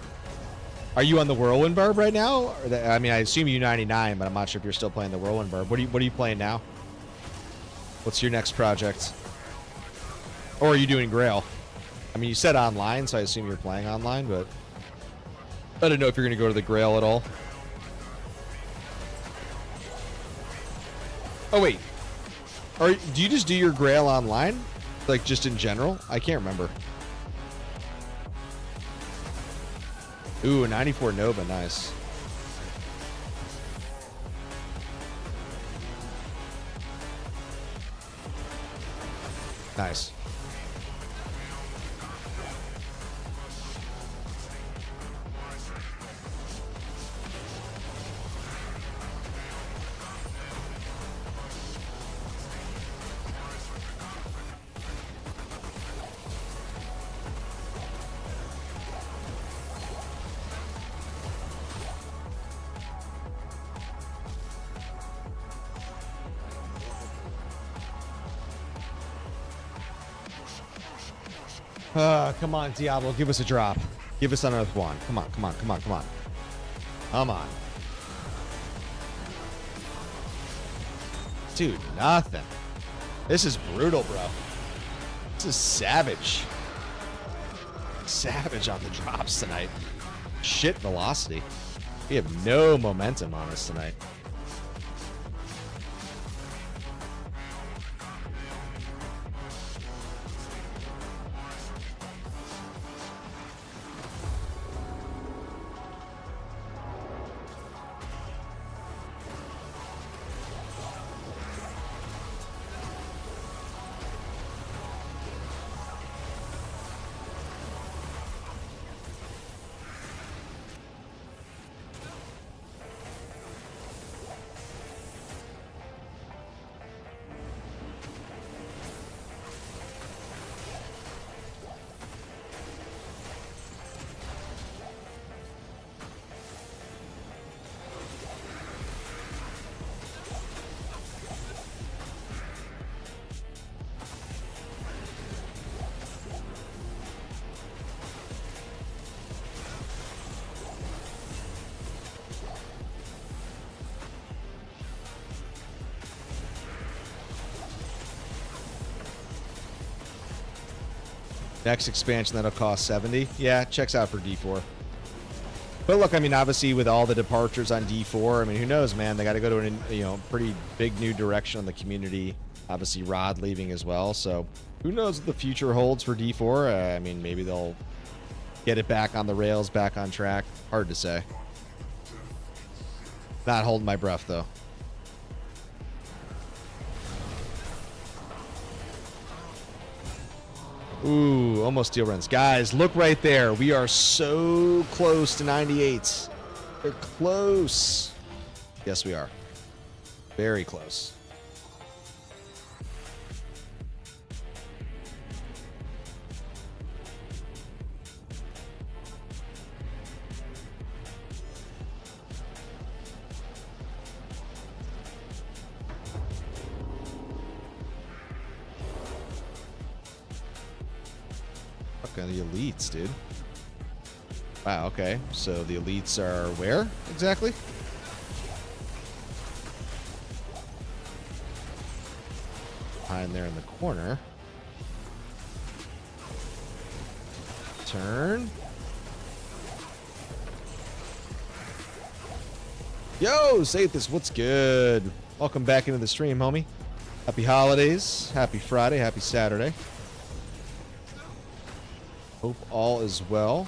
Are you on the Whirlwind Barb right now? Or I mean, I assume U99, but I'm not sure if you're still playing the Whirlwind Barb. What are you playing now? What's your next project? Or are you doing Grail? I mean, you said online, so I assume you're playing online, but I don't know if you're going to go to the Grail at all. Oh, wait. Do you just do your Grail online? Like, just in general? I can't remember. Ooh, 94 Nova, nice. Nice. Come on, Diablo, give us a drop. Give us another one. Come on, come on, come on, come on. Come on. Dude, nothing. This is brutal, bro. This is savage. savage on the drops tonight. Shit velocity. We have no momentum on us tonight. Next expansion that'll cost 70. Yeah, checks out for D4. But look, I mean, obviously with all the departures on D4, I mean, who knows, man? They got to go to a pretty big new direction on the community. Obviously, Rod leaving as well. So who knows what the future holds for D4? I mean, maybe they'll get it back on the rails, back on track. Hard to say. Not holding my breath though. Ooh, almost steel runs. Guys, look right there. We are so close to 98. We're close. Yes, we are. Very close. The elites, dude. Wow, okay. So the elites are where exactly? Behind there in the corner. Turn. Yo, Sathis, what's good? Welcome back into the stream, homie. Happy holidays. Happy Friday. Happy Saturday. Hope all is well.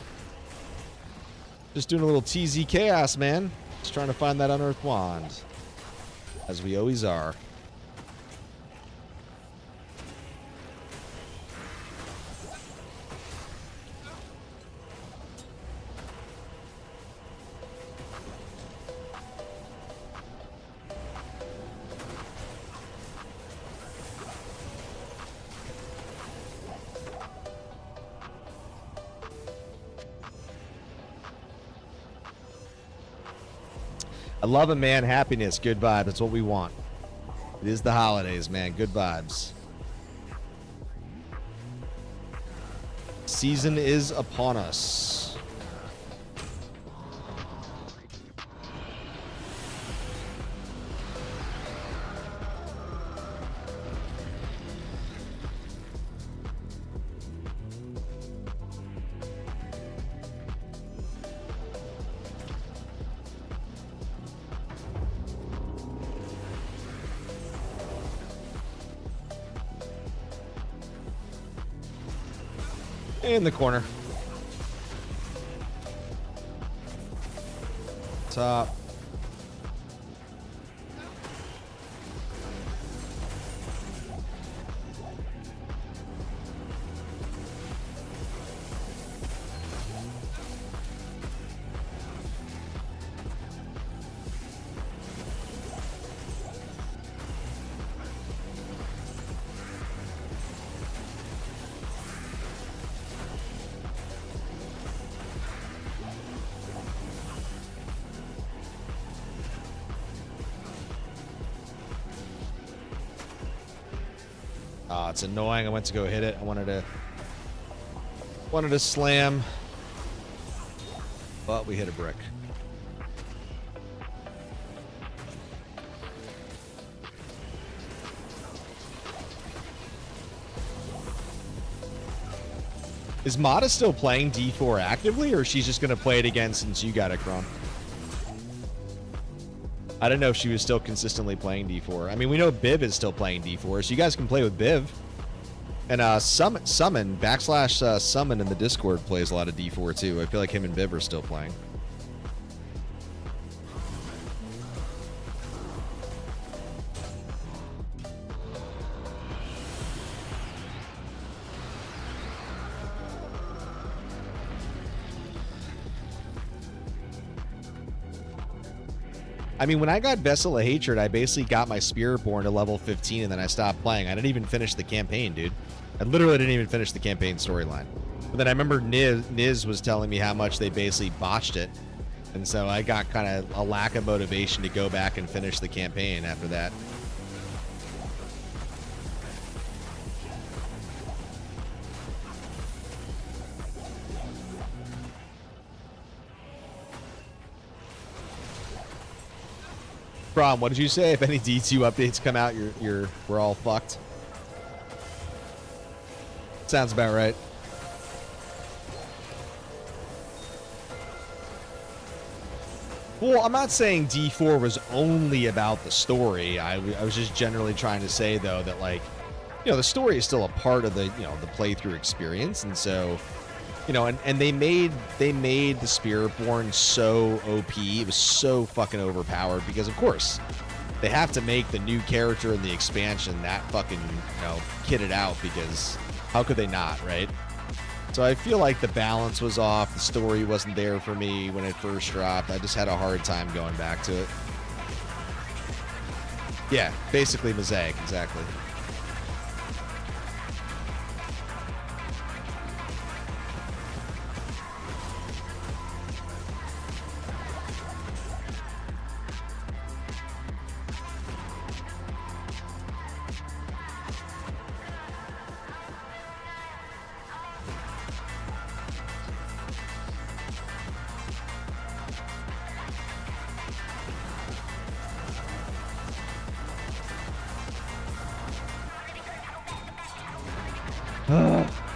Just doing a little TZ chaos, man. Just trying to find that unearthed wand. As we always are. I love it, man. Happiness, good vibes. That's what we want. It is the holidays, man. Good vibes. Season is upon us. In the corner. Top. It's annoying. I went to go hit it. I wanted to slam, but we hit a brick. Is Mata still playing D4 actively, or she's just going to play it again since you got it, Chrome? I don't know if she was still consistently playing D4. I mean, we know Biv is still playing D4, so you guys can play with Biv. And Summon, Summon in the Discord plays a lot of D4 too. I feel like him and Biv are still playing. I mean, when I got Vessel of Hatred, I basically got my Spiritborn to level 15, and then I stopped playing. I didn't even finish the campaign, dude. I literally didn't even finish the campaign storyline. But then I remember Niz was telling me how much they basically botched it. And so I got kind of a lack of motivation to go back and finish the campaign after that. Brom, what did you say? If any D2 updates come out, we're all fucked. Sounds about right. Well, I'm not saying D4 was only about the story. I was just generally trying to say, though, that, like, you know, the story is still a part of the, you know, the playthrough experience. And so, you know, and they made the Spiritborn so OP. It was so fucking overpowered because, of course, they have to make the new character in the expansion that fucking, you know, kitted out, because how could they not, right? So I feel like the balance was off. The story wasn't there for me when it first dropped. I just had a hard time going back to it. Yeah, basically Mosaic, exactly.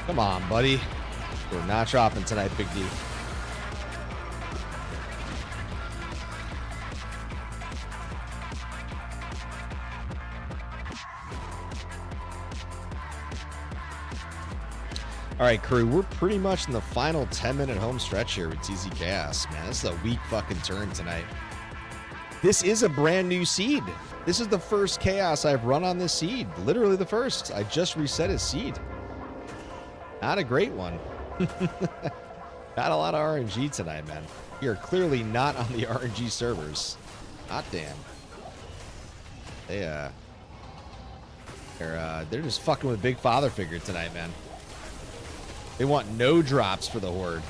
Come on, buddy. We're not dropping tonight, Big D. All right, crew, we're pretty much in the final 10-minute home stretch here with TZ Chaos, man. This is a weak fucking turn tonight. This is a brand new seed. This is the first Chaos I've run on this seed. Literally the first. I just reset his seed. Not a great one. Not a lot of RNG tonight, man. We are clearly not on the RNG servers. Hot damn. They're just fucking with Big Father Figure tonight, man. They want no drops for the Horde.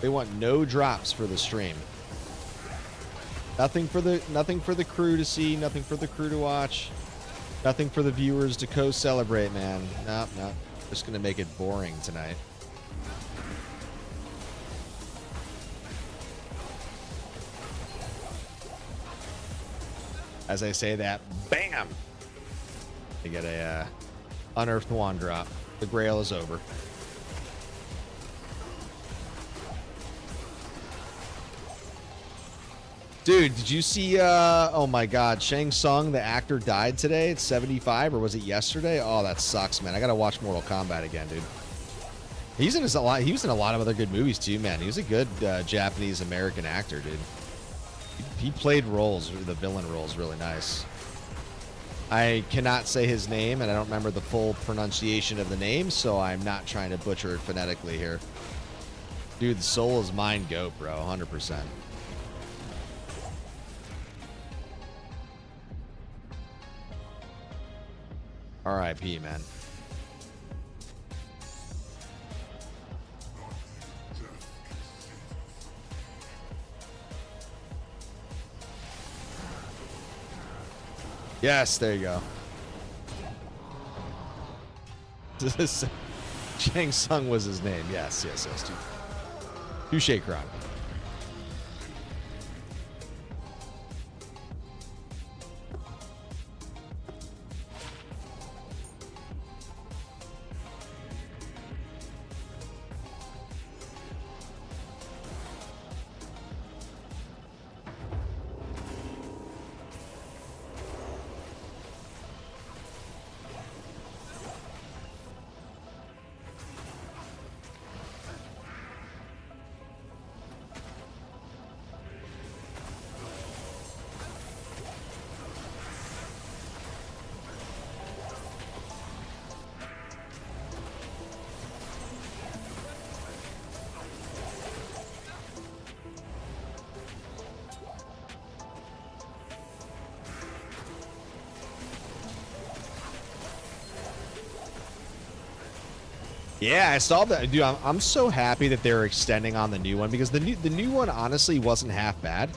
They want no drops for the stream. Nothing for the crew to see, nothing for the crew to watch. Nothing for the viewers to co-celebrate, man. Nope. Just gonna make it boring tonight. As I say that, bam! I get a unearthed wand drop. The Grail is over. Dude, did you see, oh my god, Shang Tsung, the actor, died today at 75, or was it yesterday? Oh, that sucks, man. I gotta watch Mortal Kombat again, dude. He was in a lot of other good movies, too, man. He was a good Japanese-American actor, dude. He played roles, the villain roles, really nice. I cannot say his name, and I don't remember the full pronunciation of the name, so I'm not trying to butcher it phonetically here. Dude, the soul is mine goat, bro, 100%. R.I.P., man. Yes, there you go. Shang Tsung was his name. Yes. Touché, Kron. Yeah, I saw that, dude. I'm so happy that they're extending on the new one because the new one honestly wasn't half bad.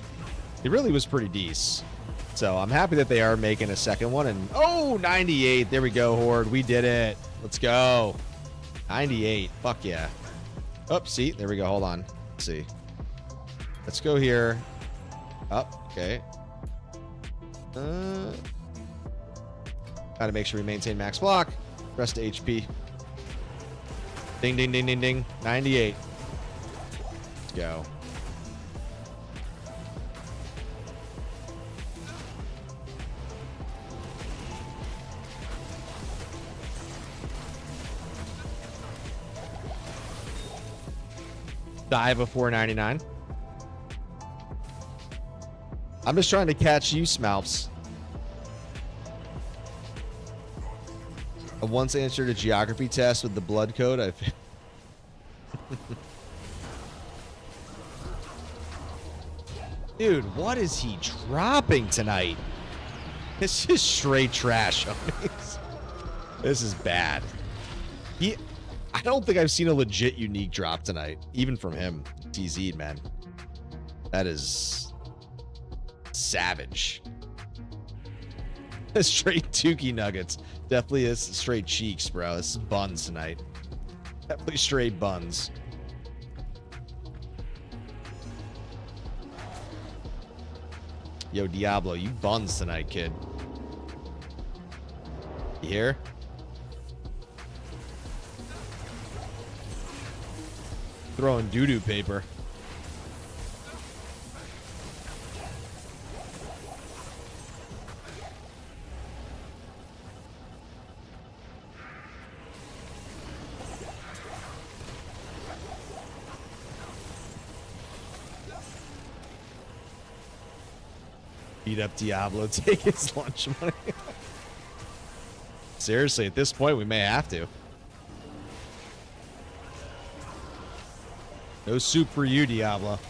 It really was pretty decent. So I'm happy that they are making a second one. And oh, 98. There we go, Horde. We did it. Let's go. 98. Fuck yeah. Oh, see, there we go. Hold on. Let's see. Let's go here. Up. Okay. Gotta make sure we maintain max block. Rest HP. Ding, ding, ding, ding, ding. 98. Let's go. Dive of 499. I'm just trying to catch you, Smalps. I once answered a geography test with the blood code. Dude, what is he dropping tonight? It's just straight trash. This is bad. I don't think I've seen a legit unique drop tonight, even from him. TZ'd, man. That is savage. Straight Tukey nuggets. Definitely is straight cheeks, bro. This is buns tonight. Definitely straight buns. Yo, Diablo, you buns tonight, kid. You hear? Throwing doo-doo paper. Beat up Diablo, take his lunch money. Seriously, at this point, we may have to. No soup for you, Diablo.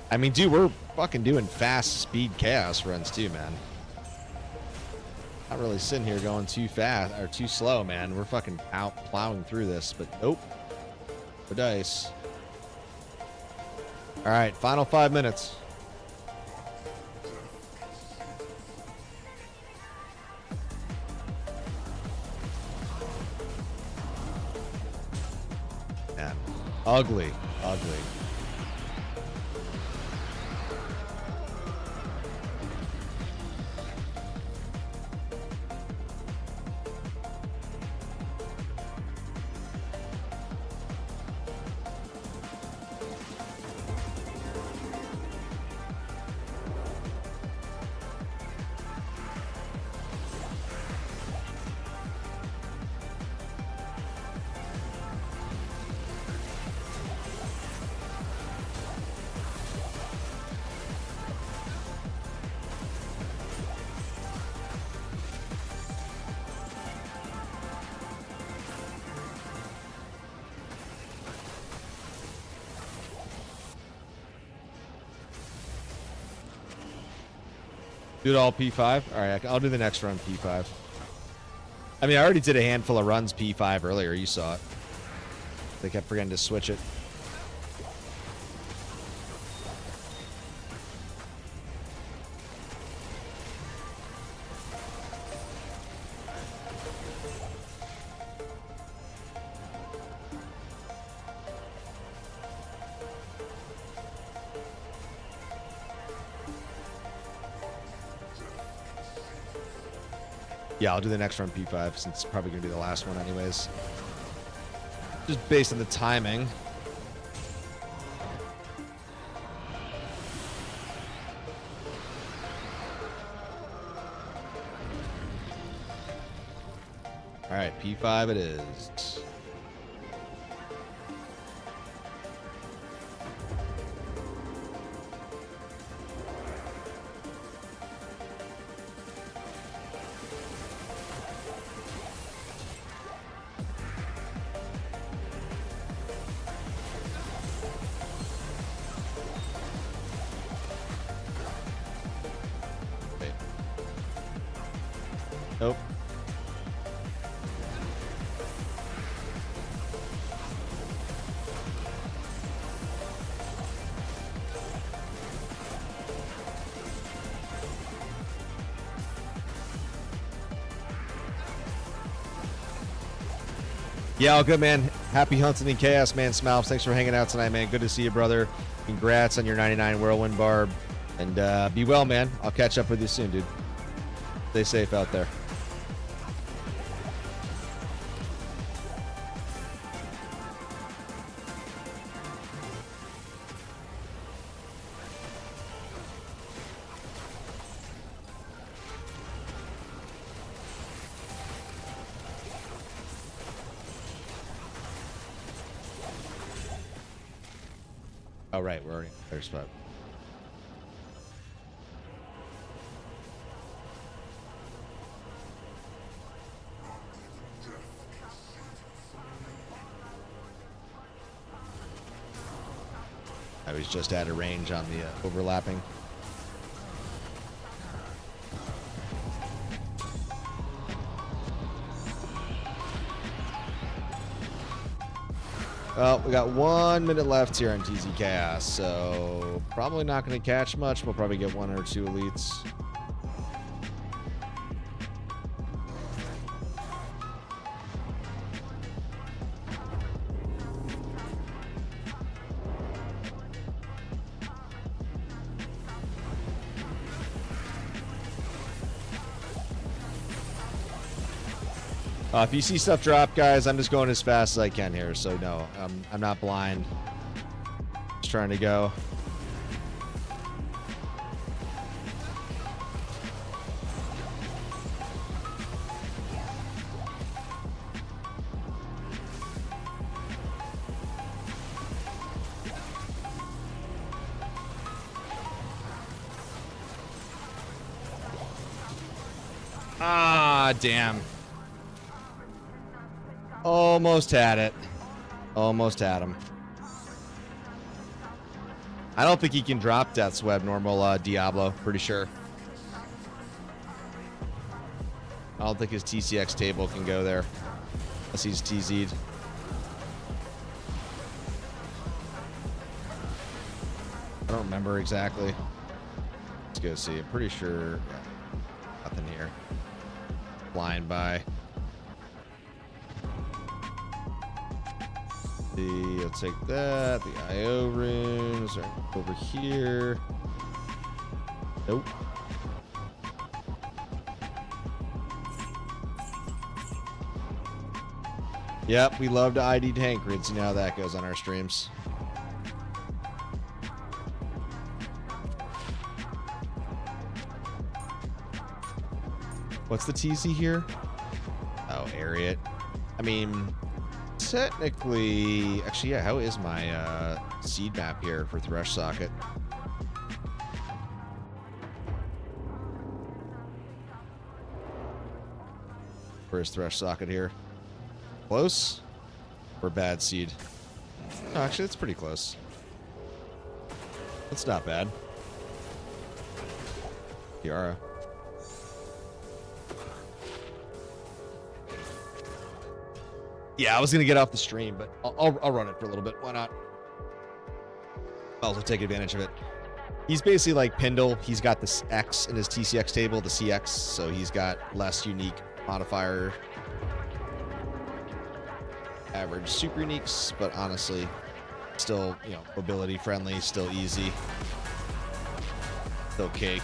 I mean, dude, we're fucking doing fast speed chaos runs too, man. Not really sitting here going too fast or too slow, man. We're fucking out plowing through this, but nope. No dice. All right, final 5 minutes. Man, ugly, ugly. Do it all P5? All right, I'll do the next run P5. I mean, I already did a handful of runs P5 earlier. You saw it. They kept forgetting to switch it. Yeah, I'll do the next run P5 since it's probably going to be the last one anyways. Just based on the timing. All right, P5 it is. Yeah, all good, man. Happy hunting in chaos, man. Smalps, thanks for hanging out tonight, man. Good to see you, brother. Congrats on your 99 whirlwind barb. And be well, man. I'll catch up with you soon, dude. Stay safe out there. Oh, right. We're already in the third spot. I was just out of range on the overlapping. Well, we got 1 minute left here on TZ Chaos, so probably not going to catch much. We'll probably get 1 or 2 elites. If you see stuff drop, guys, I'm just going as fast as I can here. So no, I'm not blind. Just trying to go. Ah, damn. Almost had it. Almost had him. I don't think he can drop Death's Web normal Diablo. Pretty sure. I don't think his TCX table can go there. Unless he's TZ'd. I don't remember exactly. Let's go see. I'm pretty sure. Yeah, nothing here. Flying by. I'll take that. The IO rooms are over here. Nope. Yep, we love to ID tank grids. You know how that goes on our streams. What's the TC here? Oh, Ariat. I mean, technically, actually, yeah, how is my seed map here for Thresh Socket? Where's Thresh Socket here? Close? Or bad seed? No, actually, it's pretty close. That's not bad. Tiara. Yeah, I was gonna get off the stream, but I'll run it for a little bit. Why not? I'll also take advantage of it. He's basically like Pindle. He's got this X in his TCX table, the CX, so he's got less unique modifier. Average super uniques, but honestly, still, you know, mobility friendly, still easy, still cake.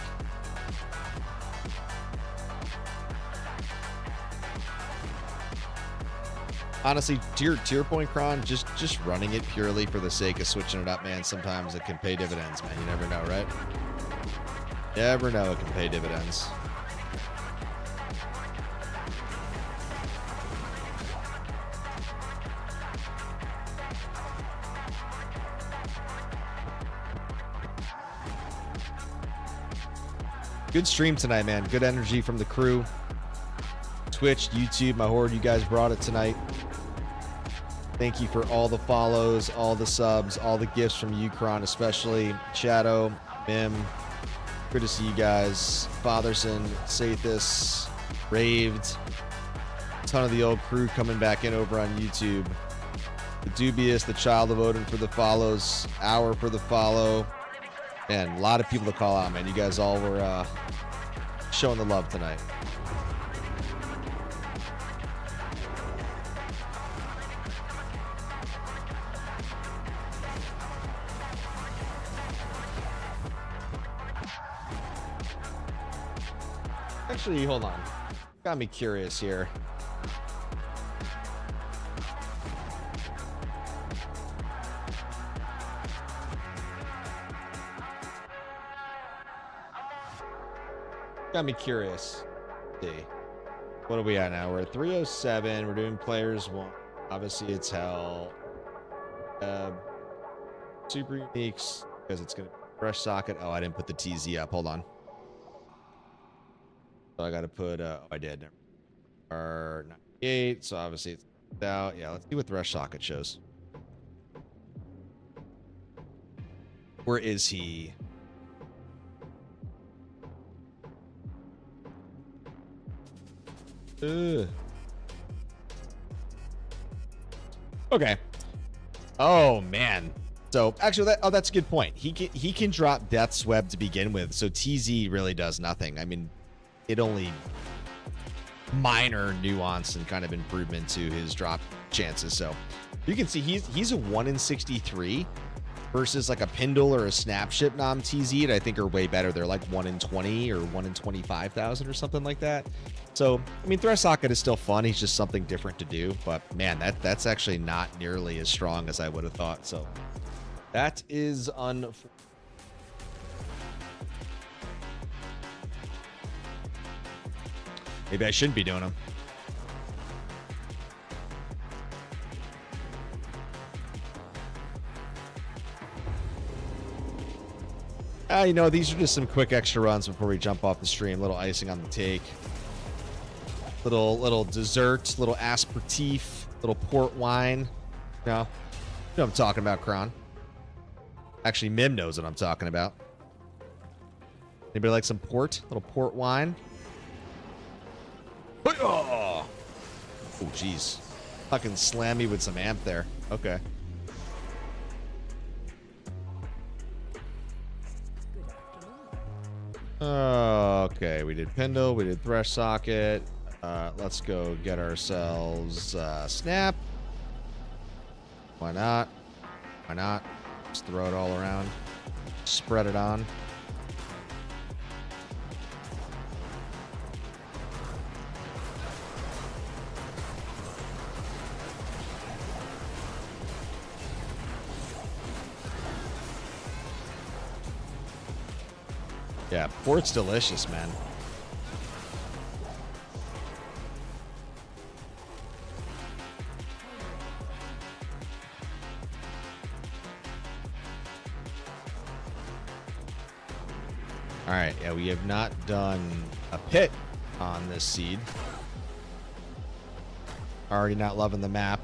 Honestly, to your point, Kron, just running it purely for the sake of switching it up, man, sometimes it can pay dividends, man. You never know, right? Never know it can pay dividends. Good stream tonight, man. Good energy from the crew. Twitch, YouTube, my Horde, you guys brought it tonight. Thank you for all the follows, all the subs, all the gifts from Ukron, especially Shadow, Mim. Good to see you guys. Fatherson, Sathis, Raved. A ton of the old crew coming back in over on YouTube. The Dubious, the Child of Odin for the follows, Hour for the follow. Man, a lot of people to call out, man. You guys all were showing the love tonight. Actually, hold on. Got me curious here. Got me curious. Let's see. What are we at now? We're at 307. We're doing players one. Obviously, it's hell. Super uniques because it's gonna fresh socket. Oh, I didn't put the TZ up. Hold on. So I got to put. Oh, I did. Our 98. So obviously it's out. Yeah, let's see what thresh socket shows. Where is he? Okay. Oh man. So actually, that's a good point. He can drop Death's Web to begin with, so TZ really does nothing. I mean, it only minor nuance and kind of improvement to his drop chances. So you can see he's a 1 in 63 versus like a Pindle or a Snapship Nom TZ. I think are way better. They're like 1 in 20 or 1 in 25,000 or something like that. So, I mean, Thresh Socket is still fun. He's just something different to do. But, man, that's actually not nearly as strong as I would have thought. So, that is maybe I shouldn't be doing them. You know, these are just some quick extra runs before we jump off the stream. Little icing on the take. Little dessert, little aperitif, little port wine. You know what I'm talking about, Kron. Actually, Mim knows what I'm talking about. Anybody like some port? Little port wine. Oh, jeez. Fucking slam me with some amp there. Okay. Okay, we did Pindle, we did Thresh Socket. Let's go get ourselves Snap. Why not? Why not? Just throw it all around. Spread it on. Yeah, port's delicious, man. All right, yeah, we have not done a pit on this seed. Already not loving the map.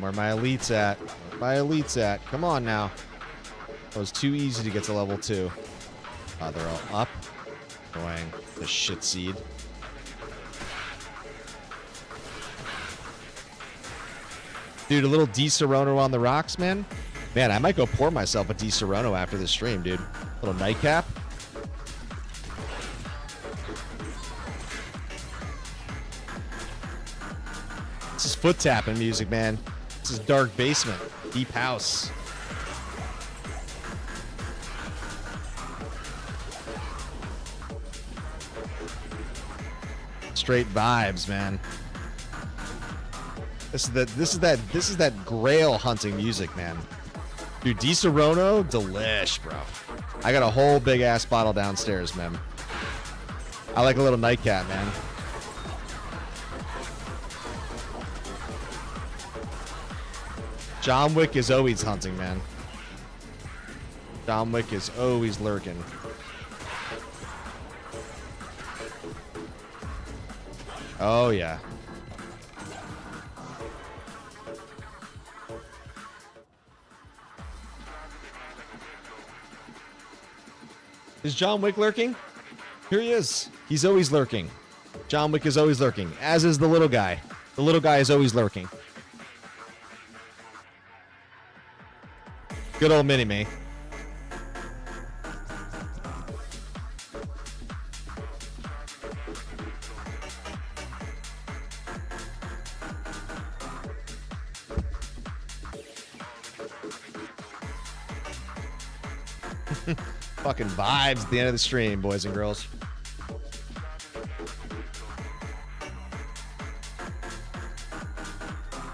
Where my elites at? Where my elites at? Come on now. That was too easy to get to level 2. They're all up. Going the shit seed. Dude, a little D Serono on the rocks, man. Man, I might go pour myself a D Serono after this stream, dude. Little nightcap. This is foot tapping music, man. This is dark basement, deep house. Straight vibes, man. This is that grail hunting music, man. Dude, D Serono, delish, bro. I got a whole big ass bottle downstairs, man. I like a little nightcap, man. John Wick is always hunting, man. John Wick is always lurking. Oh, yeah. Is John Wick lurking? Here he is. He's always lurking. John Wick is always lurking, as is the little guy. The little guy is always lurking. Good old Mini-Me. Fucking vibes at the end of the stream, boys and girls.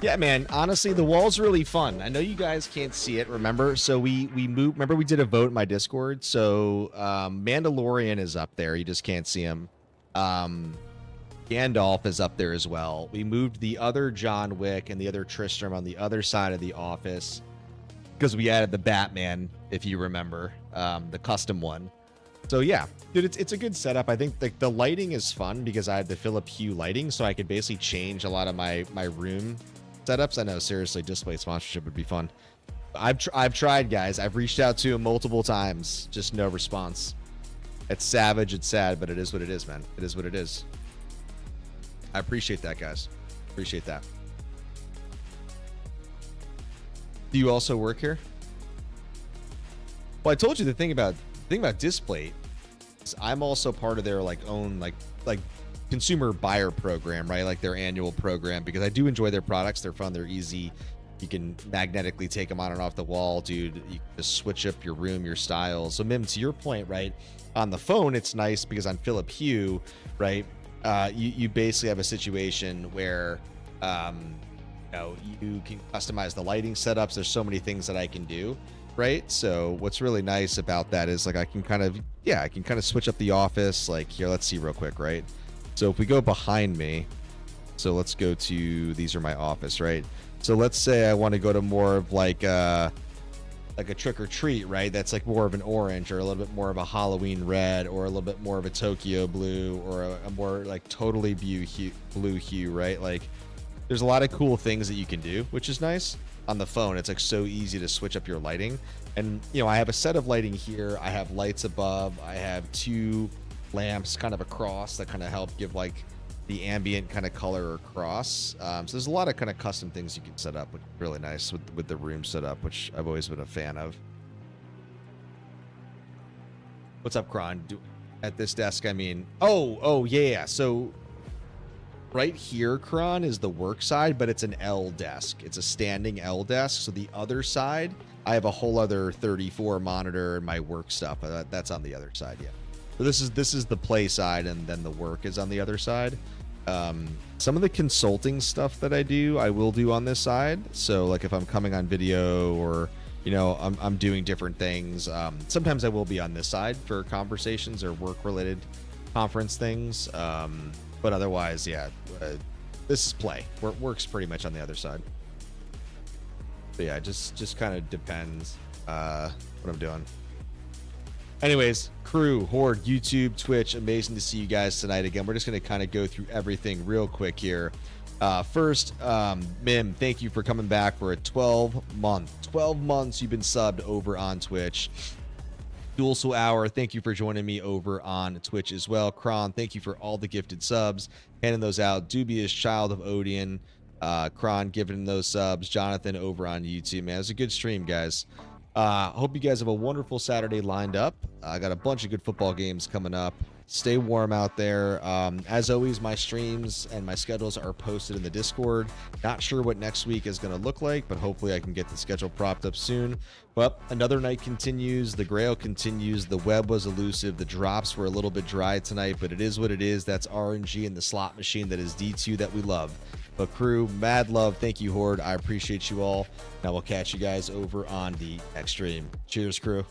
Yeah, man. Honestly, the wall's really fun. I know you guys can't see it. Remember, so we moved. Remember, we did a vote in my Discord. So Mandalorian is up there. You just can't see him. Gandalf is up there as well. We moved the other John Wick and the other Tristram on the other side of the office because we added the Batman, if you remember, the custom one. So yeah, dude, it's a good setup. I think the lighting is fun because I had the Philip Hue lighting, so I could basically change a lot of my room setups. I know, seriously, display sponsorship would be fun. I've tried, guys. I've reached out to him multiple times, just no response. It's savage. It's sad, but it is what it is, man. It is what it is. I appreciate that, guys. Appreciate that. Do you also work here? Well, I told you the thing about Displate is I'm also part of their own consumer buyer program, right? Like their annual program, because I do enjoy their products. They're fun. They're easy. You can magnetically take them on and off the wall, dude. You can just switch up your room, your styles. So Mim, to your point, right? On the phone, it's nice because on Philip Hue, right? You basically have a situation where, you can customize the lighting setups. There's so many things that I can do, right? So what's really nice about that is I can kind of switch up the office. Like here, let's see real quick, right? So if we go behind me, so let's go to, these are my office, right? So let's say I want to go to more of like a trick or treat, right? That's like more of an orange or a little bit more of a Halloween red or a little bit more of a Tokyo blue or a more like totally blue hue, right? Like there's a lot of cool things that you can do, which is nice. On the phone, it's like so easy to switch up your lighting. And I have a set of lighting here. I have lights above. I have 2 lamps kind of across that kind of help give like the ambient kind of color across. So there's a lot of kind of custom things you can set up, which is really nice with the room setup, which I've always been a fan of. What's up, Kron? At this desk, I mean, oh yeah. So right here, Kron, is the work side, but it's an L desk. It's a standing L desk. So the other side, I have a whole other 34 monitor and my work stuff. That's on the other side, yeah. So this is the play side, and then the work is on the other side. Some of the consulting stuff that I do, I will do on this side. So like if I'm coming on video or I'm doing different things. Sometimes I will be on this side for conversations or work related conference things. But otherwise, yeah, this is play. Work's pretty much on the other side. But yeah, just kind of depends what I'm doing. Anyways, crew, Horde, YouTube, Twitch, amazing to see you guys tonight again. We're just going to kind of go through everything real quick here. First, Mim, thank you for coming back for a 12 months you've been subbed over on Twitch. Dual Hour, thank you for joining me over on Twitch as well. Kron, thank you for all the gifted subs. Handing those out. Dubious Child of Odian, Kron giving those subs. Jonathan over on YouTube, man. It was a good stream, guys. Hope you guys have a wonderful Saturday lined up. I got a bunch of good football games coming up. Stay warm out there. As always, my streams and my schedules are posted in the Discord. Not sure what next week is going to look like, but hopefully I can get the schedule propped up soon. But another night continues. The Grail continues. The web was elusive. The drops were a little bit dry tonight, but it is what it is. That's RNG and the slot machine that is D2 that we love. But crew, mad love. Thank you, Horde. I appreciate you all. Now we'll catch you guys over on the next stream. Cheers, crew.